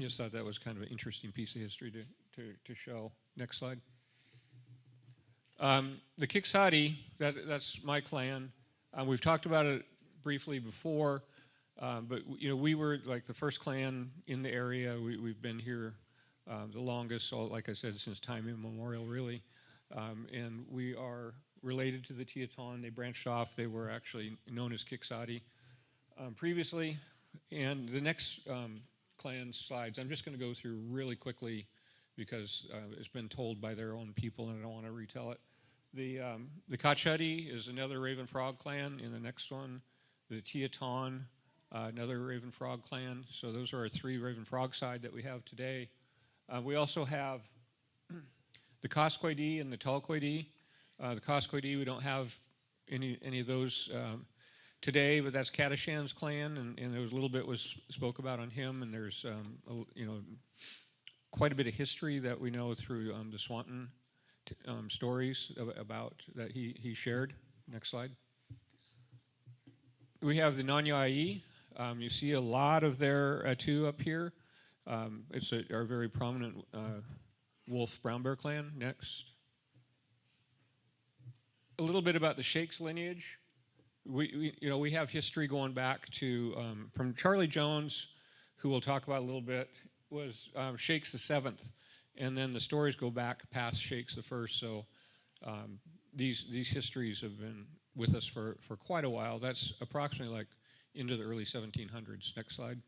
just thought that was kind of an interesting piece of history to show. Next slide. The Kiksati, that's my clan. We've talked about it briefly before, but we were like the first clan in the area. We've been here the longest, so like I said, since time immemorial, really. And we are related to the Teton. They branched off. They were actually known as Kiksati previously. And the next clan slides, I'm just going to go through really quickly because it's been told by their own people and I don't want to retell it. The Kachudi is another Raven Frog clan in the next one. The Teton, another Raven Frog clan. So those are our three Raven Frog side that we have today. We also have the Kosquidi and the Tulquidi. The Kosquidi, we don't have any of those today, but that's Kadashan's clan, and there was a little bit spoke about on him, and there's quite a bit of history that we know through the Swanton stories about that he shared. Next slide. We have the Nanyai. You see a lot of their too up here. It's our very prominent wolf brown bear clan. Next. A little bit about the Shakes lineage. We have history going back to from Charlie Jones, who we'll talk about a little bit, was Shakes the 7th, and then the stories go back past Shakes the 1st. So these histories have with us for quite a while. That's approximately like into the early 1700s. Next slide.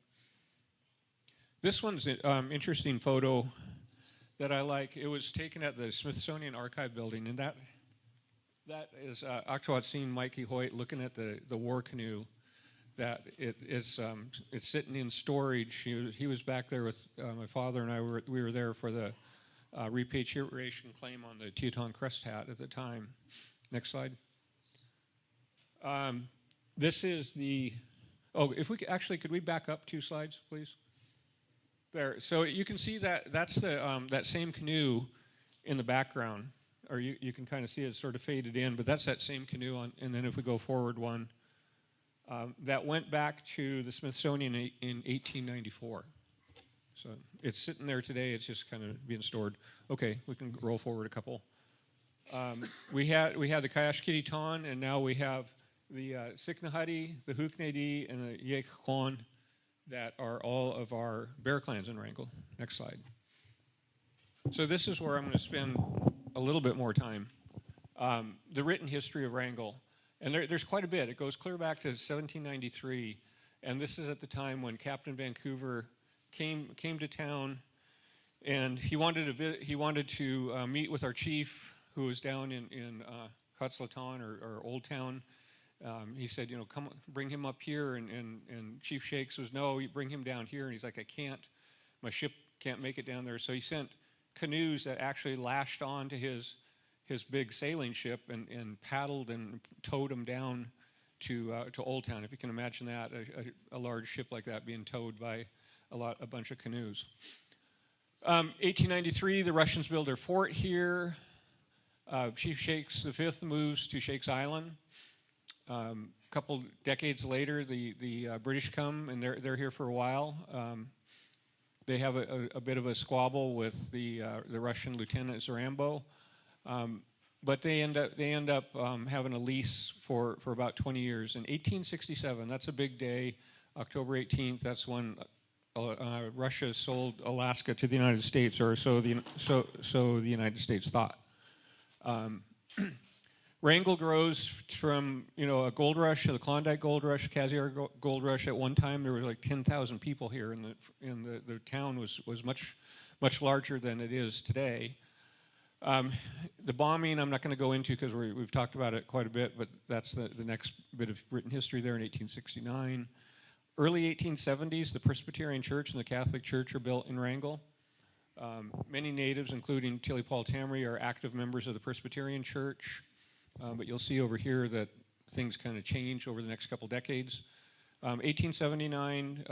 This one's an interesting photo that I like. It was taken at the Smithsonian Archive building, and that is Octawatsin Mikey Hoyt looking at the war canoe. That it's sitting in storage. He was back there with my father and I. We were there for the repatriation claim on the Teton Crest hat at the time. Next slide. This is the. Oh, if we could we back up 2 slides, please? There. So you can see that's the that same canoe in the background, or you can kind of see it sort of faded in, but that's that same canoe on. And then if we go forward one, that went back to the Smithsonian in 1894. So it's sitting there today. It's just kind of being stored. Okay, we can roll forward a couple. We had the Kayashkiti Ton, and now we have the Siknahadi, the Huknadi, and the Yekon that are all of our bear clans in Wrangell. Next slide. So this is where I'm going to spend a little bit more time. The written history of Wrangell. And there's quite a bit. It goes clear back to 1793, and this is at the time when Captain Vancouver came to town, and he wanted to meet with our chief, who was down in Cutzlatan or Old Town. He said, come bring him up here, and Chief Shakes was, no, you bring him down here, and he's like, I can't, my ship can't make it down there. So he sent canoes that actually lashed on to his big sailing ship and paddled and towed him down to Old Town. If you can imagine that, a large ship like that being towed by a bunch of canoes. 1893, the Russians build their fort here. Chief Shakes V moves to Shakes Island. A couple decades later, the British come, and they're here for a while. They have a bit of a squabble with the Russian Lieutenant Zarambo. But they end up having a lease for about 20 years. In 1867, that's a big day, October 18th, that's when Russia sold Alaska to the United States, or so the United States thought. Wrangell grows from a gold rush, the Klondike Gold Rush, Cassiar Gold Rush. At one time, there were like 10,000 people here, and the town was much larger than it is today. The bombing, I'm not going to go into because we've talked about it quite a bit, but that's the next bit of written history there in 1869. Early 1870s, the Presbyterian Church and the Catholic Church are built in Wrangell. Many natives, including Tilly Paul Tamry, are active members of the Presbyterian Church, but you'll see over here that things kind of change over the next couple decades. 1879,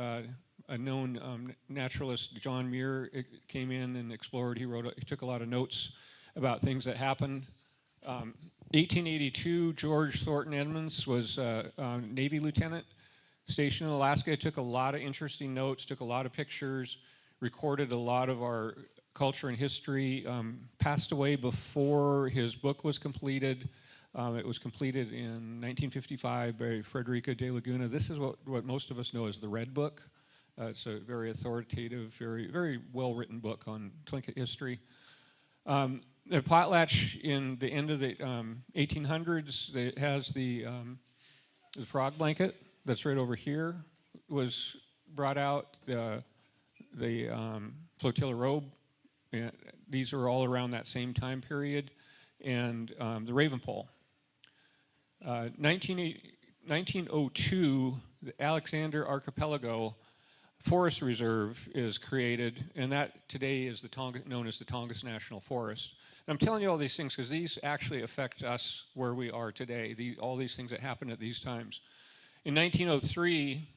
a known naturalist, John Muir, came in and explored. He took a lot of notes about things that happened. 1882, George Thornton Edmonds was a Navy lieutenant stationed in Alaska. Took a lot of interesting notes, took a lot of pictures, recorded a lot of our culture and history. Passed away before his book was completed. It was completed in 1955 by Frederica de Laguna. This is what most of us know as the Red Book. It's a very authoritative, very, very well-written book on Tlingit history. The potlatch in the end of the 1800s, it has the frog blanket that's right over here, was brought out. The flotilla robe, these are all around that same time period, and the raven pole. 1902, the Alexander Archipelago Forest Reserve is created, and that today is known as the Tongass National Forest. And I'm telling you all these things because these actually affect us where we are today, all these things that happened at these times. In 1903,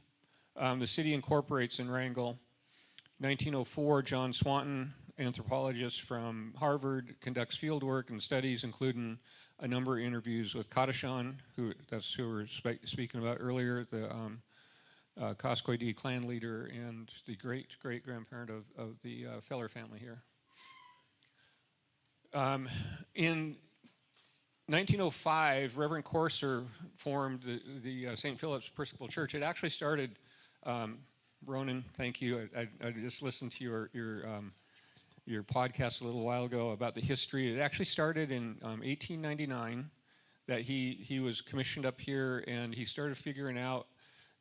the city incorporates in Wrangell. 1904, John Swanton, anthropologist from Harvard, conducts field work and studies, including a number of interviews with Kadashan, who we were speaking about earlier, the Koskoidi clan leader and the great-great-grandparent of the Feller family here. In 1905, Reverend Corser formed the St. Philip's Episcopal Church. It actually started, Ronan, thank you. I just listened to your podcast a little while ago about the history. It actually started in 1899. that he was commissioned up here, and he started figuring out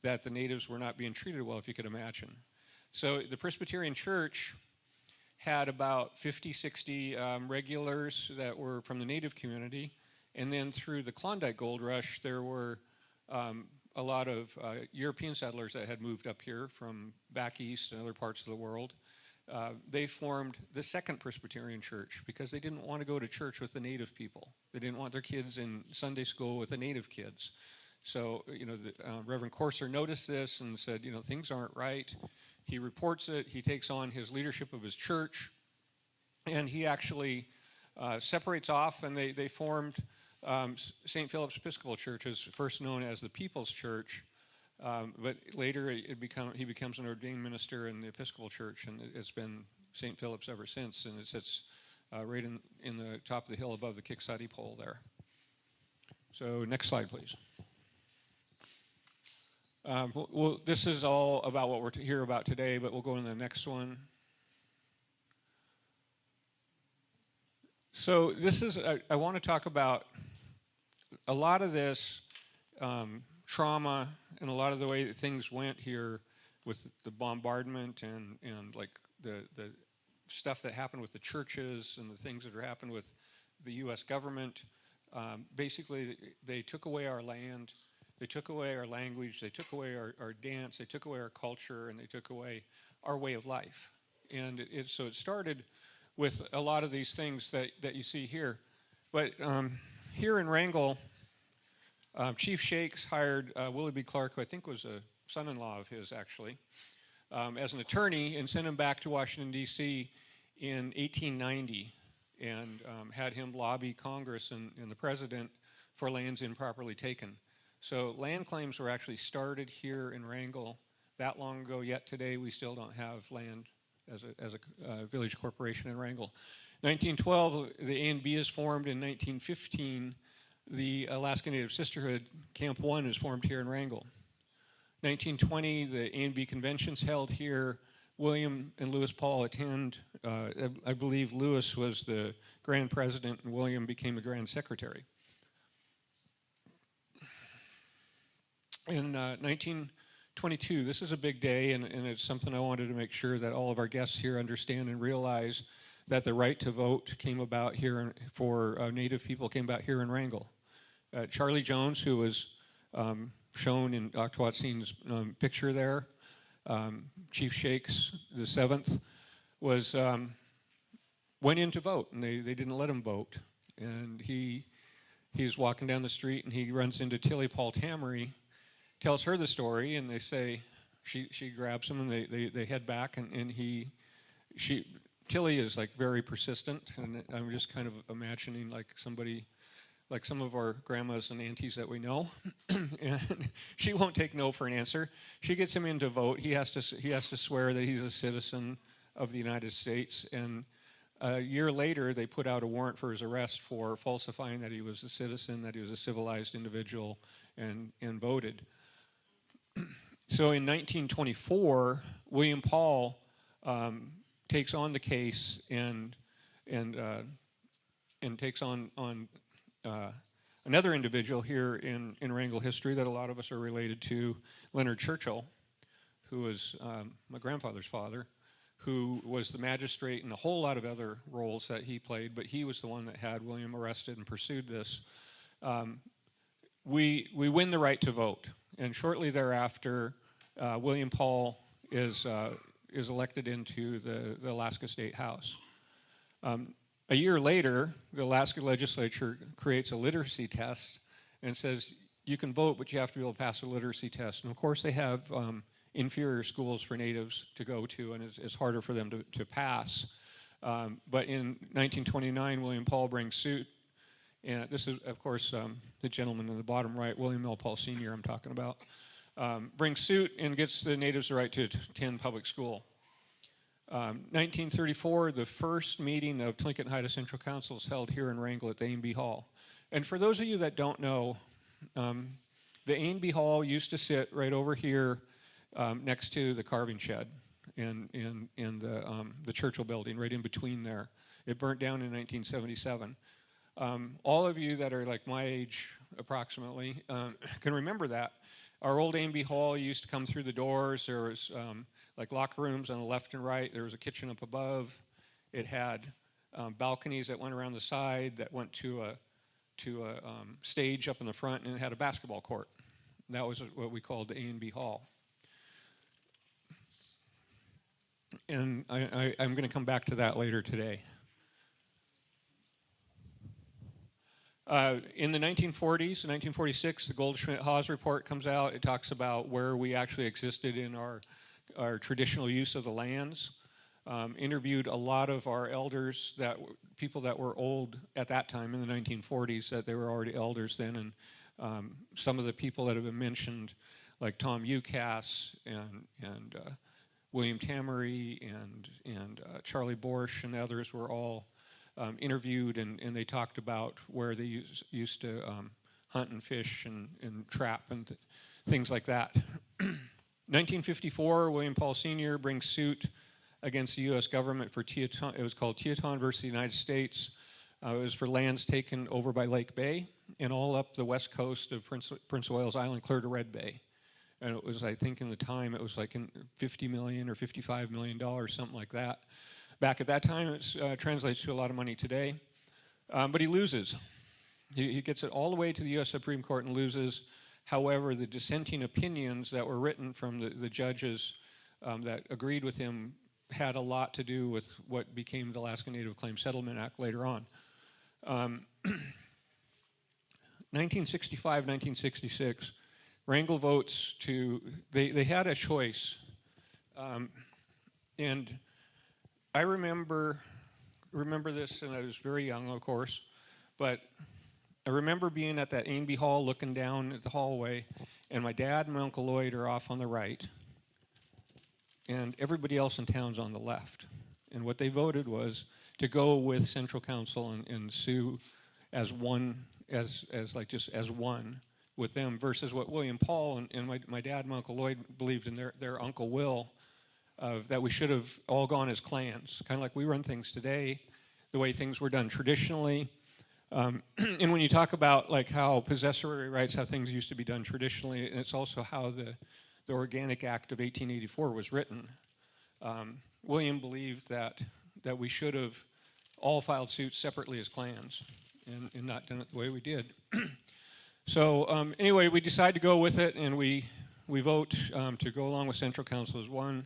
that the natives were not being treated well, if you could imagine. So the Presbyterian Church had about 50, 60 regulars that were from the native community, and then through the Klondike Gold Rush, there were a lot of European settlers that had moved up here from back east and other parts of the world. They formed the Second Presbyterian Church because they didn't want to go to church with the native people. They didn't want their kids in Sunday school with the native kids. So, Reverend Corser noticed this and said, things aren't right. He reports it. He takes on his leadership of his church, and he actually separates off, and they formed St. Philip's Episcopal Church, is first known as the People's Church, but later he becomes an ordained minister in the Episcopal Church, and it's been St. Philip's ever since, and it sits right in the top of the hill above the Kiksadi pole there. So next slide, please. Well, this is all about what we're to hear about today, but we'll go to the next one. So this is, I want to talk about a lot of this trauma and a lot of the way that things went here with the bombardment and like the stuff that happened with the churches and the things that happened with the U.S. government. Basically, they took away our land. They took away our language, they took away our dance, they took away our culture, and they took away our way of life. And so it started with a lot of these things that you see here. But here in Wrangell, Chief Shakes hired Willie B. Clark, who I think was a son-in-law of his, actually, as an attorney, and sent him back to Washington, D.C. in 1890, and had him lobby Congress and the president for lands improperly taken. So land claims were actually started here in Wrangell that long ago, yet today we still don't have land as a village corporation in Wrangell. 1912, the A&B is formed. In 1915, the Alaska Native Sisterhood, Camp 1, is formed here in Wrangell. 1920, the A&B convention's held here. William and Lewis Paul attend. I believe Lewis was the grand president and William became the grand secretary. In 1922, this is a big day, and it's something I wanted to make sure that all of our guests here understand and realize that the right to vote came about here for Native people, came about here in Wrangell. Charlie Jones, who was shown in Dr. Watson's picture there, Chief Shakes the 7th, went in to vote, and they didn't let him vote. And he's walking down the street, and he runs into Tilly Paul Tamery, tells her the story, and they say, she grabs him, and they head back, and Tilly is like very persistent, and I'm just kind of imagining like somebody, like some of our grandmas and aunties that we know, and she won't take no for an answer. She gets him in to vote. He has to swear that he's a citizen of the United States, and a year later they put out a warrant for his arrest for falsifying that he was a citizen, that he was a civilized individual, and voted. So in 1924, William Paul takes on the case and takes on another individual here in Wrangell history that a lot of us are related to, Leonard Churchill, who was my grandfather's father, who was the magistrate and a whole lot of other roles that he played, but he was the one that had William arrested and pursued this. We win the right to vote, and shortly thereafter, William Paul is elected into the Alaska State House. A year later, the Alaska legislature creates a literacy test and says, you can vote, but you have to be able to pass a literacy test. And of course, they have inferior schools for natives to go to, and it's harder for them to pass. But in 1929, William Paul brings suit. And this is, of course, the gentleman in the bottom right, William L. Paul Sr. I'm talking about, brings suit and gets the natives the right to attend public school. 1934, the first meeting of Tlingit and Haida Central Council is held here in Wrangell at the A&B Hall. And for those of you that don't know, the A&B Hall used to sit right over here next to the carving shed in the Churchill building, right in between there. It burnt down in 1977. All of you that are like my age, approximately, can remember that. Our old A&B hall used to come through the doors. There was like locker rooms on the left and right. There was a kitchen up above. It had balconies that went around the side that went to a stage up in the front, and it had a basketball court. And that was what we called the A&B hall. And I'm going to come back to that later today. In the 1940s, in 1946, the Goldschmidt-Haas report comes out. It talks about where we actually existed in our traditional use of the lands. Interviewed a lot of our elders, people that were old at that time in the 1940s, that they were already elders then, and some of the people that have been mentioned, like Tom Ucass and William Tamery and Charlie Borsch and others were all interviewed, and they talked about where they used to hunt and fish and trap and things like that. 1954, William Paul Sr. brings suit against the U.S. government for Teton. It was called Teton versus the United States. It was for lands taken over by Lake Bay and all up the west coast of Prince of Wales Island, clear to Red Bay. And it was, I think, in the time, it was like $50 million or $55 million, something like that. Back at that time, it translates to a lot of money today. But he loses. He gets it all the way to the U.S. Supreme Court and loses. However, the dissenting opinions that were written from the judges that agreed with him had a lot to do with what became the Alaska Native Claims Settlement Act later on. 1965, 1966, Wrangell votes to, they had a choice. And I remember this, and I was very young, of course, but I remember being at that A&B hall looking down at the hallway, and my dad and my Uncle Lloyd are off on the right, and everybody else in town's on the left. And what they voted was to go with Central Council and sue as one, as one with them, versus what William Paul and my dad and my Uncle Lloyd believed in their Uncle Will, that we should have all gone as clans, kind of like we run things today, the way things were done traditionally. And when you talk about like how possessory rights, how things used to be done traditionally, and it's also how the Organic Act of 1884 was written. William believed that we should have all filed suits separately as clans and not done it the way we did. So anyway, we decide to go with it, and we vote to go along with Central Council as one.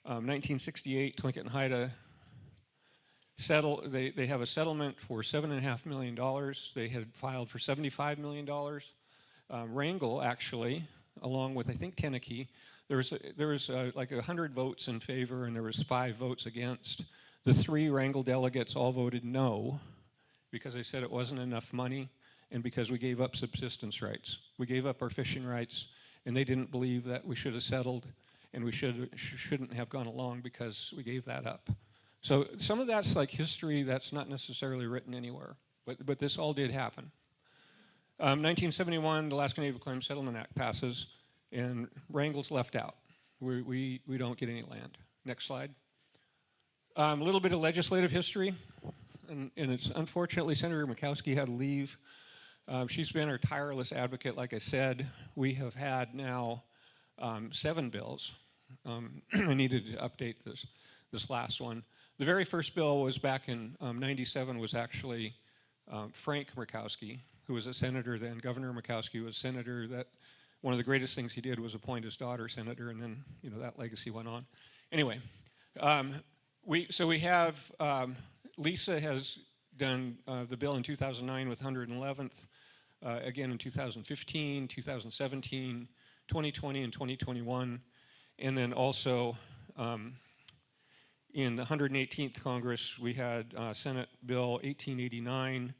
1968, Tlingit and Haida settle. They have a settlement for $7.5 million. They had filed for $75 million. Wrangell, actually, along with, I think, Tenakee, there was like 100 votes in favor, and there was 5 votes against. The 3 Wrangell delegates all voted no because they said it wasn't enough money and because we gave up subsistence rights. We gave up our fishing rights, and they didn't believe that we should have settled, and we shouldn't have gone along because we gave that up. So some of that's like history that's not necessarily written anywhere, but this all did happen. 1971, the Alaska Native Claims Settlement Act passes, and Wrangell's left out. We don't get any land. Next slide. A little bit of legislative history, and it's unfortunately Senator Murkowski had to leave. She's been our tireless advocate, like I said. We have had now 7 bills. I needed to update this last one. The very first bill was back in 97, was actually Frank Murkowski, who was a senator then. Governor Murkowski was senator. That one of the greatest things he did was appoint his daughter senator, and then that legacy went on. Anyway, we have Lisa has done the bill in 2009 with 111th, again in 2015, 2017, 2020, and 2021, and then also in the 118th Congress we had Senate Bill 1889.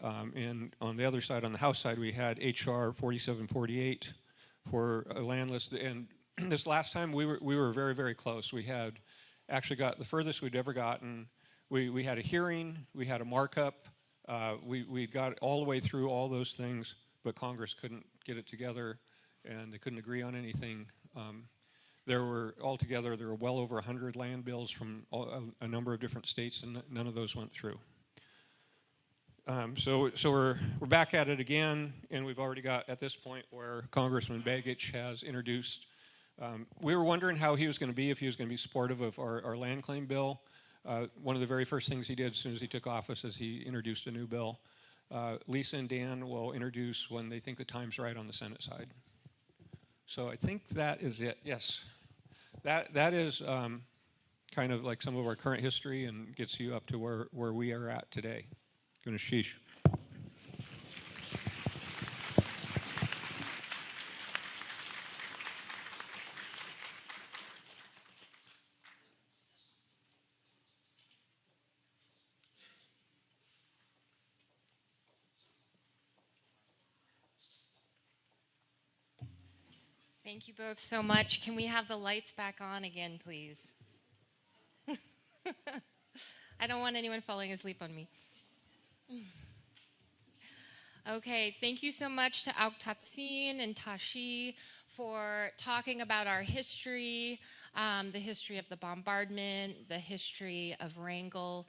And on the other side, on the House side, we had H.R. 4748 for Landless. And this last time, we were very, very close. We had actually got the furthest we'd ever gotten. We had a hearing. We had a markup. We got all the way through all those things, but Congress couldn't get it together, and they couldn't agree on anything. There were well over 100 land bills from a number of different states, and none of those went through. So we're back at it again, and we've already got at this point where Congressman Begich has introduced. We were wondering how he was going to be, if he was going to be supportive of our land claim bill. One of the very first things he did as soon as he took office is he introduced a new bill. Lisa and Dan will introduce when they think the time's right on the Senate side. So I think that is it. Yes, that is kind of like some of our current history and gets you up to where we are at today. Gonna sheesh. Thank you both so much. Can we have the lights back on again, please? I don't want anyone falling asleep on me. Okay, thank you so much to Auktatsin and Tashi for talking about our history, the history of the bombardment, the history of Wrangell.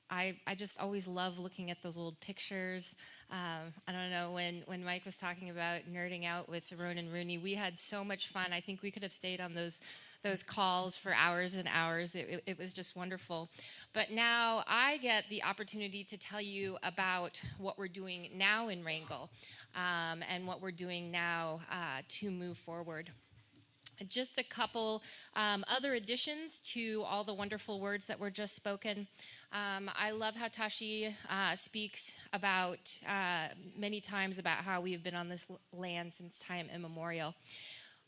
I just always love looking at those old pictures. I don't know, when Mike was talking about nerding out with Ron and Rooney, we had so much fun. I think we could have stayed on those calls for hours and hours. It was just wonderful. But now I get the opportunity to tell you about what we're doing now in Wrangell and what we're doing now to move forward. Just a couple other additions to all the wonderful words that were just spoken. I love how Tashi speaks about many times about how we've been on this land since time immemorial.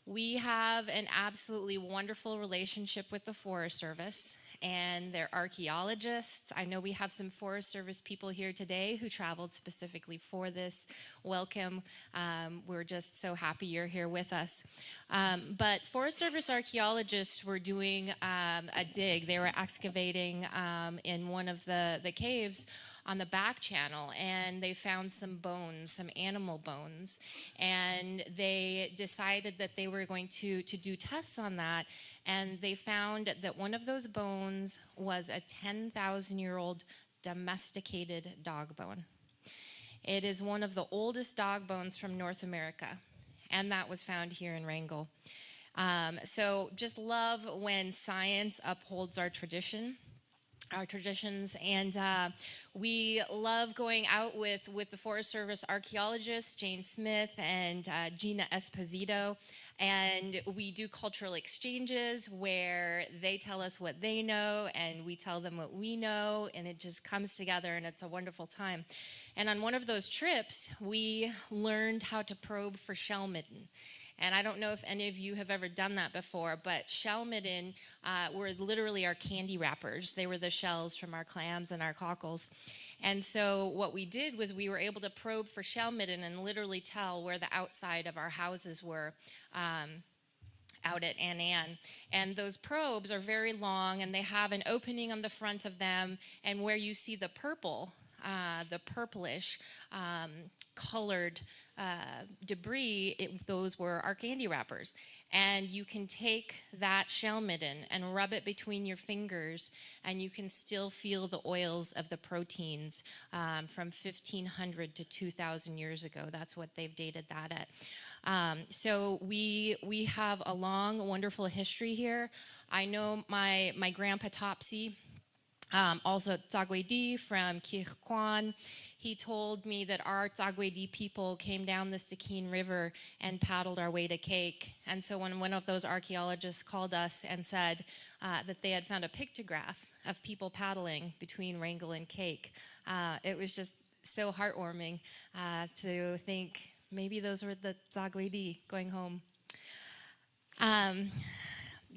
We have an absolutely wonderful relationship with the Forest Service and their archaeologists. I know we have some Forest Service people here today who traveled specifically for this. Welcome. We're just so happy you're here with us. But Forest Service archaeologists were doing a dig. They were excavating in one of the caves on the back channel, and they found some bones, some animal bones, and they decided that they were going to do tests on that, and they found that one of those bones was a 10,000-year-old domesticated dog bone. It is one of the oldest dog bones from North America, and that was found here in Wrangell. So just love when science upholds our traditions, and we love going out with the Forest Service archaeologists, Jane Smith and Gina Esposito, and we do cultural exchanges where they tell us what they know and we tell them what we know, and it just comes together and it's a wonderful time. And on one of those trips, we learned how to probe for shell midden. And I don't know if any of you have ever done that before, but shell midden were literally our candy wrappers. They were the shells from our clams and our cockles. And so what we did was we were able to probe for shell midden and literally tell where the outside of our houses were out at Annan. And those probes are very long, and they have an opening on the front of them, and where you see the purple, the purplish colored debris, those were our candy wrappers. And you can take that shell midden and rub it between your fingers, and you can still feel the oils of the proteins from 1,500 to 2,000 years ago. That's what they've dated that at. So we have a long, wonderful history here. I know my grandpa Topsy, also Tsagwedi from Kirkwan, he told me that our Tsagwedi people came down the Stikine River and paddled our way to Cake. And so when one of those archaeologists called us and said that they had found a pictograph of people paddling between Wrangell and Cake, it was just so heartwarming to think maybe those were the Tsagwedi going home.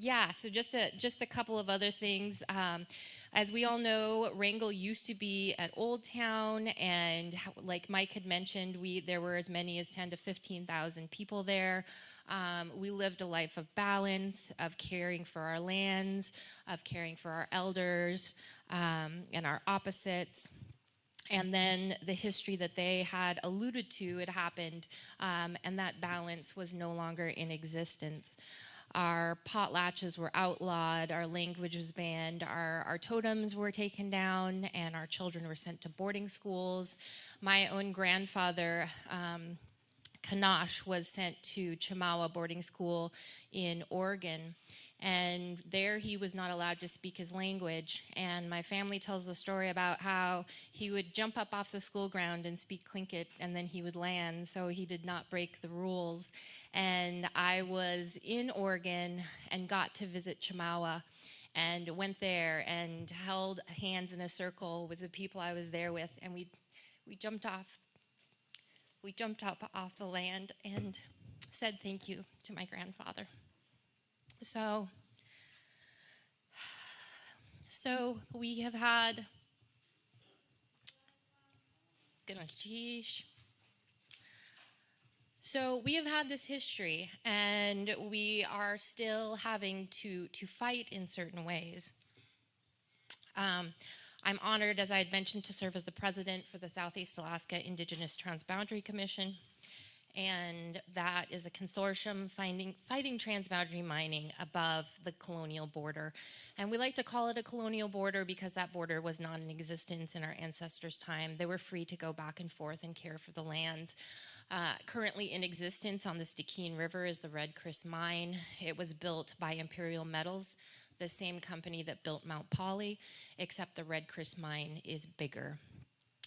Yeah, so just a couple of other things. As we all know, Wrangell used to be at Old Town, and like Mike had mentioned, there were as many as 10 to 15,000 people there. We lived a life of balance, of caring for our lands, of caring for our elders and our opposites. And then the history that they had alluded to had happened, and that balance was no longer in existence. Our potlatches were outlawed, our language was banned, our totems were taken down, and our children were sent to boarding schools. My own grandfather, Kanash, was sent to Chemawa boarding school in Oregon. And there he was not allowed to speak his language. And my family tells the story about how he would jump up off the school ground and speak Tlingit, and then he would land, so he did not break the rules. And I was in Oregon and got to visit Chemawa and went there and held hands in a circle with the people I was there with, and we jumped off. We jumped up off the land and said thank you to my grandfather. So we have had, so we have had this history, and we are still having to fight in certain ways. I'm honored, as I had mentioned, to serve as the president for the Southeast Alaska Indigenous Transboundary Commission. And that is a consortium fighting transboundary mining above the colonial border. And we like to call it a colonial border because that border was not in existence in our ancestors' time. They were free to go back and forth and care for the lands. Currently in existence on the Stikine River is the Red Chris mine. It was built by Imperial Metals, the same company that built Mount Poly, except the Red Chris mine is bigger.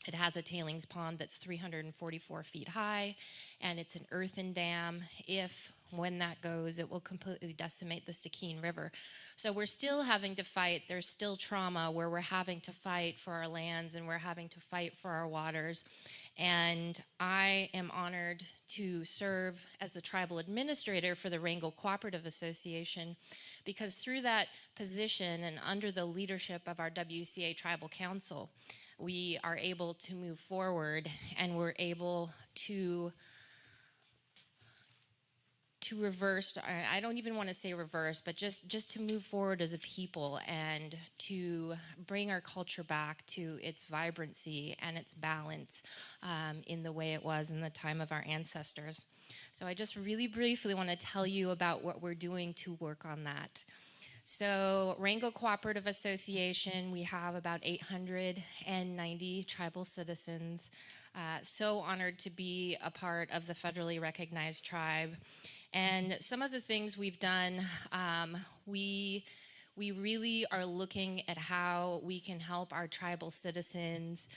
It has a tailings pond that's 344 feet high, and it's an earthen dam. When that goes, it will completely decimate the Stikine River. So we're still having to fight. There's still trauma where we're having to fight for our lands and we're having to fight for our waters. And I am honored to serve as the tribal administrator for the Wrangell Cooperative Association, because through that position and under the leadership of our WCA Tribal Council, we are able to move forward, and we're able to reverse, I don't even want to say reverse, but just to move forward as a people and to bring our culture back to its vibrancy and its balance in the way it was in the time of our ancestors. So I just really briefly want to tell you about what we're doing to work on that. So Wrangell Cooperative Association, we have about 890 tribal citizens. So honored to be a part of the federally recognized tribe. And some of the things we've done, we really are looking at how we can help our tribal citizens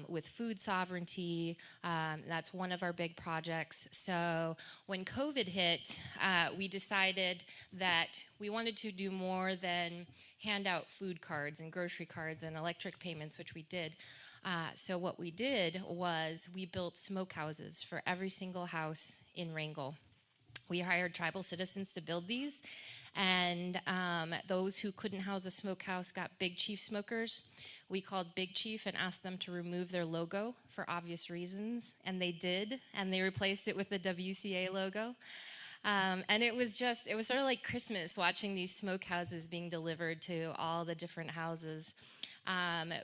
with food sovereignty. That's one of our big projects. So when COVID hit, we decided that we wanted to do more than hand out food cards and grocery cards and electric payments, which we did. So what we did was we built smokehouses for every single house in Wrangell. We hired tribal citizens to build these, and those who couldn't house a smokehouse got Big Chief smokers. We called Big Chief and asked them to remove their logo for obvious reasons, and they did, and they replaced it with the WCA logo. And it was sort of like Christmas, watching these smokehouses being delivered to all the different houses.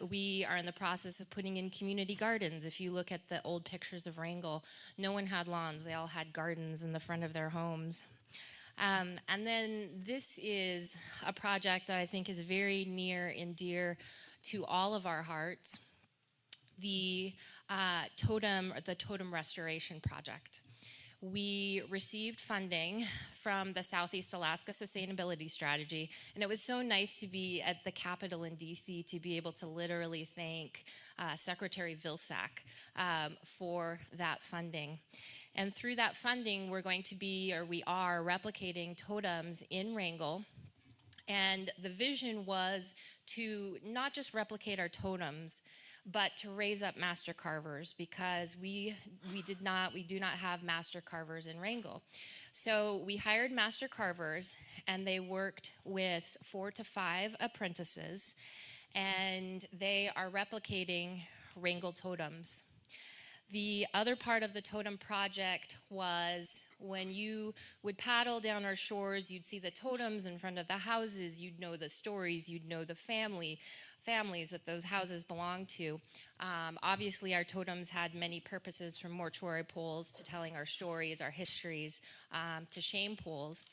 We are in the process of putting in community gardens. If you look at the old pictures of Wrangell, no one had lawns. They all had gardens in the front of their homes. And then this is a project that I think is very near and dear to all of our hearts, the totem restoration project. We received funding from the Southeast Alaska Sustainability Strategy, and it was so nice to be at the Capitol in DC to be able to literally thank Secretary Vilsack for that funding. And through that funding, we are replicating totems in Wrangell. And the vision was to not just replicate our totems, but to raise up master carvers, because we do not have master carvers in Wrangell. So we hired master carvers, and they worked with 4 to 5 apprentices, and they are replicating Wrangell totems. The other part of the totem project was when you would paddle down our shores, you'd see the totems in front of the houses, you'd know the stories, you'd know the families that those houses belonged to. Obviously, our totems had many purposes, from mortuary poles to telling our stories, our histories, to shame poles.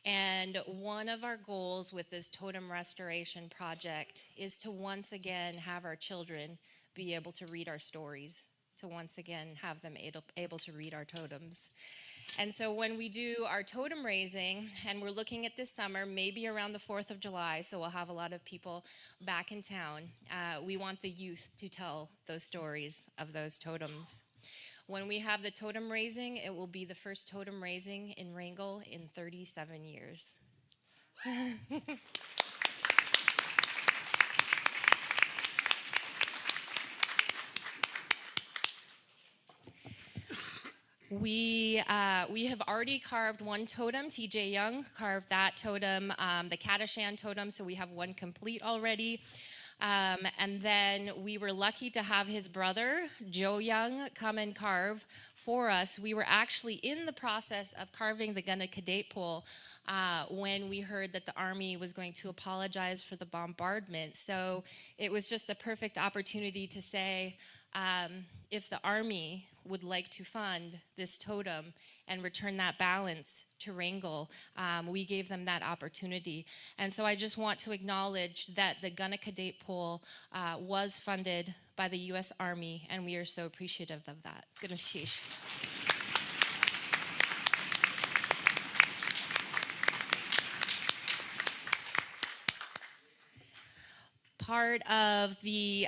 And one of our goals with this totem restoration project is to once again have our children be able to read our stories, to once again have them able to read our totems. And so when we do our totem raising, and we're looking at this summer, maybe around the 4th of July, so we'll have a lot of people back in town, we want the youth to tell those stories of those totems. When we have the totem raising, it will be the first totem raising in Wrangell in 37 years. We have already carved one totem. TJ Young carved that totem, the Kadashan totem, so we have one complete already. And then we were lucky to have his brother, Joe Young, come and carve for us. We were actually in the process of carving the Gunna Kadate pole when we heard that the Army was going to apologize for the bombardment. So it was just the perfect opportunity to say, if the Army would like to fund this totem and return that balance to Wrangell, we gave them that opportunity. And so I just want to acknowledge that the Gunna Kadate pole was funded by the U.S. Army, and we are so appreciative of that. Gunna Sheesh. Part of the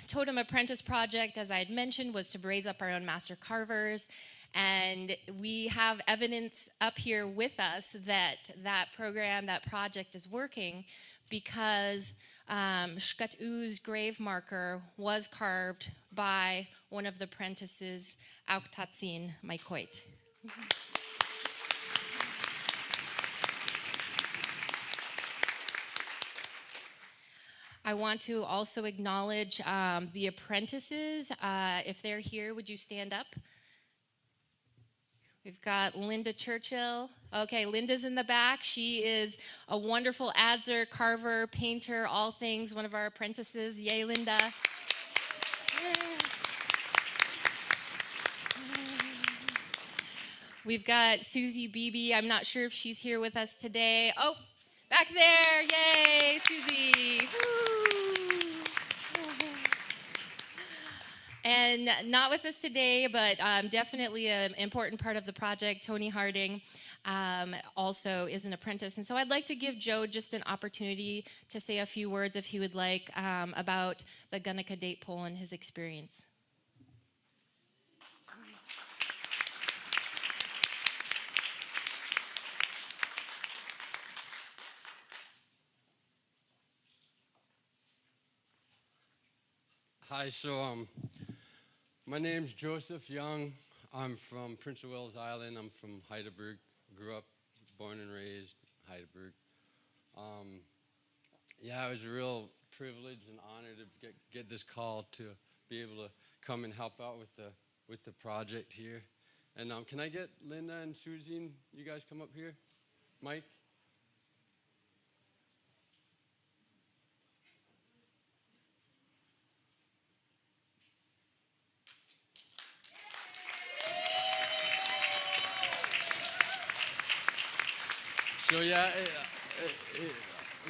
Totem Apprentice project, as I had mentioned, was to raise up our own master carvers. And we have evidence up here with us that that program, that project is working because Shkat'u's grave marker was carved by one of the apprentices, Auktatsin Maikoit. I want to also acknowledge the apprentices. If they're here, would you stand up? We've got Linda Churchill. Okay, Linda's in the back. She is a wonderful adzer, carver, painter, all things, one of our apprentices. Yay, Linda. We've got Susie Beebe. I'm not sure if she's here with us today. Oh, back there. Yay, Susie. Woo. And not with us today, but definitely an important part of the project, Tony Harding also is an apprentice. And so I'd like to give Joe just an opportunity to say a few words, if he would like, about the Gunna Kadate pole and his experience. Hi, so my name's Joseph Young. I'm from Prince of Wales Island. I'm from Heidelberg. Grew up, born and raised Heidelberg. Yeah, it was a real privilege and honor to get this call to be able to come and help out with the project here. And can I get Linda and Susie and you guys come up here? Mike? So yeah,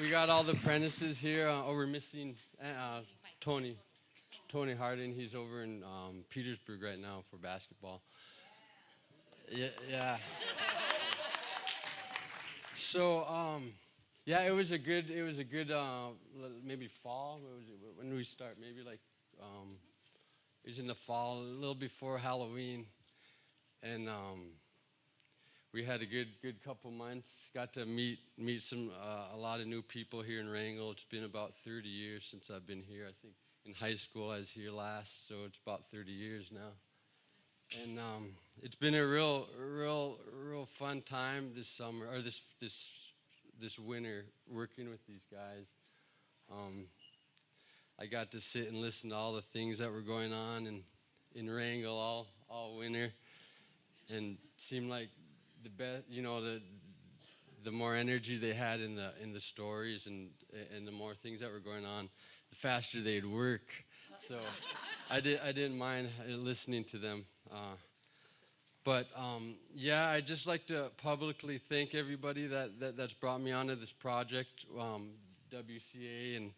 we got all the apprentices here. We're missing Tony Harding. He's over in Petersburg right now for basketball. Yeah. So yeah, it was a good maybe fall. When we start? Maybe like it was in the fall, a little before Halloween, and we had a good couple months. Got to meet a lot of new people here in Wrangell. It's been about 30 years since I've been here. I think in high school I was here last, so it's about 30 years now. And it's been a real fun time this summer or this winter working with these guys. I got to sit and listen to all the things that were going on in Wrangell all winter, and seemed like the best, the more energy they had in the stories and the more things that were going on, the faster they'd work. So I didn't mind listening to them. But yeah, I'd just like to publicly thank everybody that's brought me onto this project, WCA, and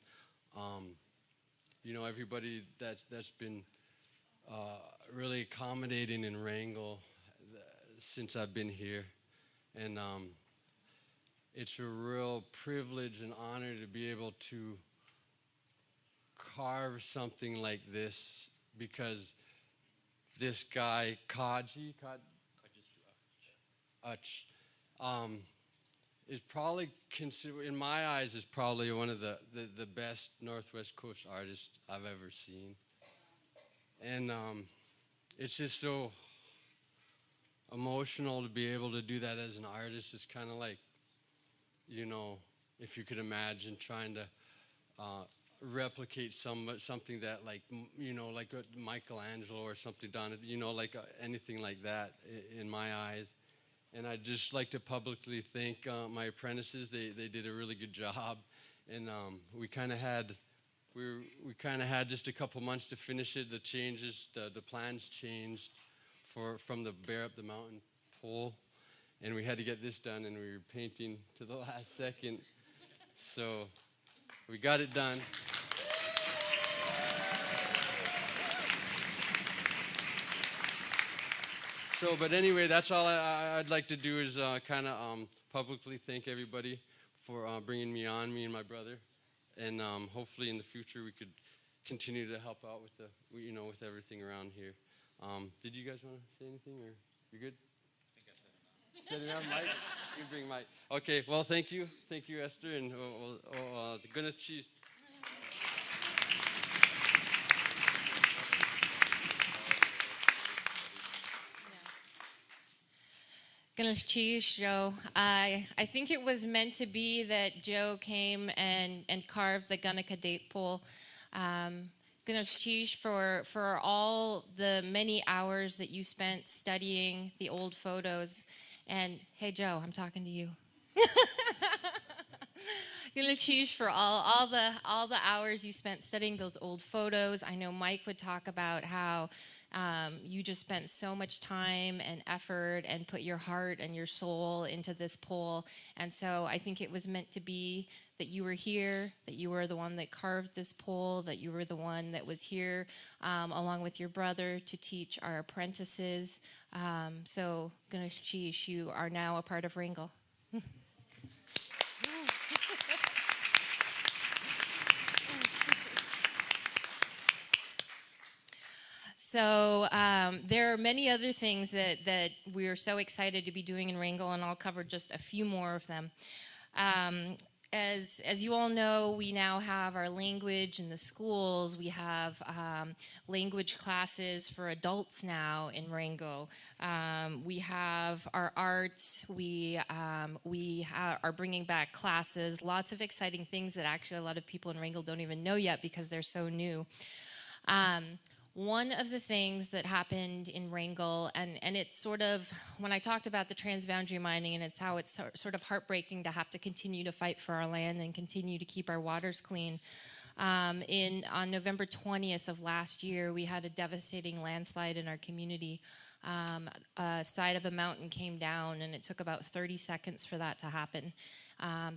everybody that's been really accommodating in Wrangell since I've been here. And it's a real privilege and honor to be able to carve something like this, because this guy, Kaji, is probably considered, in my eyes, is probably one of the best Northwest Coast artists I've ever seen. And it's just so emotional to be able to do that as an artist. It's kind of like, if you could imagine trying to replicate something that, like what Michelangelo or something done, like anything like that in my eyes. And I'd just like to publicly thank my apprentices. They did a really good job, and we kind of had just a couple months to finish it. The plans changed from the Bear Up the Mountain pole, and we had to get this done, and we were painting to the last second. So we got it done. So, but anyway, that's all I'd like to do is kind of publicly thank everybody for bringing me on, me and my brother, and hopefully in the future we could continue to help out with with everything around here. Did you guys want to say anything, or you good? I think I said enough. Mike, you bring Mike. Okay. Well, thank you, Esther, and the goodness cheese. Goodness cheese, Joe. I think it was meant to be that Joe came and carved the Gunnica date pole. Goodness cheese for all the many hours that you spent studying the old photos. And hey, Joe, I'm talking to you. Goodness cheese for all the hours you spent studying those old photos. I know Mike would talk about how you just spent so much time and effort and put your heart and your soul into this pole. And so I think it was meant to be that you were here, that you were the one that carved this pole, that you were the one that was here along with your brother to teach our apprentices. So Ganesh Chish, you are now a part of Wrangell. So there are many other things that we are so excited to be doing in Wrangell, and I'll cover just a few more of them. As you all know, we now have our language in the schools. We have language classes for adults now in Wrangell. We have our arts. We are bringing back classes. Lots of exciting things that actually a lot of people in Wrangell don't even know yet because they're so new. One of the things that happened in Wrangell, and it's sort of, when I talked about the transboundary mining, and it's how it's sort of heartbreaking to have to continue to fight for our land and continue to keep our waters clean. On November 20th of last year, we had a devastating landslide in our community. A side of a mountain came down, and it took about 30 seconds for that to happen.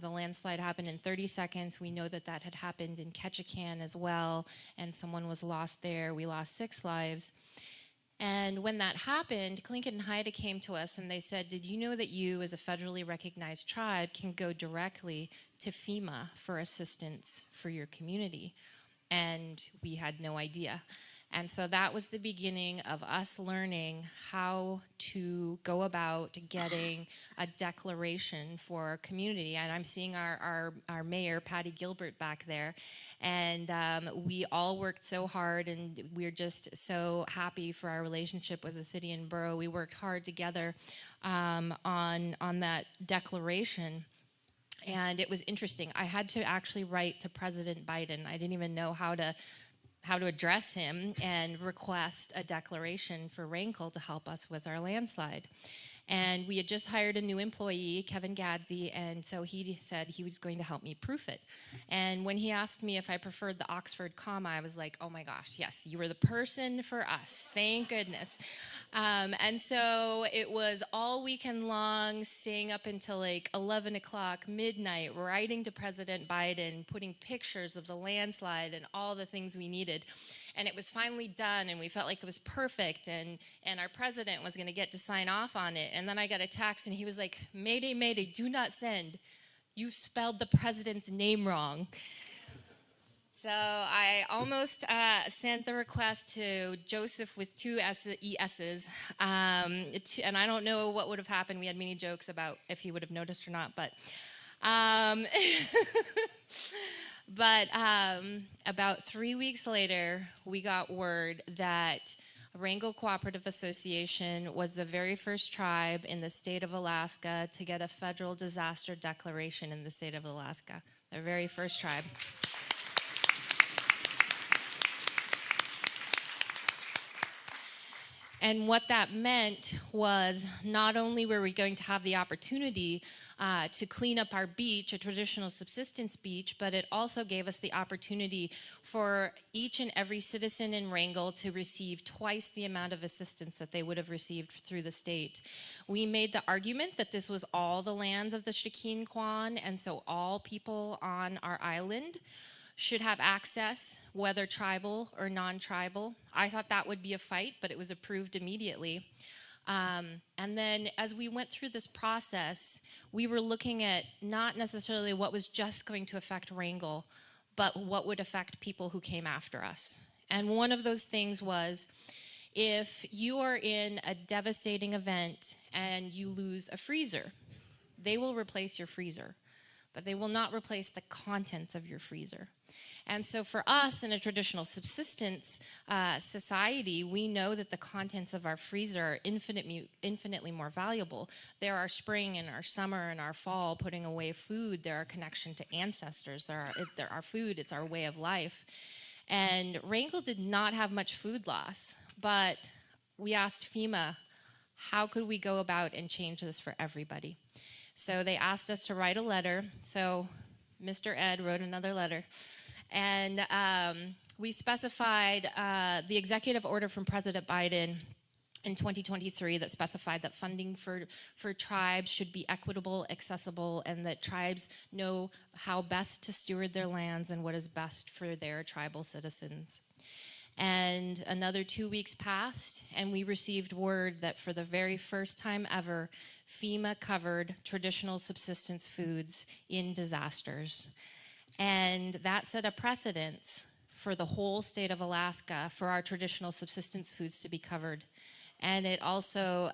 The landslide happened in 30 seconds. We know that had happened in Ketchikan as well, and someone was lost there. We lost 6 lives. And when that happened, Tlingit and Haida came to us and they said, did you know that you, as a federally recognized tribe, can go directly to FEMA for assistance for your community? And we had no idea. And so that was the beginning of us learning how to go about getting a declaration for our community. And I'm seeing our mayor, Patty Gilbert, back there. And we all worked so hard, and we're just so happy for our relationship with the city and borough. We worked hard together on that declaration. And it was interesting. I had to actually write to President Biden. I didn't even know how to address him and request a declaration for Wrangell to help us with our landslide. And we had just hired a new employee, Kevin Gadsey, and so he said he was going to help me proof it. And when he asked me if I preferred the Oxford comma, I was like, oh my gosh, yes, you were the person for us. Thank goodness. And so it was all weekend long, staying up until like 11 o'clock, midnight, writing to President Biden, putting pictures of the landslide and all the things we needed. And it was finally done, and we felt like it was perfect, and our president was going to get to sign off on it. And then I got a text, and he was like, Mayday, Mayday, do not send. You spelled the president's name wrong. So I almost sent the request to Joseph with two ESs, and I don't know what would have happened. We had many jokes about if he would have noticed or not, but... But about 3 weeks later, we got word that Wrangell Cooperative Association was the very first tribe in the state of Alaska to get a federal disaster declaration in the state of Alaska. Their very first tribe. And what that meant was not only were we going to have the opportunity to clean up our beach, a traditional subsistence beach, but it also gave us the opportunity for each and every citizen in Wrangell to receive twice the amount of assistance that they would have received through the state. We made the argument that this was all the lands of the Stikine Kwan, and so all people on our island should have access, whether tribal or non-tribal. I thought that would be a fight, but it was approved immediately. And then as we went through this process, we were looking at not necessarily what was just going to affect Wrangell, but what would affect people who came after us. And one of those things was, if you are in a devastating event and you lose a freezer, they will replace your freezer, but they will not replace the contents of your freezer. And so for us in a traditional subsistence society, we know that the contents of our freezer are infinitely more valuable. They're our spring and our summer and our fall, putting away food. They're our connection to ancestors. They're our food. It's our way of life. And Wrangell did not have much food loss, but we asked FEMA, how could we go about and change this for everybody? So they asked us to write a letter. So Mr. Ed wrote another letter. And we specified the executive order from President Biden in 2023 that specified that funding for tribes should be equitable, accessible, and that tribes know how best to steward their lands and what is best for their tribal citizens. And another 2 weeks passed, and we received word that for the very first time ever, FEMA covered traditional subsistence foods in disasters. And that set a precedence for the whole state of Alaska for our traditional subsistence foods to be covered. And it also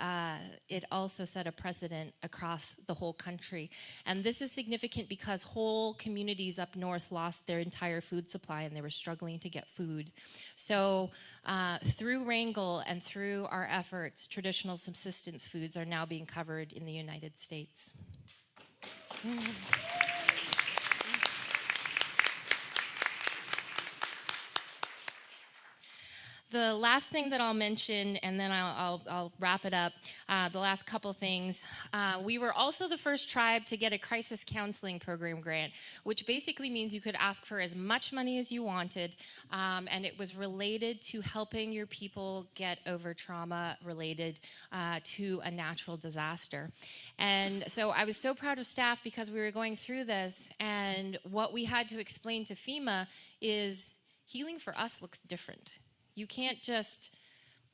set a precedent across the whole country. And this is significant because whole communities up north lost their entire food supply and they were struggling to get food. So through Wrangell and through our efforts, traditional subsistence foods are now being covered in the United States. The last thing that I'll mention, and then I'll wrap it up, the last couple things. We were also the first tribe to get a crisis counseling program grant, which basically means you could ask for as much money as you wanted, and it was related to helping your people get over trauma related to a natural disaster. And so I was so proud of staff because we were going through this, and what we had to explain to FEMA is healing for us looks different. You can't just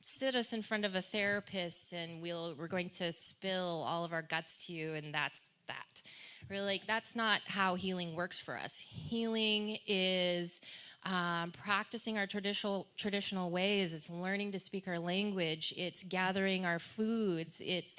sit us in front of a therapist and we're going to spill all of our guts to you and that's that. Really, that's not how healing works for us. Healing is practicing our traditional ways. It's learning to speak our language. It's gathering our foods. It's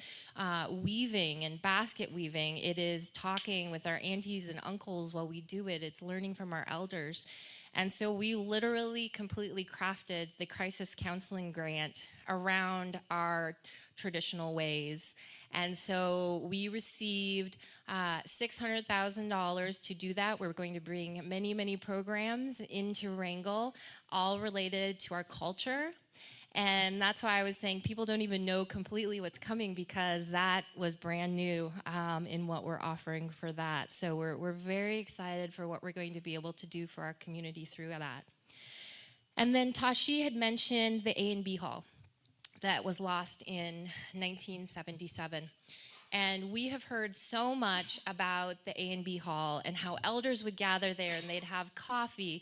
weaving and basket weaving. It is talking with our aunties and uncles while we do it. It's learning from our elders. And so we literally completely crafted the crisis counseling grant around our traditional ways. And so we received $600,000 to do that. We're going to bring many, many programs into Wrangell, all related to our culture. And that's why I was saying people don't even know completely what's coming, because that was brand new in what we're offering for that. So we're very excited for what we're going to be able to do for our community through that. And then Tashi had mentioned the A&B Hall that was lost in 1977. And we have heard so much about the A&B Hall and how elders would gather there and they'd have coffee.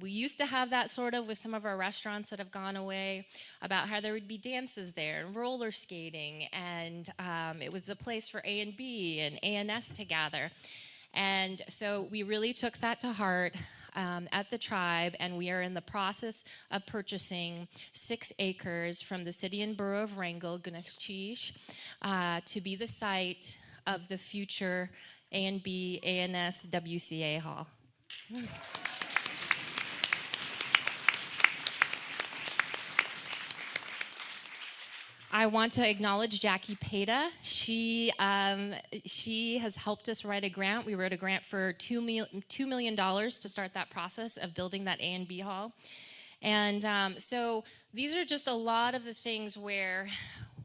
We used to have that sort of with some of our restaurants that have gone away, about how there would be dances there and roller skating, and it was a place for A&B and A&S to gather. And so we really took that to heart at the tribe, and we are in the process of purchasing 6 acres from the city and borough of Wrangell, Gunashchish, to be the site of the future A&B A&S WCA Hall. I want to acknowledge Jackie Peta. She has helped us write a grant. We wrote a grant for $2 million to start that process of building that A&B Hall. And so these are just a lot of the things where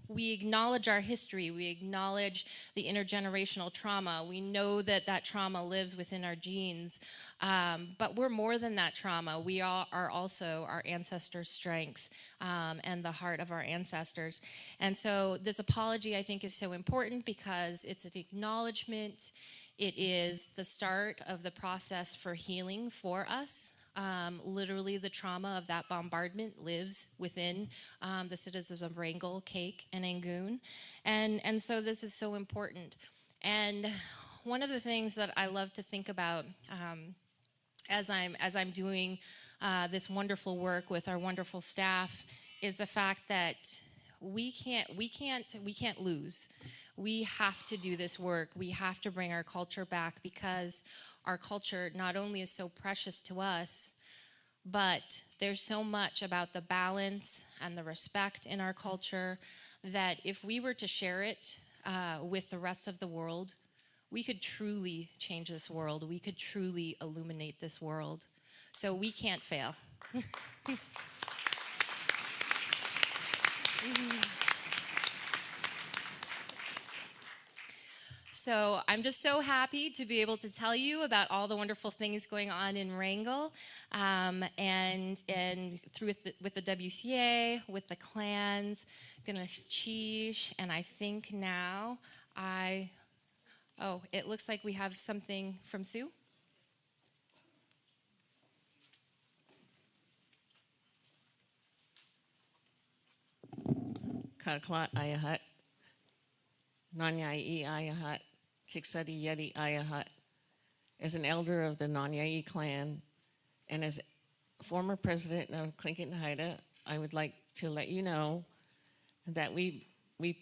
we acknowledge our history, we acknowledge the intergenerational trauma. We know that that trauma lives within our genes, but we're more than that trauma. We are also our ancestors' strength and the heart of our ancestors. And so this apology, I think, is so important because it's an acknowledgement. It is the start of the process for healing for us. Literally, the trauma of that bombardment lives within the citizens of Wrangell, Cake, and Angoon, and so this is so important. And one of the things that I love to think about as I'm doing this wonderful work with our wonderful staff is the fact that we can't lose. We have to do this work. We have to bring our culture back, because our culture not only is so precious to us, but there's so much about the balance and the respect in our culture that if we were to share it with the rest of the world, we could truly change this world. We could truly illuminate this world. So we can't fail. So I'm just so happy to be able to tell you about all the wonderful things going on in Wrangell, and through with the WCA, with the clans, Gunashchish, and I think now it looks like we have something from Sue. Karkwat Ayahat, Nanyai Ayahat, Kiksadi Yeti Ayahat. As an elder of the Nanyai clan and as former president of Tlingit and Haida, I would like to let you know that we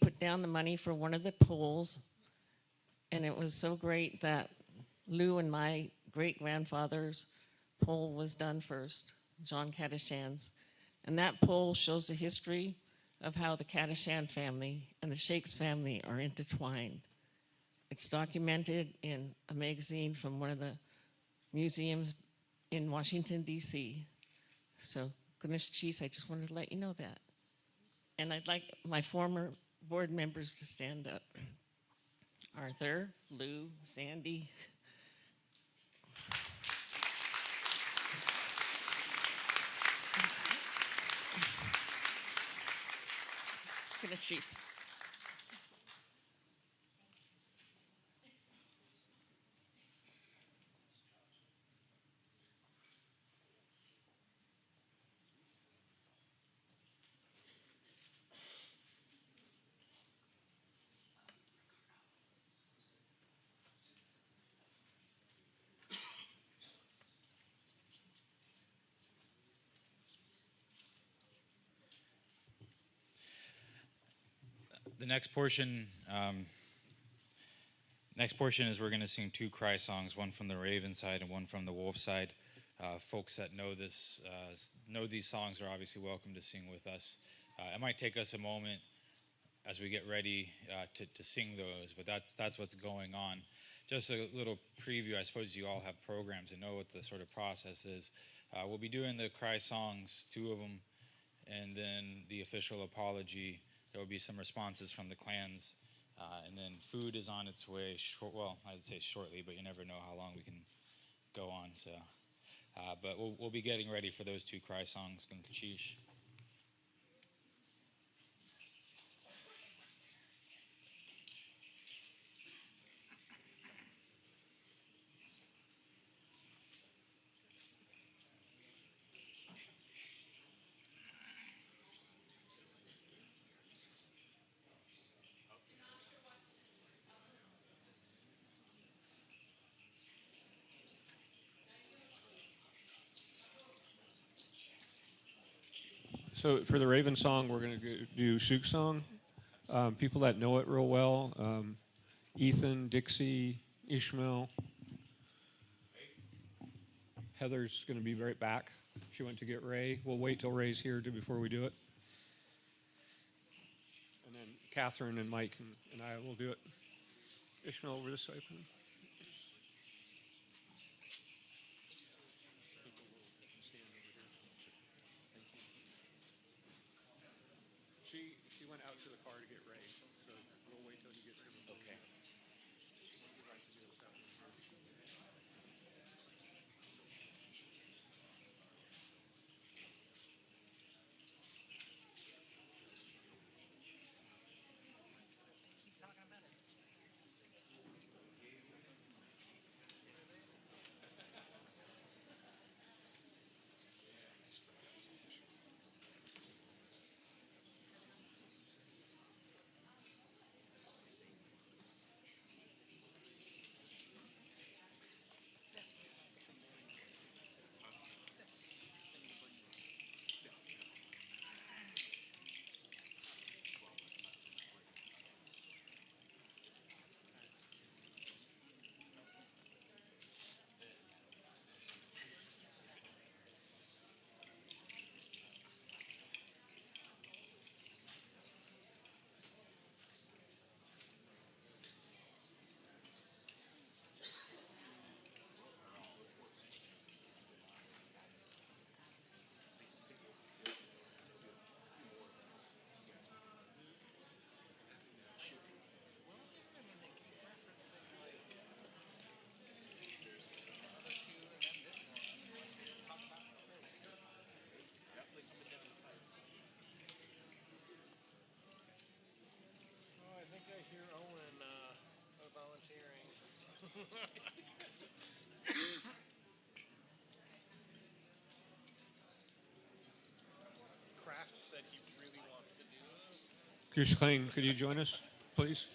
put down the money for one of the pools, and it was so great that Lou and my great-grandfather's pool was done first, John Kadashan's. And that pool shows the history of how the Kadashan family and the Shakes family are intertwined. It's documented in a magazine from one of the museums in Washington, D.C. So, goodness cheese, I just wanted to let you know that. And I'd like my former board members to stand up. Arthur, Lou, Sandy. Goodness cheese. The next portion is we're going to sing 2 cry songs, one from the Raven side and one from the Wolf side. Folks that know these songs are obviously welcome to sing with us. It might take us a moment as we get ready to sing those, but that's what's going on. Just a little preview. I suppose you all have programs and know what the sort of process is. We'll be doing the cry songs, 2 of them, and then the official apology. There will be some responses from the clans, and then food is on its way. Well, I would say shortly, but you never know how long we can go on. So, but we'll be getting ready for those two cry songs. Gunchish. So for the Raven song, we're going to do Souk song. People that know it real well, Ethan, Dixie, Ishmael. Heather's going to be right back. She went to get Ray. We'll wait till Ray's here before we do it. And then Catherine and Mike and I will do it. Ishmael, over this way, please. She went out to the car to get Ray, so we'll wait till he gets here. Okay. Kraft said he really wants to do this. Goose Kling, could you join us, please?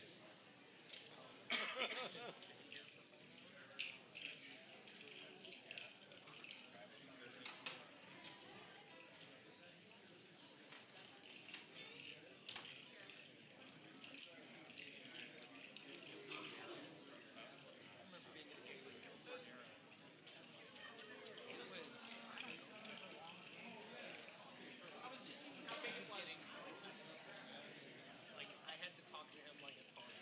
Like, I had to talk to him like a talk.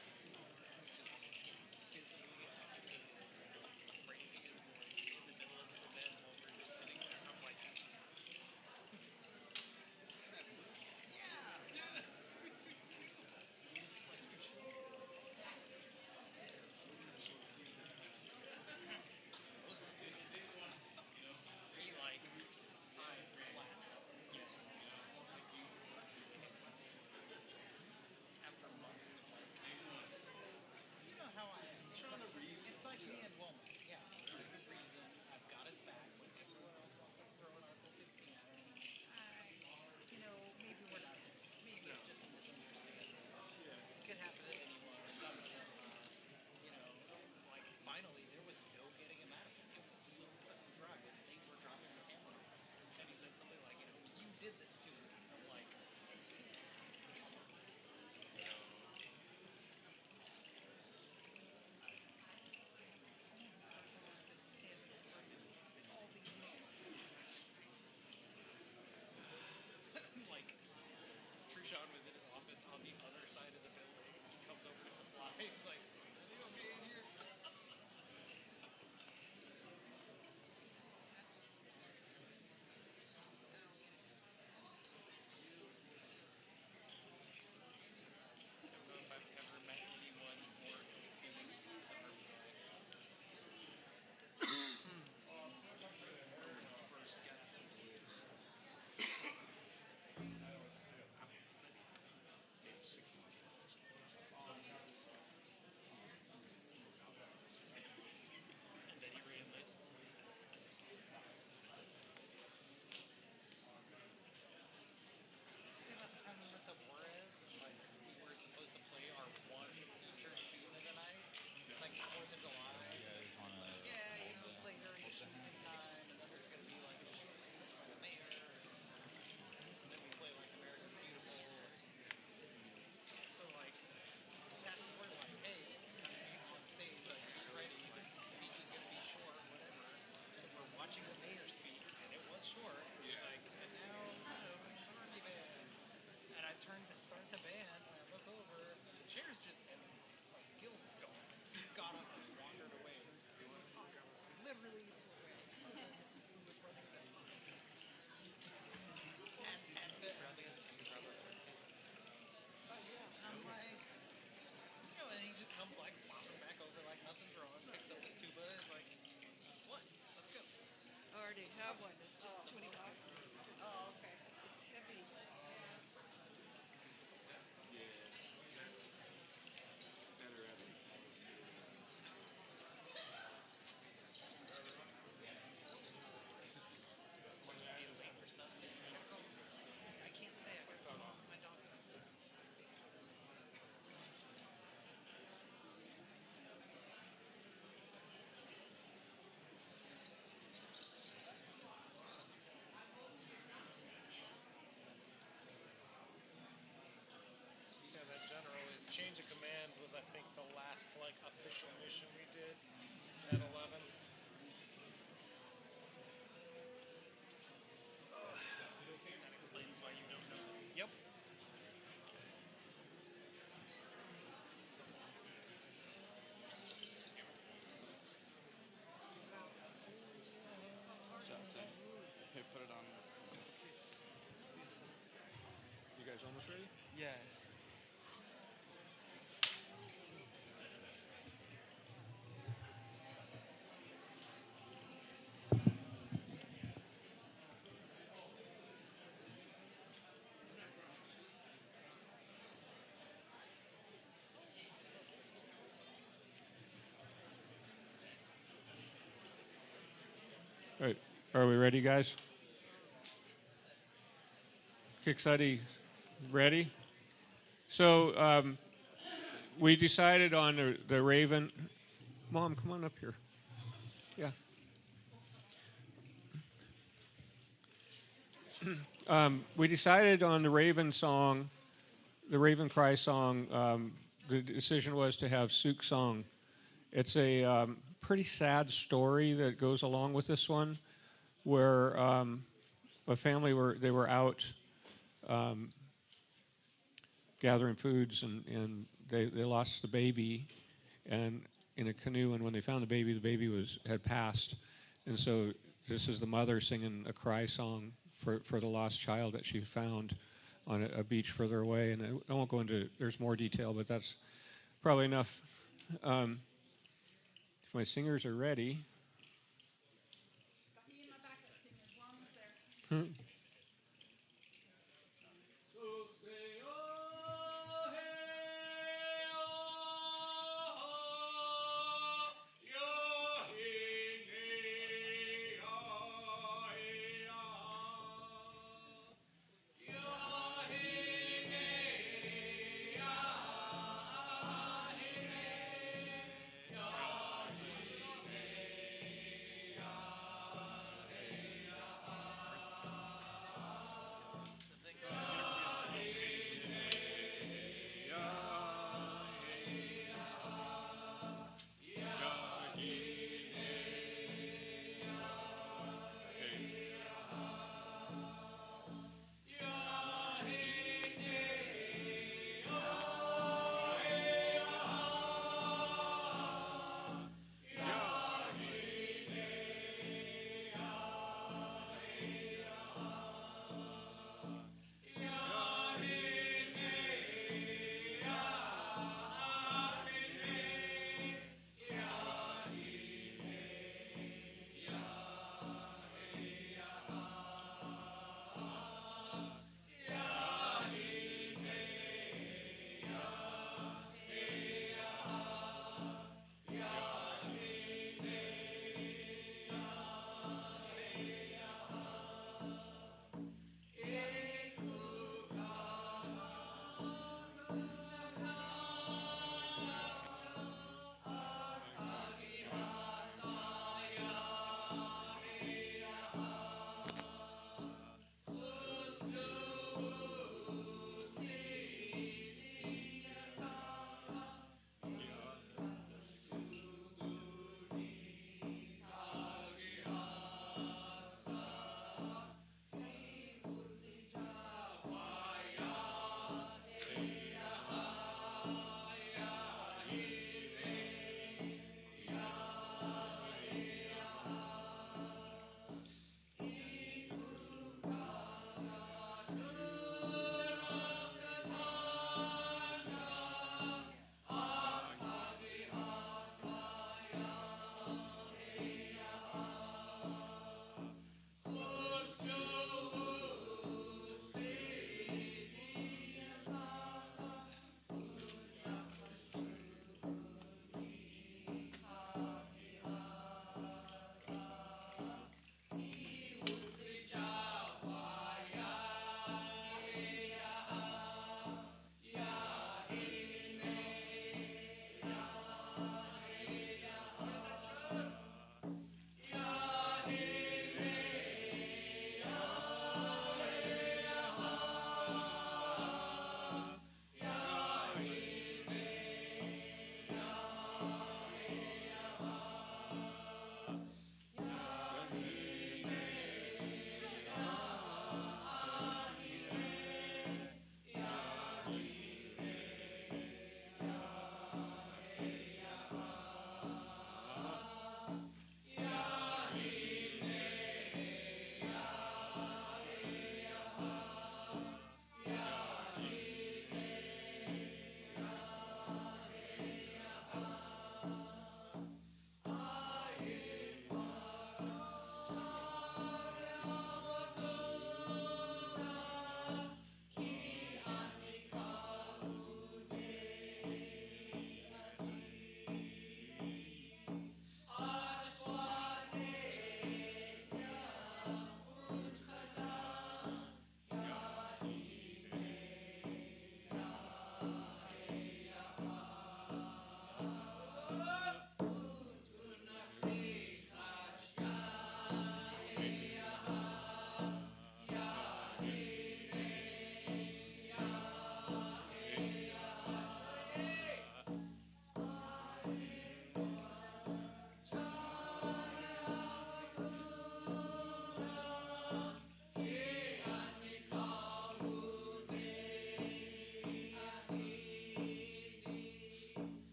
have one. It's just 20 bucks. Oh, okay. It's heavy. I can't stay. I got my dog. Yeah, that general is change of command was, I think, the last like official mission we did at 11th. That explains why you don't know. Yep. Hey, put it on. You guys almost ready? Yeah. All right, are we ready, guys? Kicksuddy, ready? So we decided on the Raven. Mom, come on up here. Yeah. We decided on the Raven song, the Raven Cry song. The decision was to have Sook Song. It's a pretty sad story that goes along with this one, where a family were out gathering foods, and they lost the baby, and in a canoe. And when they found the baby had passed, and so this is the mother singing a cry song for the lost child that she found on a beach further away. And I won't go into, there's more detail, but that's probably enough. If my singers are ready.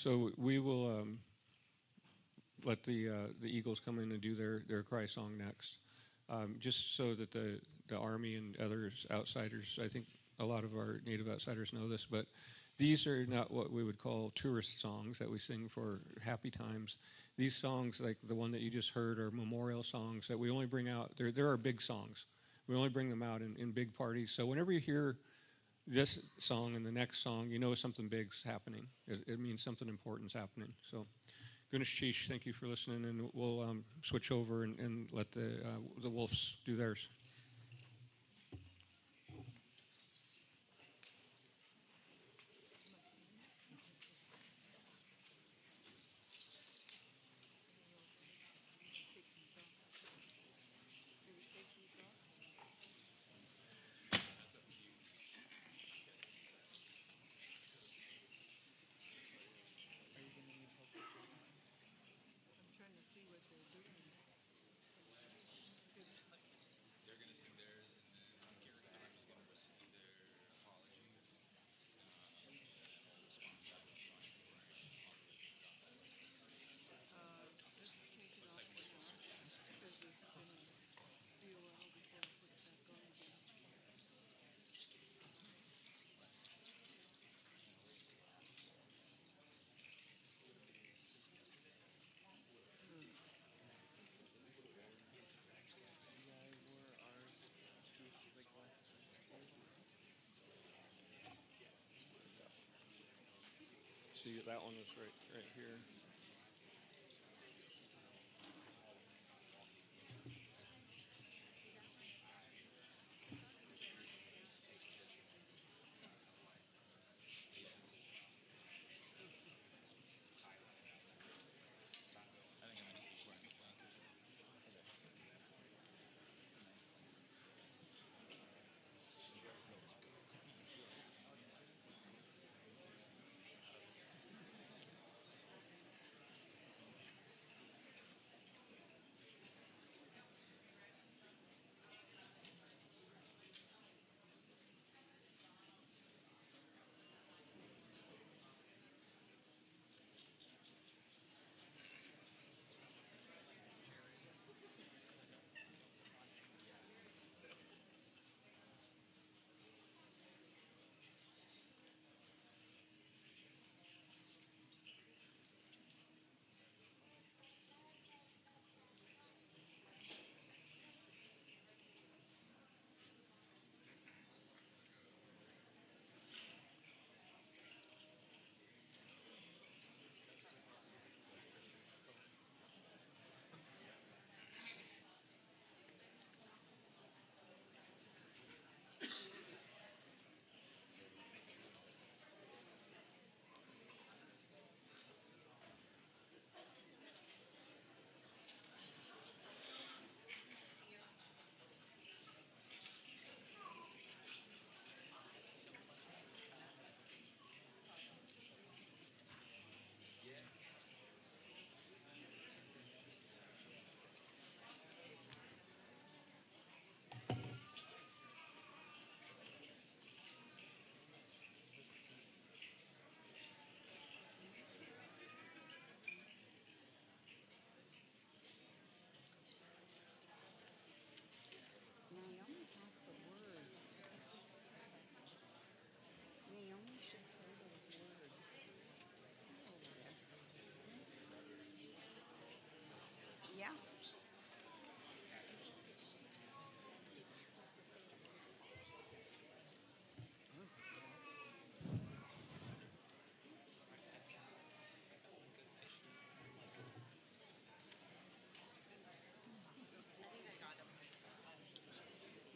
So we will let the Eagles come in and do their cry song next, just so that the Army and others outsiders. I think a lot of our Native outsiders know this, but these are not what we would call tourist songs that we sing for happy times. These songs, like the one that you just heard, are memorial songs that we only bring out. There are big songs. We only bring them out in big parties. So whenever you hear this song and the next song, you know something big's happening. It means something important's happening. So, Gunesh Chish, thank you for listening, and we'll switch over and let the Wolves do theirs. See, that one was right here.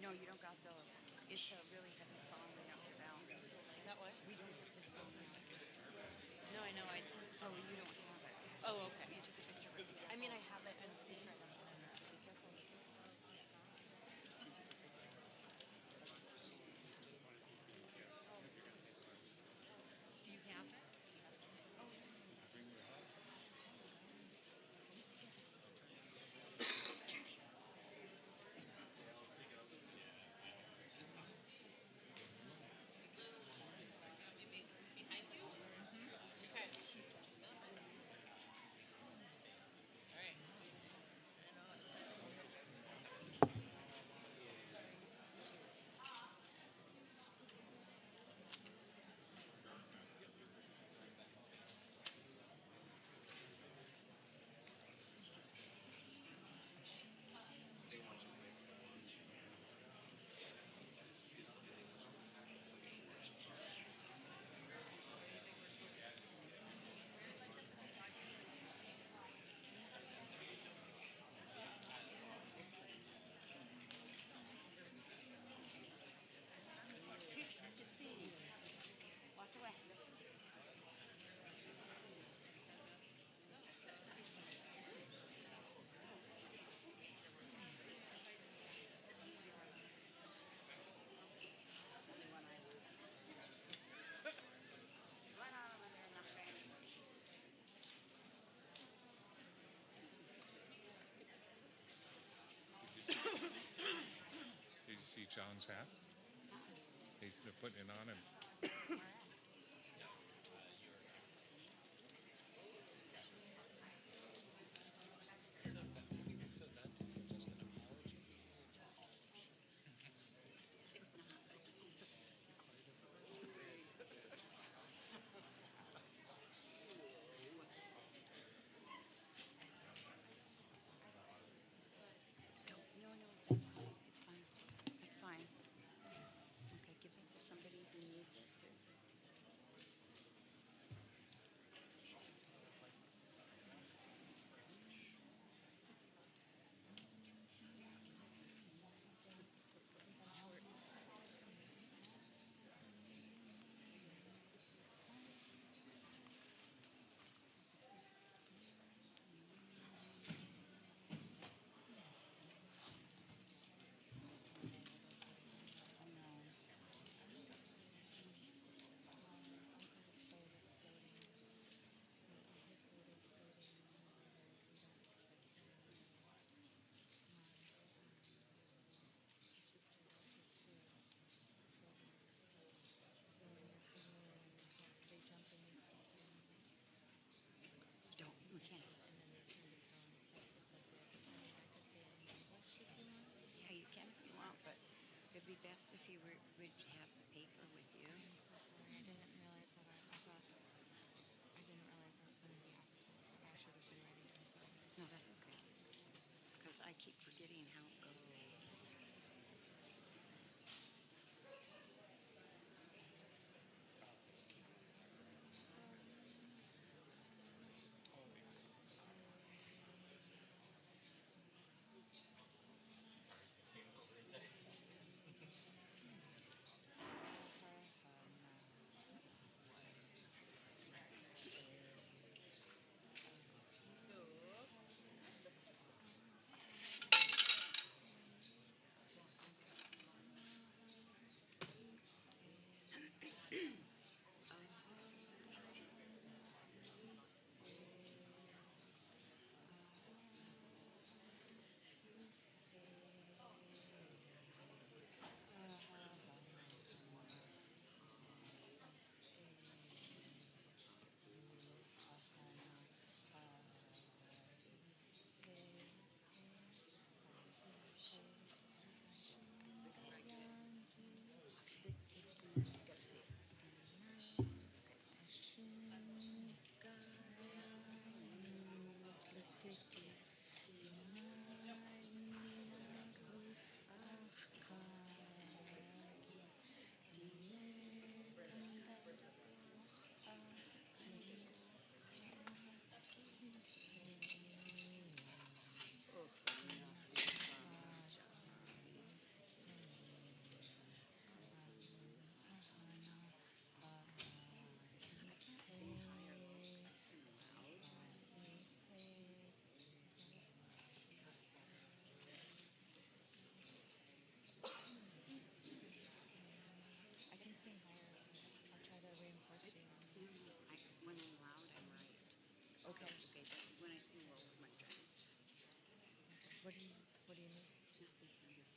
No, you don't got those. It's a really heavy song we have to bound. That what? We don't get this song. No, I know. So you don't have it. Oh, okay. You took a picture of it. I mean, I have it. I don't think I have it. Be careful. Do you have it? John's hat? They're putting it on him. No, it's fine. It's fine. It's fine. Okay, give it to somebody who needs it. We can't. Yeah, you can if you want, but it'd be best if you would have the paper with you. I'm so sorry. I didn't realize that. I thought I didn't realize I was going to be asked. I should have been ready. I'm sorry. No, that's okay. Because I keep forgetting how it goes. When I'm loud, I'm right. Okay. Okay, but when I sing low, my drum. What do you need? Nothing. I'm just looking over.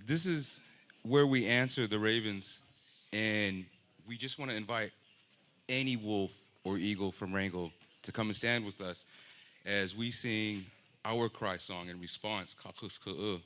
This is where we answer the ravens, and we just want to invite any wolf or eagle from Wrangell to come and stand with us as we sing our cry song in response, Kakus Ka'u.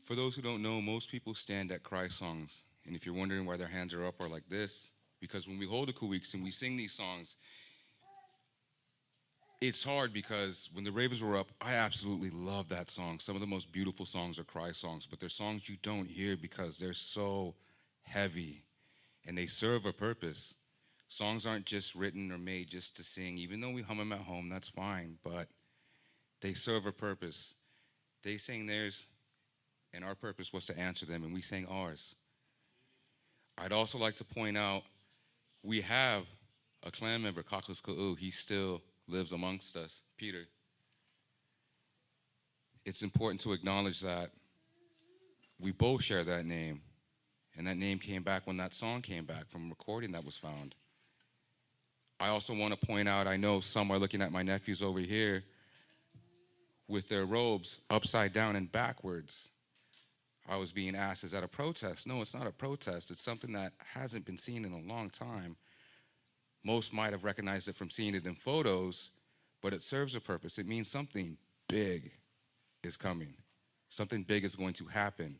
For those who don't know, most people stand at cry songs. And if you're wondering why their hands are up or like this, because when we hold the Kuwiks and we sing these songs, it's hard because when the Ravens were up, I absolutely love that song. Some of the most beautiful songs are cry songs, but they're songs you don't hear because they're so heavy and they serve a purpose. Songs aren't just written or made just to sing. Even though we hum them at home, that's fine, but they serve a purpose. They sang theirs, and our purpose was to answer them, and we sang ours. I'd also like to point out, we have a clan member, Kaklis Ka'u. He still lives amongst us, Peter. It's important to acknowledge that we both share that name, and that name came back when that song came back from a recording that was found. I also want to point out, I know some are looking at my nephews over here with their robes upside down and backwards. I was being asked, is that a protest? No, it's not a protest. It's something that hasn't been seen in a long time. Most might have recognized it from seeing it in photos, but it serves a purpose. It means something big is coming. Something big is going to happen.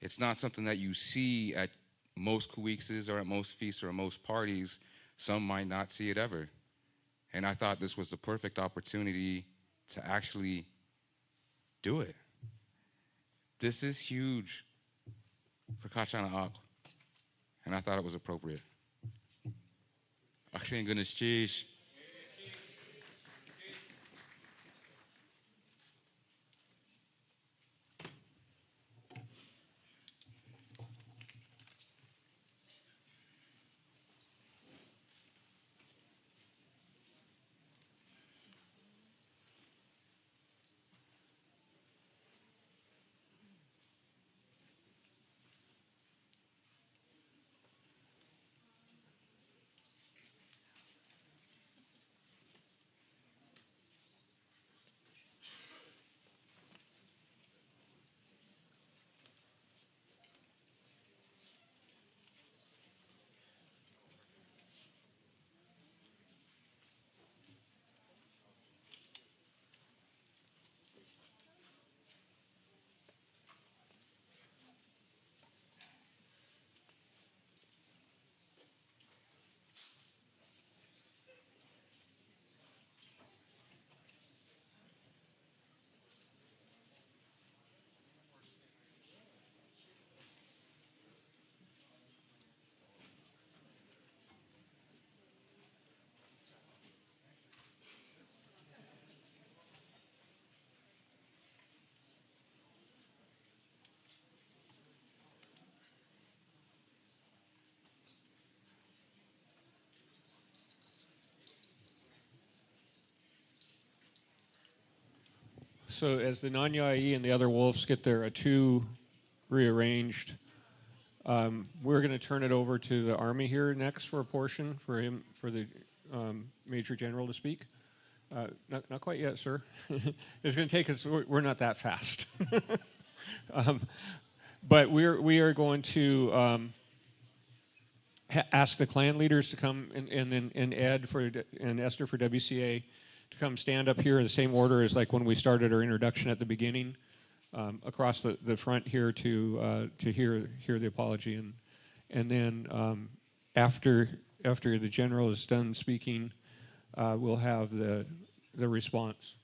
It's not something that you see at most Kuwikses or at most feasts or at most parties. Some might not see it ever. And I thought this was the perfect opportunity to actually do it. This is huge for Kachana Ak, and I thought it was appropriate. Akin goodness, cheese. So as the Nanyai and the other wolves get their atu rearranged, We're going to turn it over to the Army here next for a portion for him, for the Major General to speak. Not quite yet, sir. It's going to take us, we're not that fast. But we are going to ask the clan leaders to come, and Ed and Esther for WCA to come stand up here in the same order as like when we started our introduction at the beginning, across the front here to hear the apology, and then after the general is done speaking, we'll have the response.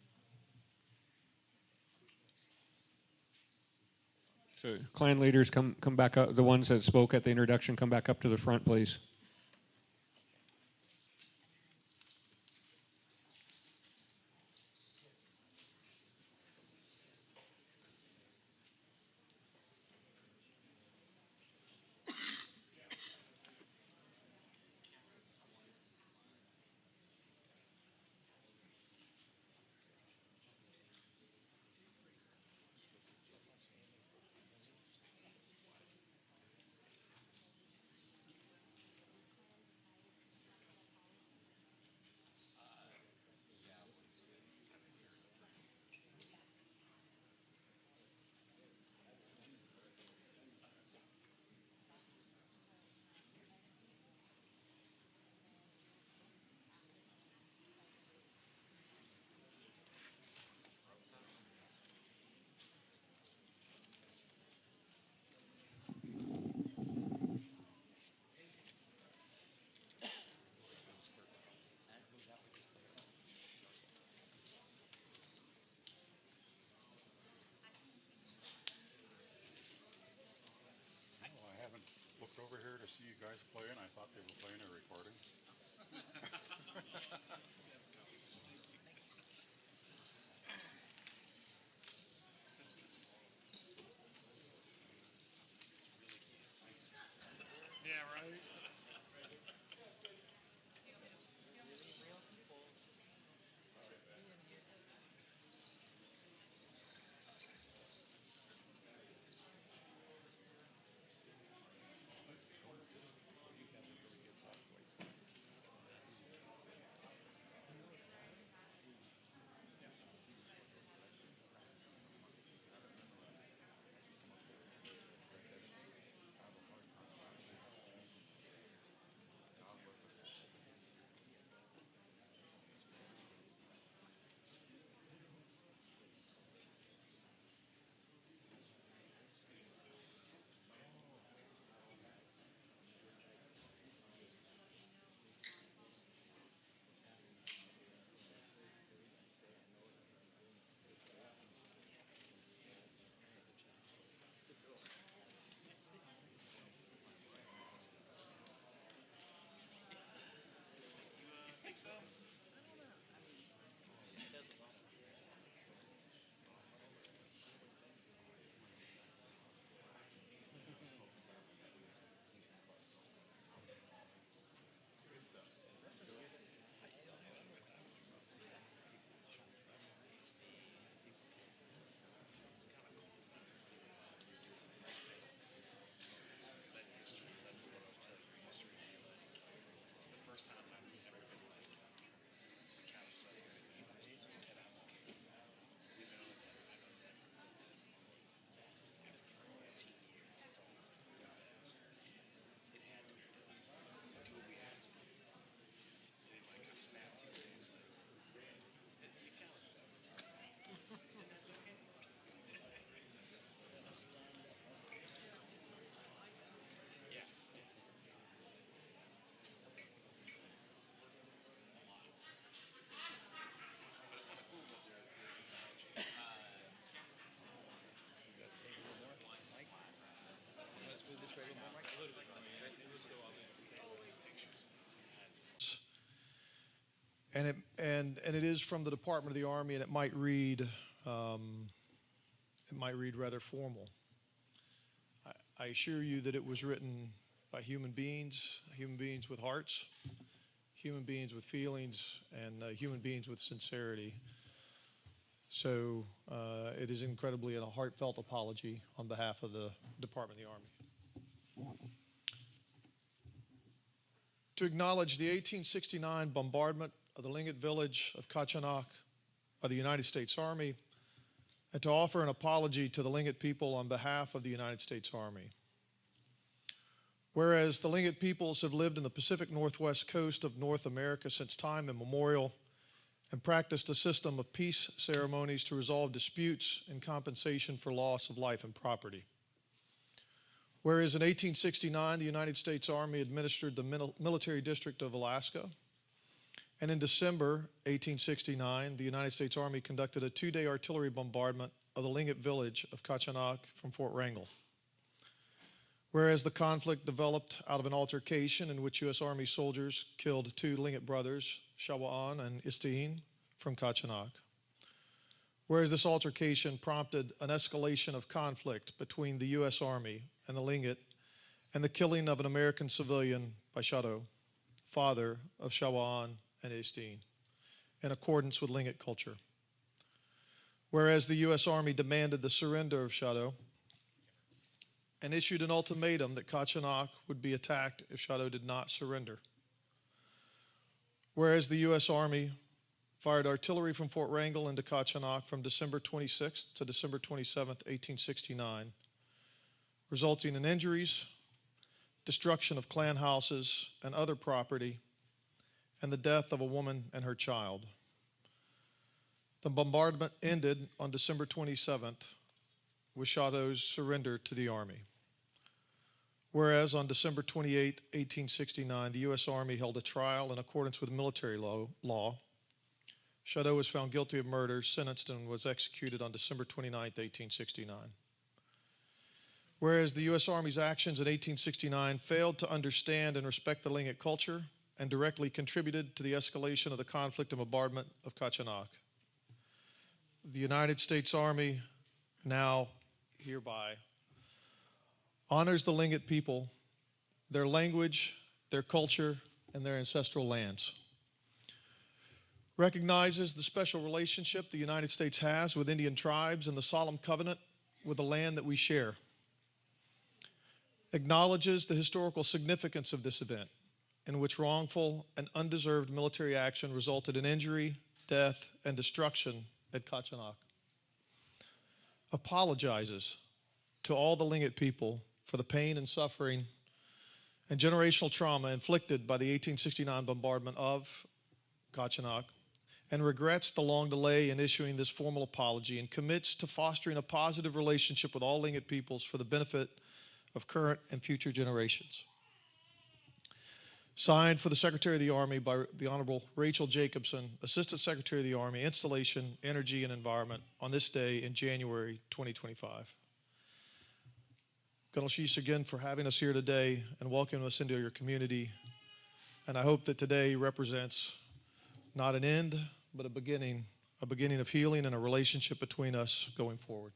So clan leaders, come back up. The ones that spoke at the introduction, come back up to the front, please. Over here to see you guys play, and I thought they were playing a recording. Yeah, right. And it is from the Department of the Army, and it might read rather formal. I assure you that it was written by human beings with hearts, human beings with feelings, and human beings with sincerity. So it is incredibly a heartfelt apology on behalf of the Department of the Army. to acknowledge the 1869 bombardment of the Tlingit village of Kachanok by the United States Army, and to offer an apology to the Tlingit people on behalf of the United States Army. Whereas the Tlingit peoples have lived in the Pacific Northwest coast of North America since time immemorial and practiced a system of peace ceremonies to resolve disputes and compensation for loss of life and property. Whereas in 1869, the United States Army administered the military district of Alaska, and in December 1869, the United States Army conducted a 2-day artillery bombardment of the Tlingit village of Kachanok from Fort Wrangell. Whereas the conflict developed out of an altercation in which U.S. Army soldiers killed 2 Tlingit brothers, Shawa'an and Istiin, from Kachanok. Whereas this altercation prompted an escalation of conflict between the U.S. Army and the Tlingit, and the killing of an American civilian by Shadow, father of Shawa'an and Istiin, in accordance with Tlingit culture. Whereas the U.S. Army demanded the surrender of Shadow and issued an ultimatum that Kachanok would be attacked if Shadow did not surrender. Whereas the U.S. Army fired artillery from Fort Wrangell into Kachanok from December 26th to December 27th, 1869, resulting in injuries, destruction of clan houses and other property, and the death of a woman and her child. The bombardment ended on December 27th with Shadow's surrender to the Army. Whereas on December 28, 1869, the U.S. Army held a trial in accordance with military law. Shadow was found guilty of murder, sentenced, and was executed on December 29, 1869. Whereas the U.S. Army's actions in 1869 failed to understand and respect the Tlingit culture and directly contributed to the escalation of the conflict and bombardment of Kachanok. The United States Army now hereby honors the Tlingit people, their language, their culture, and their ancestral lands. Recognizes the special relationship the United States has with Indian tribes and the solemn covenant with the land that we share. Acknowledges the historical significance of this event, in which wrongful and undeserved military action resulted in injury, death, and destruction at Kachanok. Apologizes to all the Tlingit people for the pain and suffering and generational trauma inflicted by the 1869 bombardment of Kachanok, and regrets the long delay in issuing this formal apology, and commits to fostering a positive relationship with all Tlingit peoples for the benefit of current and future generations. Signed for the Secretary of the Army by the Honorable Rachel Jacobson, Assistant Secretary of the Army, Installation, Energy, and Environment, on this day in January 2025. Ganoshish again for having us here today and welcoming us into your community. And I hope that today represents not an end, but a beginning of healing and a relationship between us going forward.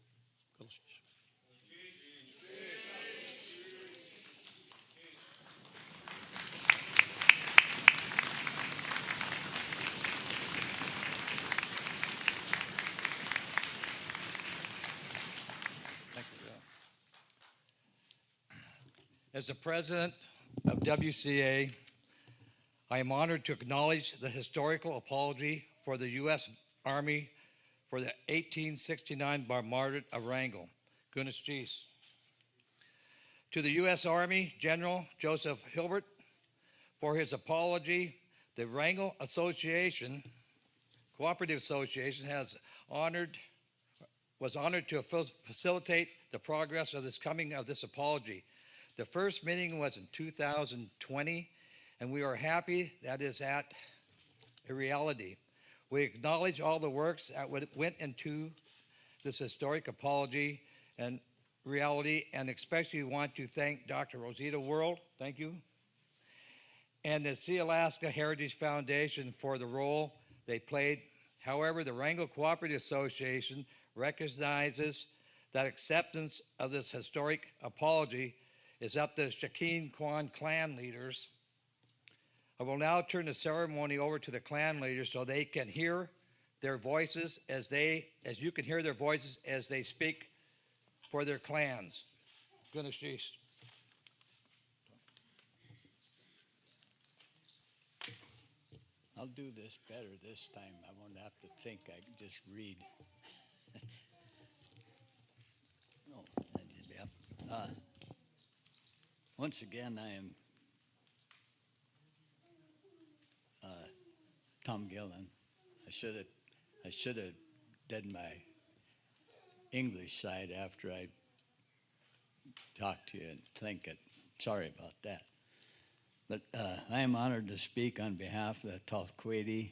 As the president of WCA, I am honored to acknowledge the historical apology for the U.S. Army for the 1869 bombardment of Wrangell. Goodness geez. To the U.S. Army General Joseph Hilbert for his apology, the Wrangell Association, Cooperative Association, was honored to facilitate the progress of this apology. The first meeting was in 2020, and we are happy that is at a reality. We acknowledge all the works that went into this historic apology and reality, and especially want to thank Dr. Rosita World, thank you, and the Sealaska Heritage Foundation for the role they played. However, the Wrangell Cooperative Association recognizes that acceptance of this historic apology is up to the Shakin Kwan clan leaders. I will now turn the ceremony over to the clan leaders so they can hear their voices as you can hear their voices as they speak for their clans. Goodness geez. I'll do this better this time. I won't have to think. I can just read. No, yep. Once again, I am Tom Gillen. I should have done my English side after I talked to you in Tlingit. Sorry about that. But I am honored to speak on behalf of the Tlingit.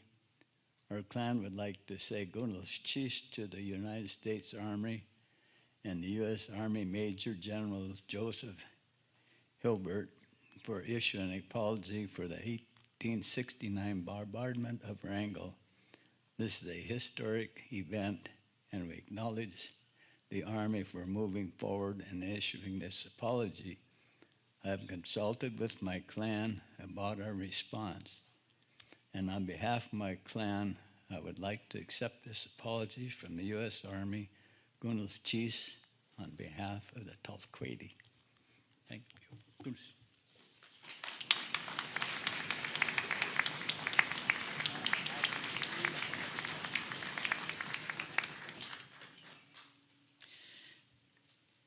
Our clan would like to say Gunlos Chis to the United States Army and the U.S. Army Major General Joseph Hilbert for issuing an apology for the 1869 bombardment of Wrangell. This is a historic event, and we acknowledge the Army for moving forward and issuing this apology. I have consulted with my clan about our response, and on behalf of my clan, I would like to accept this apology from the U.S. Army, Gunlos Chis, on behalf of the Tlingit. Thank you.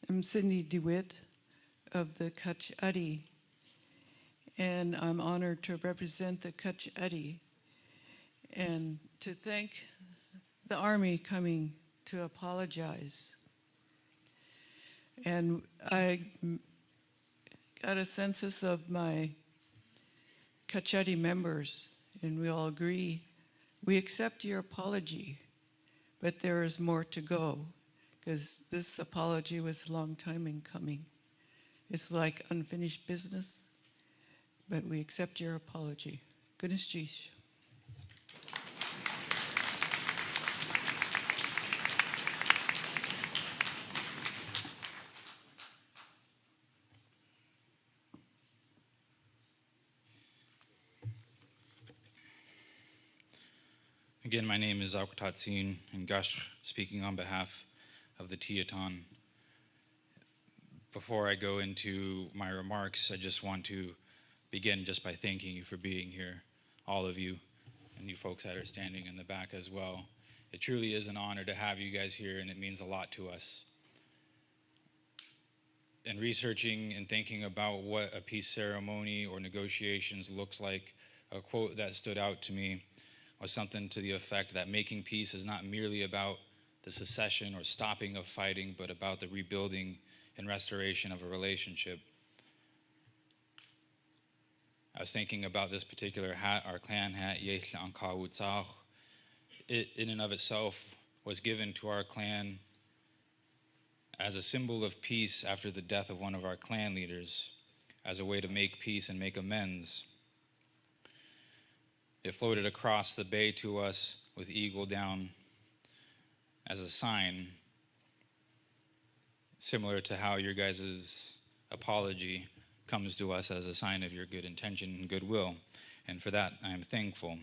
I'm Cindy DeWitt of the Kach'adi, and I'm honored to represent the Kach'adi and to thank the Army coming to apologize. And I got a census of my Kach'adi members, and we all agree, we accept your apology, but there is more to go, because this apology was a long time in coming. It's like unfinished business, but we accept your apology. Goodness Jeez. Again, my name is Auktatsin Ngash, speaking on behalf of the Teton. Before I go into my remarks, I just want to begin just by thanking you for being here, all of you, and you folks that are standing in the back as well. It truly is an honor to have you guys here, and it means a lot to us. In researching and thinking about what a peace ceremony or negotiations looks like, a quote that stood out to me was something to the effect that making peace is not merely about the cessation or stopping of fighting, but about the rebuilding and restoration of a relationship. I was thinking about this particular hat, our clan hat, it in and of itself was given to our clan as a symbol of peace after the death of one of our clan leaders, as a way to make peace and make amends. It floated across the bay to us with eagle down as a sign, similar to how your guys' apology comes to us as a sign of your good intention and goodwill. And for that, I am thankful.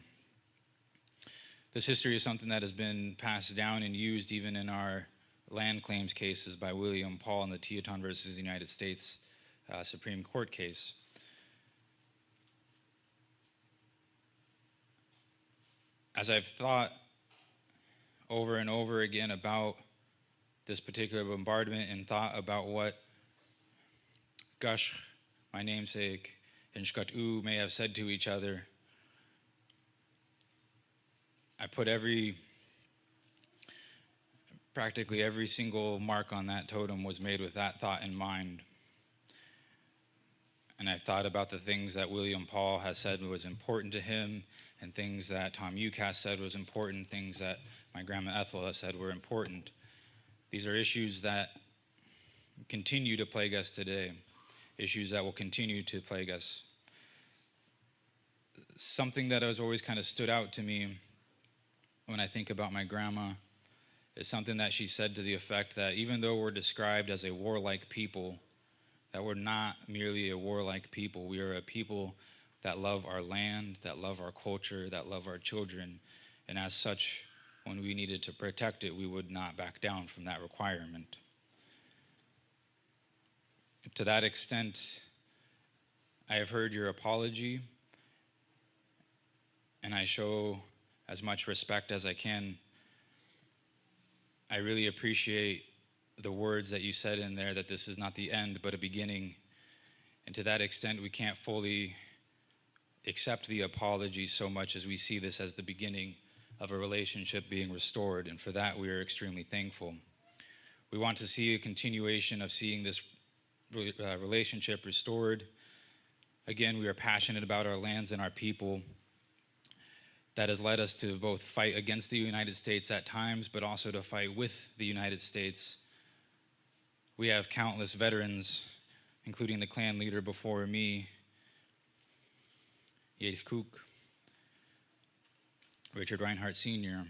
This history is something that has been passed down and used even in our land claims cases by William Paul in the Teton versus the United States Supreme Court case. As I've thought over and over again about this particular bombardment and thought about what Gush, my namesake, and Shkatu may have said to each other, I put practically every single mark on that totem was made with that thought in mind. And I've thought about the things that William Paul has said was important to him, and things that Tom Ucas said was important, things that my grandma Ethel has said were important. These are issues that continue to plague us today, issues that will continue to plague us. Something that has always kind of stood out to me when I think about my grandma is something that she said to the effect that even though we're described as a warlike people, that we're not merely a warlike people. We are a people that love our land, that love our culture, that love our children. And as such, when we needed to protect it, we would not back down from that requirement. To that extent, I have heard your apology, and I show as much respect as I can. I really appreciate the words that you said in there, that this is not the end but a beginning. And to that extent, we can't fully accept the apology so much as we see this as the beginning of a relationship being restored. And for that, we are extremely thankful. We want to see a continuation of seeing this relationship restored. Again, we are passionate about our lands and our people. That has led us to both fight against the United States at times, but also to fight with the United States. We have countless veterans, including the clan leader before me, Yave Kook, Richard Reinhardt Sr.,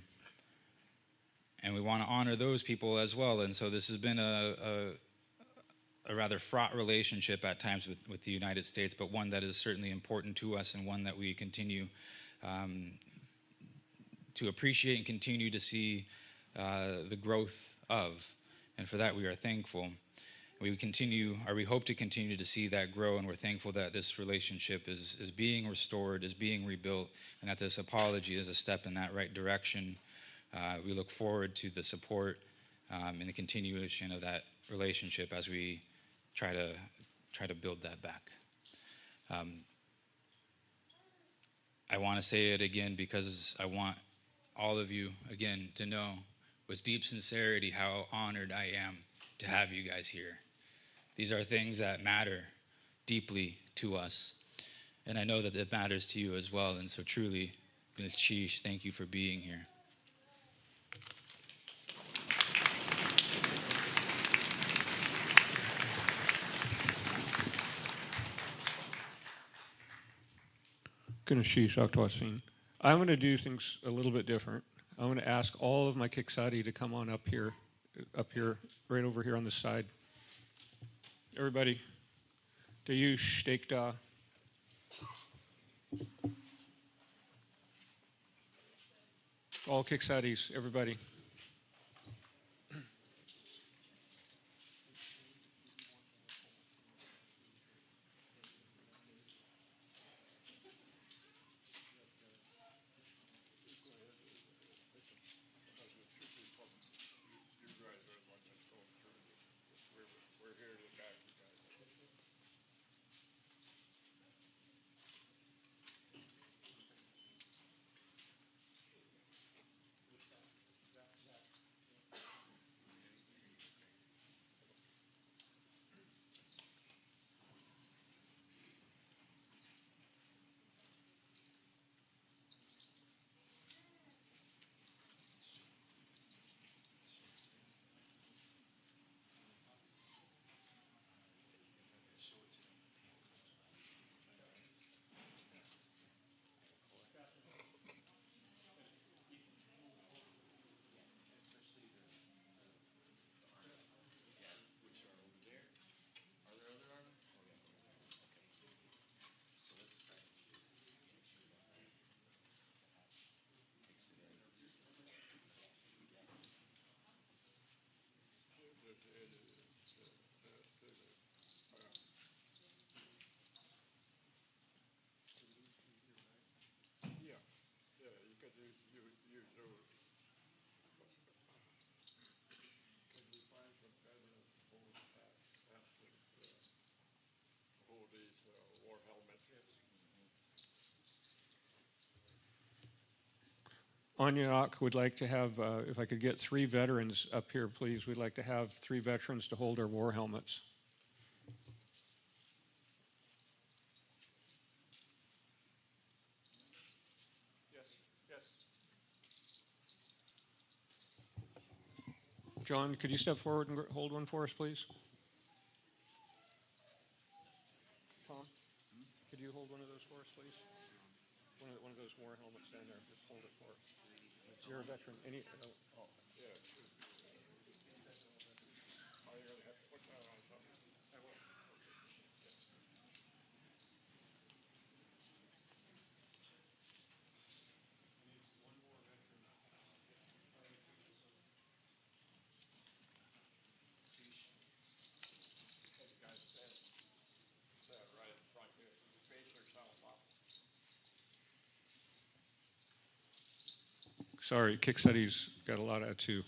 and we want to honor those people as well. And so this has been a rather fraught relationship at times with the United States, but one that is certainly important to us, and one that we continue to appreciate and continue to see the growth of. And for that, we are thankful. We hope to continue to see that grow, and we're thankful that this relationship is being restored, is being rebuilt, and that this apology is a step in that right direction. We look forward to the support and the continuation of that relationship as we try to build that back. I want to say it again because I want all of you, again, to know with deep sincerity how honored I am to have you guys here. These are things that matter deeply to us, and I know that it matters to you as well. And so truly, Ms. Chish, thank you for being here. I'm going to do things a little bit different. I'm going to ask all of my Kiksadi to come on up here, right over here on the side. Everybody, Dayush, Stekda. All Kiksadis, everybody. Anyanak would like to have, if I could get 3 veterans up here, please. We'd like to have 3 veterans to hold our war helmets. John, could you step forward and hold one for us, please? Tom, could you hold one of those for us, please? One of those war helmets down there. Just hold it for us. You're a veteran. Sorry, Kickseti's got a lot of that too.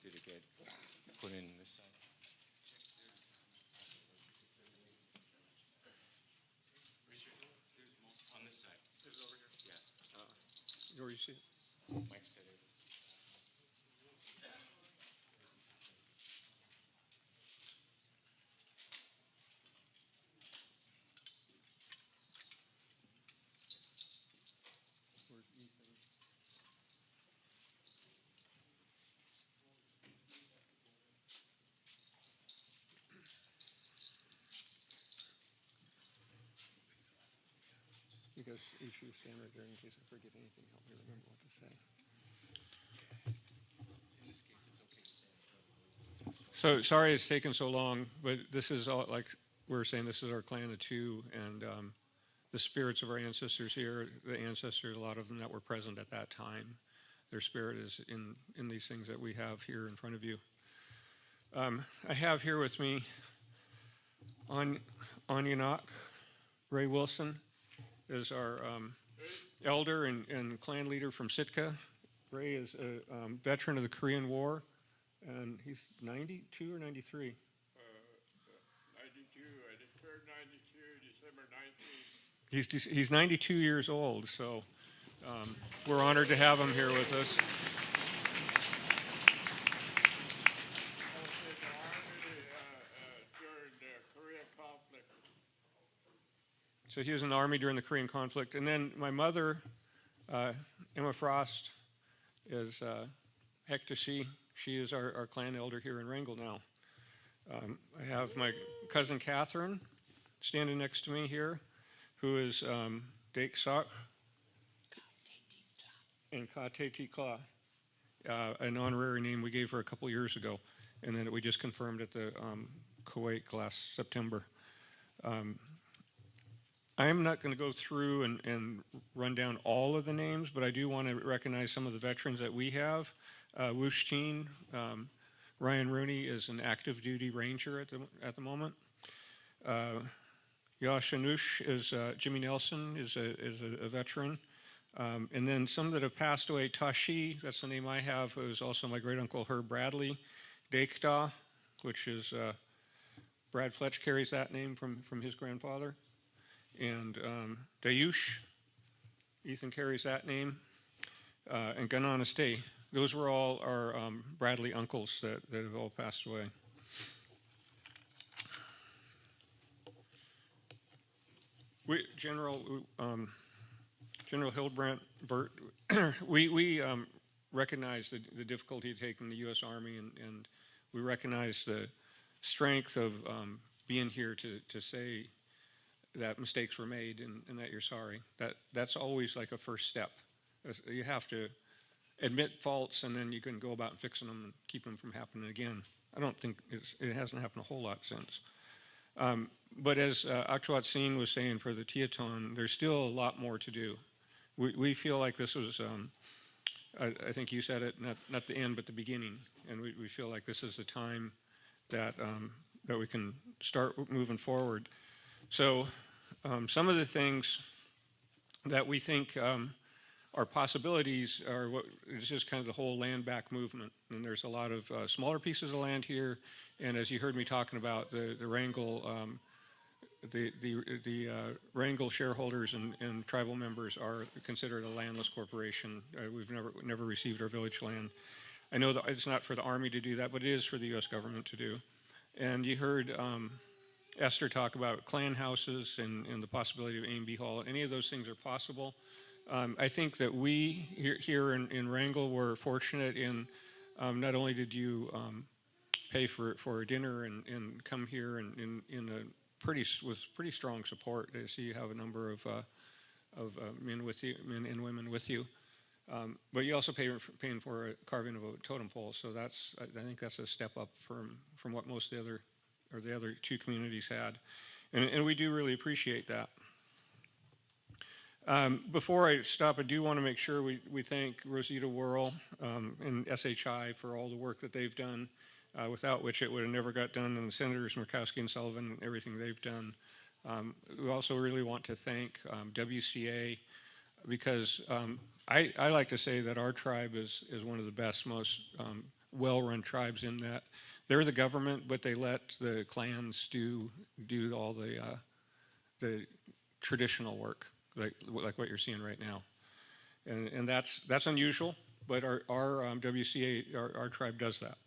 Did it get put in this side? On this side. Yeah. Where you see it? Mike said it. Because each of you stand right there in case I forget anything, help me remember what to say. In this case, it's okay to stand. So sorry it's taken so long, but this is all, like we were saying, this is our clan of two, and the spirits of our ancestors here, the ancestors, a lot of them that were present at that time, their spirit is in these things that we have here in front of you. I have here with me Anunnaki, Ray Wilson is our elder and clan leader from Sitka. Ray is a veteran of the Korean War, and he's 92 or 93? 92. I just turned 92, December 19th. He's 92 years old, so we're honored to have him here with us. So he was in the Army during the Korean conflict. And then my mother, Emma Frost, is Hector-C. She is our clan elder here in Wrangell now. I have my cousin Catherine standing next to me here, who is Dake Sok and Ka Te Tikla, an honorary name we gave her a couple years ago, and then we just confirmed at the Kuwait last September. I am not going to go through and run down all of the names, but I do want to recognize some of the veterans that we have. Wushteen, Ryan Rooney is an active duty ranger at the moment. Yashanush is Jimmy Nelson is a veteran. And then some that have passed away, Tashi, that's the name I have, is also my great uncle Herb Bradley. Dekta, which is Brad Fletch carries that name from his grandfather. And Dayush, Ethan carries that name. And Gananastay, those were all our Bradley uncles that have all passed away. General Hilbert, we recognize the difficulty of taking the U.S. Army, and we recognize the strength of being here to say that mistakes were made and that you're sorry. That's always like a first step. You have to admit faults, and then you can go about fixing them and keep them from happening again. I don't think it hasn't happened a whole lot since. But as Aktuat Singh was saying for the Teton, there's still a lot more to do. We feel like this was, I think you said it, not the end, but the beginning. And we feel like this is the time that we can start moving forward. So some of the things that we think are possibilities are what is just kind of the whole land back movement. And there's a lot of smaller pieces of land here. And as you heard me talking about, the Wrangell, the Wrangell shareholders and tribal members are considered a landless corporation. We've never received our village land. I know that it's not for the Army to do that, but it is for the U.S. government to do. And you heard Esther talk about clan houses and the possibility of A&B Hall. Any of those things are possible. I think that we here in Wrangell were fortunate in not only did you pay for a dinner and come here and with pretty strong support. I see you have a number of men and women with you, but you also paying for a carving of a totem pole. So I think that's a step up from what most of the other two communities had, and we do really appreciate that. Before I stop, I do want to make sure we thank Rosita Worrell and SHI for all the work that they've done, without which it would have never got done, and the Senators Murkowski and Sullivan and everything they've done. We also really want to thank WCA, because I like to say that our tribe is one of the best, most well-run tribes, in that they're the government, but they let the clans do all the traditional work, like what you're seeing right now, and that's unusual. But our WCA, our tribe, does that.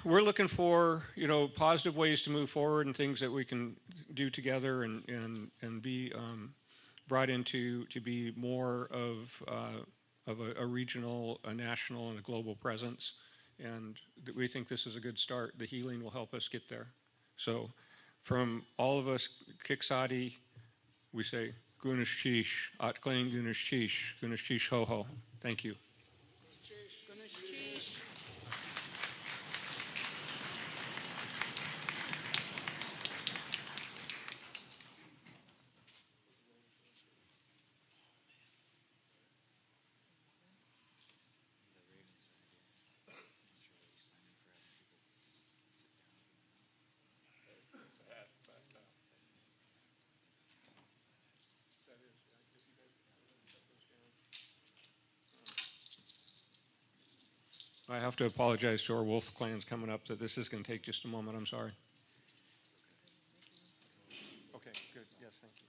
We're looking for positive ways to move forward and things that we can do together and be brought into to be more of a regional, a national, and a global presence. And we think this is a good start. The healing will help us get there. So from all of us, Kiksadi, we say, Gunash Chish, Atklang Gunash Chish, Gunash Chish Ho Ho. Thank you. I have to apologize to our wolf clans coming up that this is going to take just a moment. I'm sorry. Okay, good. Yes, thank you.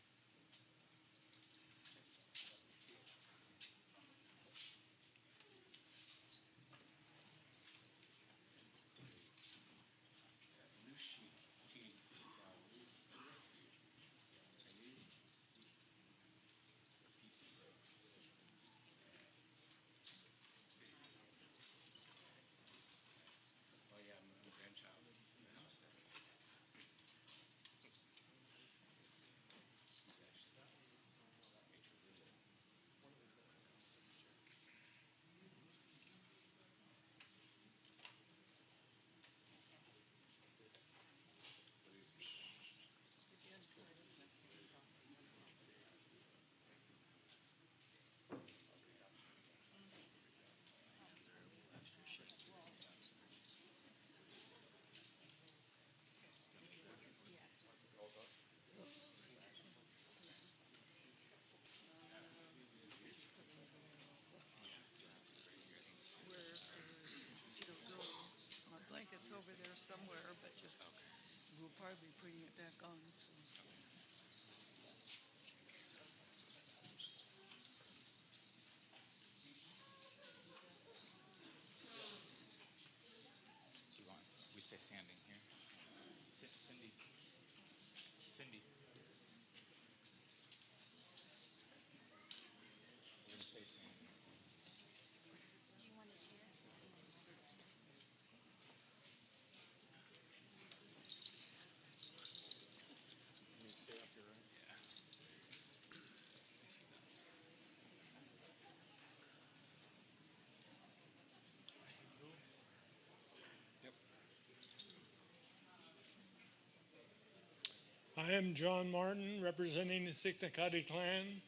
I am John Martin, representing the Siknakadi clan.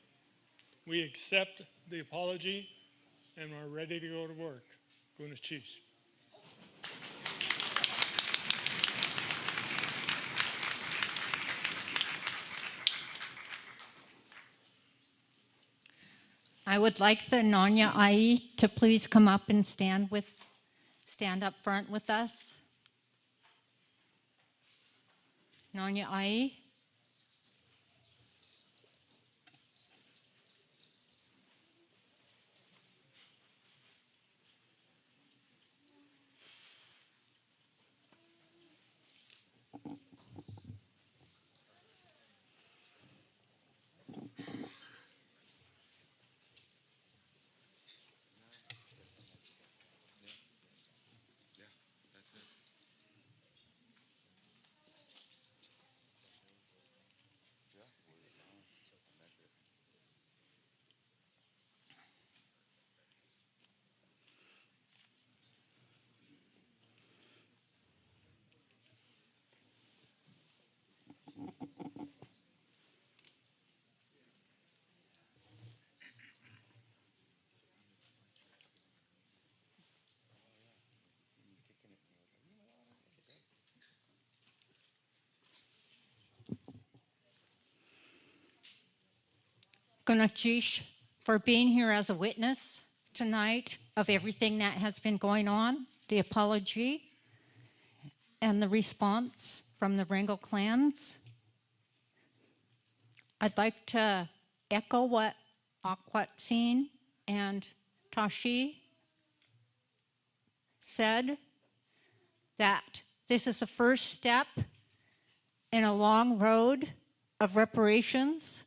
We accept the apology and are ready to go to work. Gunas Chiefs. I would like the Nanya Ai to please come up and stand up front with us. Nanya Ai. Gunachish, for being here as a witness tonight of everything that has been going on, the apology and the response from the Wrangell clans. I'd like to echo what Akwatsin and Tashi said, that this is the first step in a long road of reparations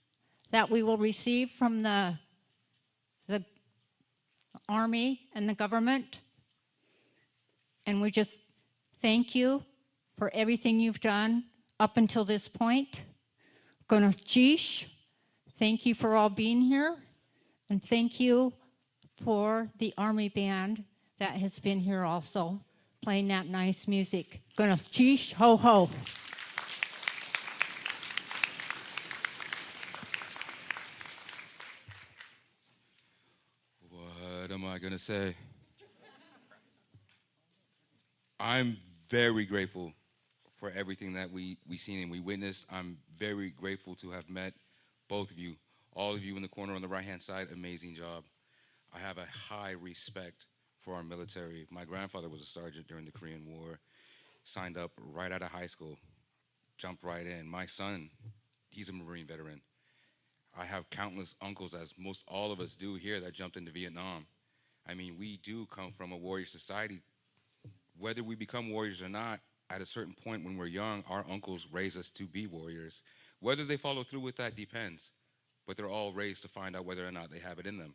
that we will receive from the Army and the government. And we just thank you for everything you've done up until this point. Gunachish, thank you for all being here. And thank you for the Army band that has been here also, playing that nice music. Gunachish, ho ho. What am I going to say? I'm very grateful for everything that we seen and we witnessed. I'm very grateful to have met both of you, all of you in the corner on the right-hand side. Amazing job. I have a high respect for our military. My grandfather was a sergeant during the Korean War, signed up right out of high school, jumped right in. My son, he's a Marine veteran. I have countless uncles, as most all of us do here, that jumped into Vietnam. I mean, we do come from a warrior society. Whether we become warriors or not, at a certain point when we're young, our uncles raise us to be warriors. Whether they follow through with that depends, but they're all raised to find out whether or not they have it in them.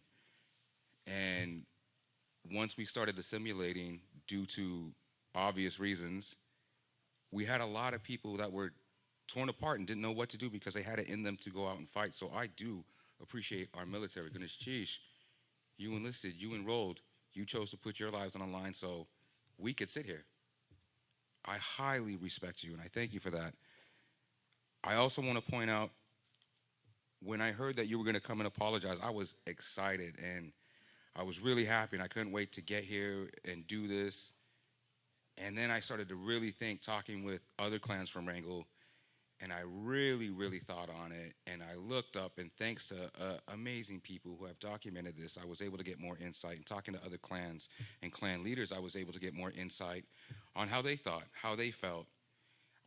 And once we started assimilating due to obvious reasons, we had a lot of people that were torn apart and didn't know what to do because they had it in them to go out and fight. So I do appreciate our military. Goodness, Chish, you enlisted, you enrolled, you chose to put your lives on the line so we could sit here. I highly respect you, and I thank you for that. I also want to point out, when I heard that you were going to come and apologize, I was excited, and I was really happy, and I couldn't wait to get here and do this. And then I started to really think, talking with other clans from Wrangell, and I really, really thought on it, and I looked up, and thanks to amazing people who have documented this, I was able to get more insight. And talking to other clans and clan leaders, I was able to get more insight on how they thought, how they felt.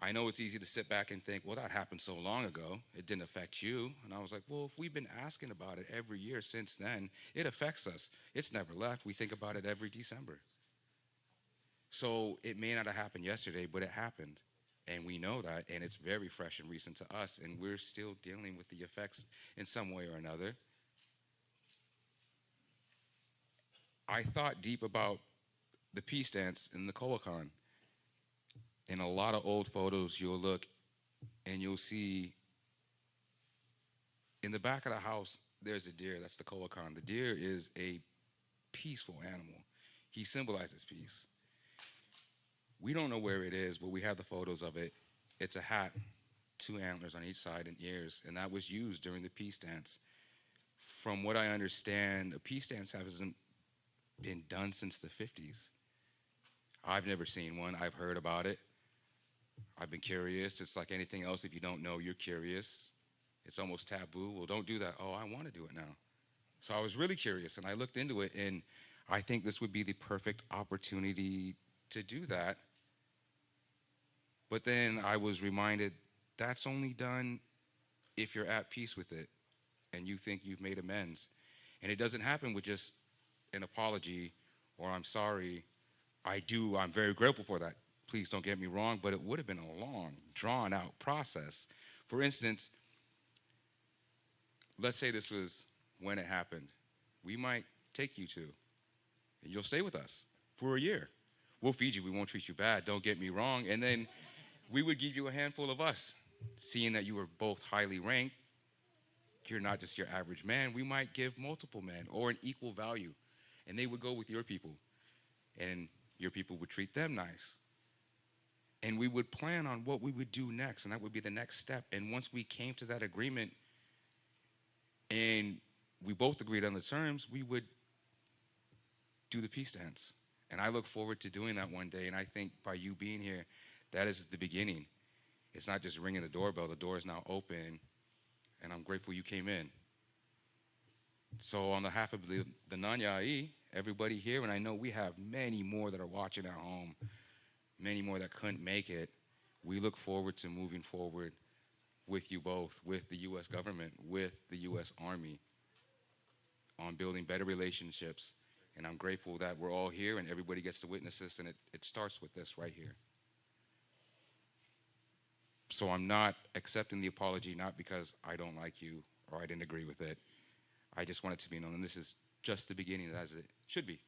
I know it's easy to sit back and think, well, that happened so long ago, it didn't affect you. And I was like, well, if we've been asking about it every year since then, it affects us. It's never left. We think about it every December. So it may not have happened yesterday, but it happened. And we know that, and it's very fresh and recent to us, and we're still dealing with the effects in some way or another. I thought deep about the peace dance in the Kowakan. In a lot of old photos, you'll look and you'll see in the back of the house, there's a deer. That's the Kowakan. The deer is a peaceful animal. He symbolizes peace. We don't know where it is, but we have the photos of it. It's a hat 2 antlers on each side and ears, and that was used during the peace dance. From what I understand, a peace dance hasn't been done since the 50s. I've never seen one. I've heard about it. I've been curious. It's like anything else. If you don't know, you're curious. It's almost taboo. Well, don't do that. Oh, I want to do it now. So I was really curious, and I looked into it, and I think this would be the perfect opportunity to do that. But then I was reminded that's only done if you're at peace with it and you think you've made amends. And it doesn't happen with just an apology or I'm sorry. I'm very grateful for that. Please don't get me wrong, but it would have been a long, drawn-out process. For instance, let's say this was when it happened. We might take you to, and you'll stay with us for a year. We'll feed you. We won't treat you bad. Don't get me wrong. And then we would give you a handful of us, seeing that you were both highly ranked. You're not just your average man. We might give multiple men or an equal value, and they would go with your people, and your people would treat them nice. And we would plan on what we would do next, and that would be the next step. And once we came to that agreement and we both agreed on the terms, we would do the peace dance. And I look forward to doing that one day, and I think by you being here, that is the beginning. It's not just ringing the doorbell. The door is now open, and I'm grateful you came in. So on behalf of the Nanyai, everybody here, and I know we have many more that are watching at home, many more that couldn't make it, we look forward to moving forward with you both, with the U.S. government, with the U.S. Army, on building better relationships. And I'm grateful that we're all here and everybody gets to witness this, and it starts with this right here. So I'm not accepting the apology, not because I don't like you or I didn't agree with it. I just want it to be known, and this is just the beginning, as it should be.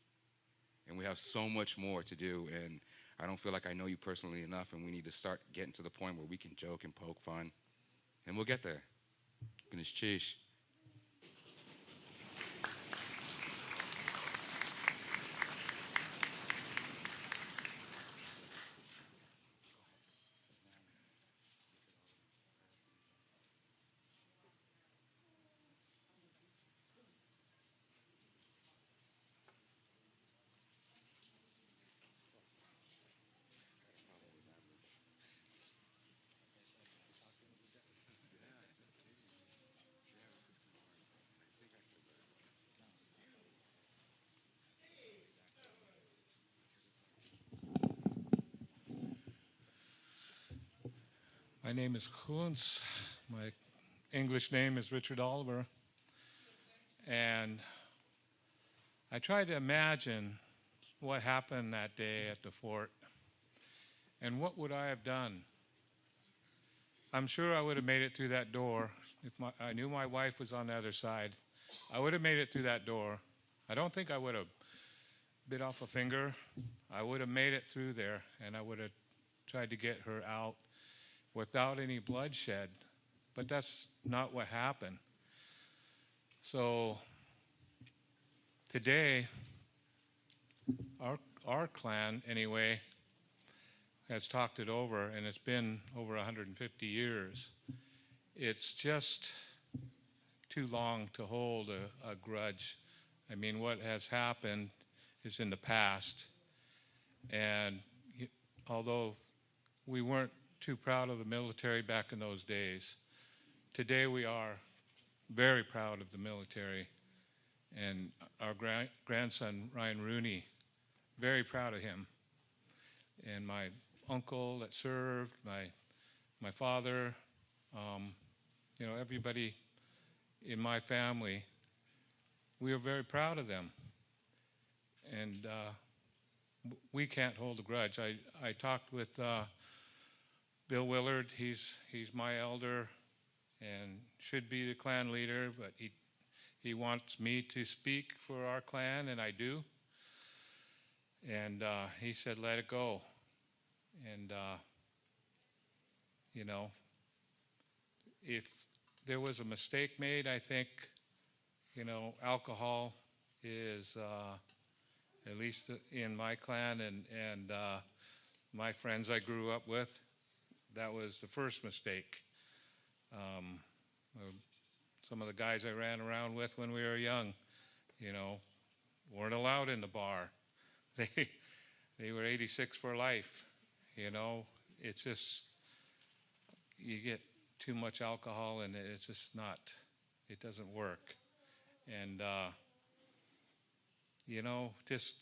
And we have so much more to do, and I don't feel like I know you personally enough, and we need to start getting to the point where we can joke and poke fun, and we'll get there. Goodness, cheesh. My name is Koons. My English name is Richard Oliver. And I tried to imagine what happened that day at the fort and what would I have done. I'm sure I would have made it through that door. If I knew my wife was on the other side, I would have made it through that door. I don't think I would have bit off a finger. I would have made it through there, and I would have tried to get her out without any bloodshed, but that's not what happened. So today, our clan, anyway, has talked it over, and it's been over 150 years. It's just too long to hold a grudge. I mean, what has happened is in the past, and although we weren't too proud of the military back in those days, today we are very proud of the military, and our grandson, Ryan Rooney, very proud of him. And my uncle that served, my father, everybody in my family, we are very proud of them. And we can't hold a grudge. I talked with Bill Willard. He's my elder and should be the clan leader, but he wants me to speak for our clan, and I do. And he said, let it go. And, if there was a mistake made, I think, alcohol is, at least in my clan and my friends I grew up with, that was the first mistake. Some of the guys I ran around with when we were young, weren't allowed in the bar. They were 86 for life. It's just, you get too much alcohol and it's just not, it doesn't work. And, just,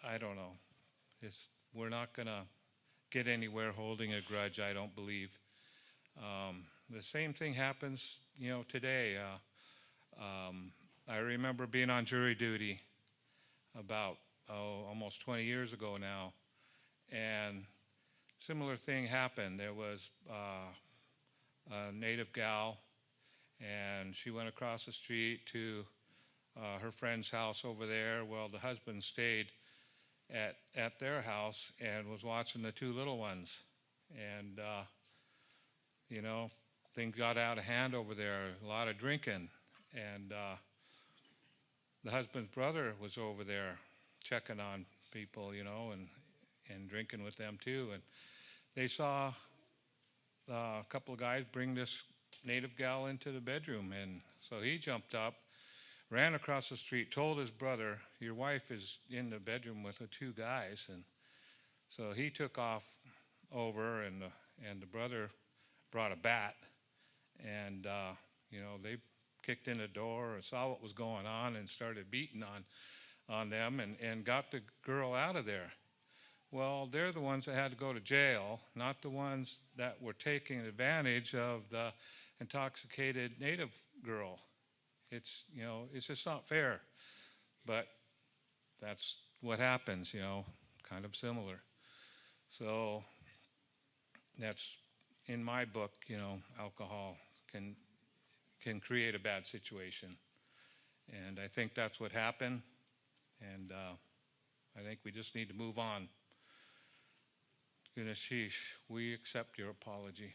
I don't know. We're not going to get anywhere holding a grudge, I don't believe. The same thing happens, today. I remember being on jury duty about, almost 20 years ago now, and similar thing happened. There was a native gal, and she went across the street to her friend's house over there. Well, the husband stayed at their house and was watching the two little ones. And, things got out of hand over there, a lot of drinking. And the husband's brother was over there checking on people, and drinking with them too. And they saw a couple of guys bring this native gal into the bedroom. And so he jumped up, ran across the street, told his brother, "Your wife is in the bedroom with the two guys." And so he took off over, and the brother brought a bat, and they kicked in the door and saw what was going on and started beating on them and got the girl out of there. Well, they're the ones that had to go to jail, not the ones that were taking advantage of the intoxicated native girl. It's just not fair. But that's what happens, kind of similar. So that's, in my book, alcohol can create a bad situation. And I think that's what happened. And I think we just need to move on. Sheesh, we accept your apology.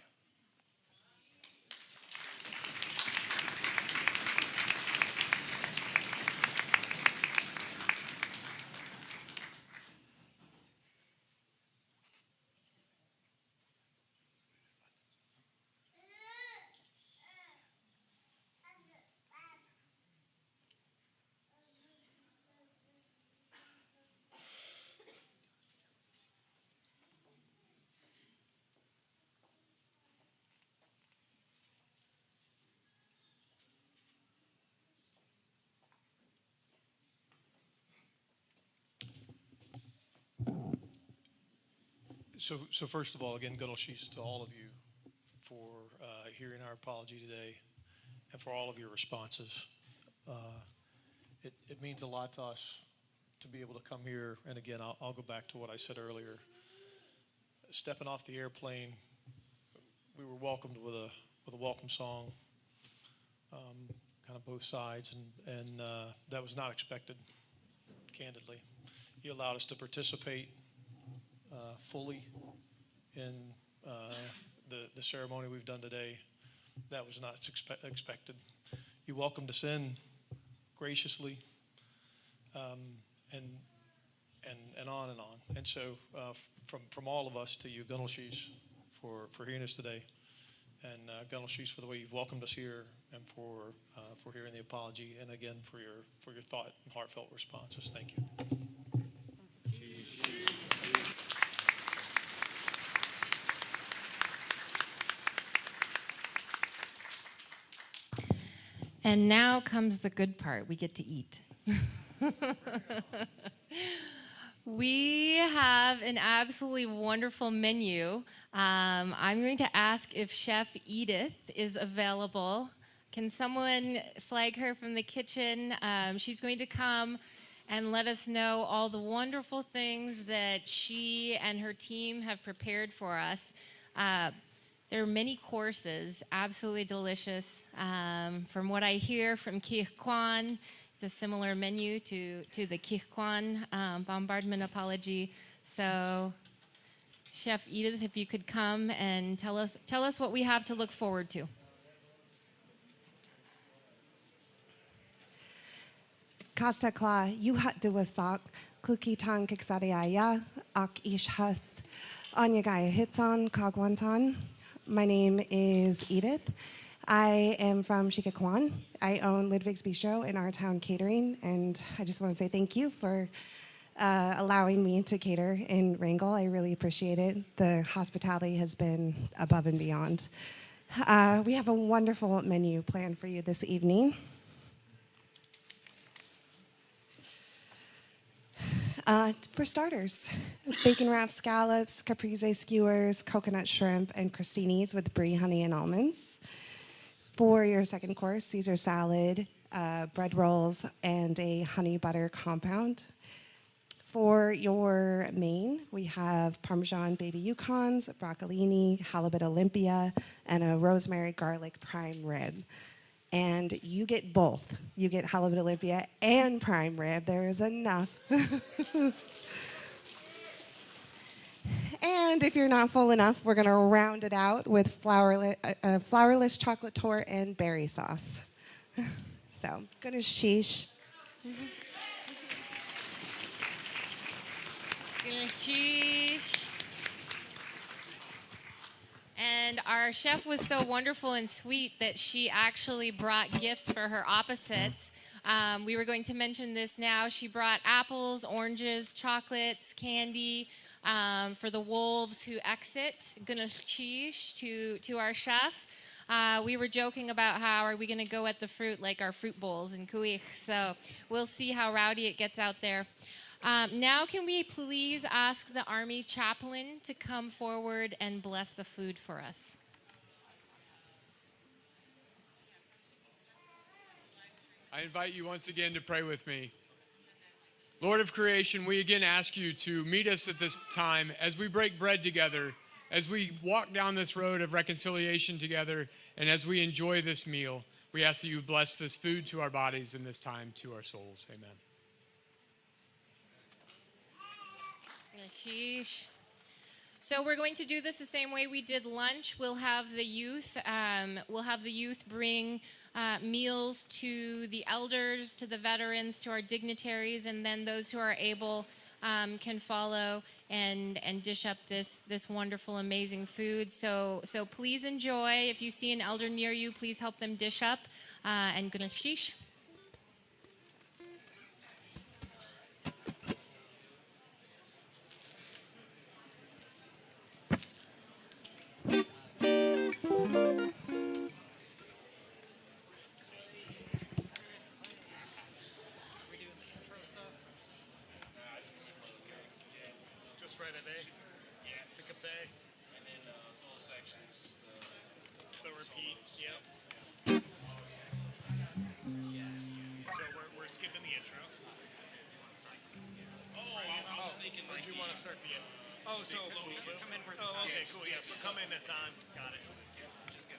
So first of all, again, good sheets to all of you for hearing our apology today and for all of your responses. It means a lot to us to be able to come here. And again, I'll go back to what I said earlier. Stepping off the airplane, we were welcomed with a welcome song, kind of both sides, and that was not expected, candidly. You allowed us to participate fully in the ceremony we've done today. That was not expected. You welcomed us in graciously, and on and on. And so from all of us to you, Gunalshis, for hearing us today, and Gunalshis for the way you've welcomed us here, and for hearing the apology, and again for your thought and heartfelt responses. Thank you. And now comes the good part. We get to eat. We have an absolutely wonderful menu. I'm going to ask if Chef Edith is available. Can someone flag her from the kitchen? She's going to come and let us know all the wonderful things that she and her team have prepared for us. There are many courses, absolutely delicious. From what I hear from Kih Kwan, it's a similar menu to the Kih Kwan Bombardment apology. So, Chef Edith, if you could come and tell us what we have to look forward to. Kasta kla yuhat duwasak kuki tan kiksariaya ak ish has anyagaya hitsan kagwantan My name is Edith. I am from Chicaquan. I own Ludwig's Bistro in our town catering, and I just want to say thank you for allowing me to cater in Wrangell. I really appreciate it. The hospitality has been above and beyond. We have a wonderful menu planned for you this evening. For starters, bacon wrapped scallops, caprese skewers, coconut shrimp, and crostinis with brie, honey, and almonds. For your second course, Caesar salad, bread rolls, and a honey butter compound. For your main, we have Parmesan baby Yukons, broccolini, halibut Olympia, and a rosemary garlic prime rib. And you get both. You get halibut Olympia and prime rib. There is enough. And if you're not full enough, we're going to round it out with flourless chocolate torte and berry sauce. So, gonna sheesh. And our chef was so wonderful and sweet that she actually brought gifts for her opposites. We were going to mention this now. She brought apples, oranges, chocolates, candy for the wolves who exit. Gunashish to our chef. We were joking about how are we going to go at the fruit like our fruit bowls in Kuich. So we'll see how rowdy it gets out there. Now can we please ask the Army chaplain to come forward and bless the food for us? I invite you once again to pray with me. Lord of creation, we again ask you to meet us at this time as we break bread together, as we walk down this road of reconciliation together, and as we enjoy this meal. We ask that you bless this food to our bodies and this time to our souls. Amen. So we're going to do this the same way we did lunch. We'll have the youth bring meals to the elders, to the veterans, to our dignitaries, and then those who are able can follow and dish up this wonderful, amazing food. So please enjoy. If you see an elder near you, please help them dish up. And gunashish. Just write a day? Yeah. Pick up day? And then solo sections. The repeat, yep. So we're skipping the intro. I was thinking like you want to start the intro. Oh, so come in for the time. Oh, okay, cool. Yeah, so come in at time. Got it. Just go.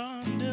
Sunday.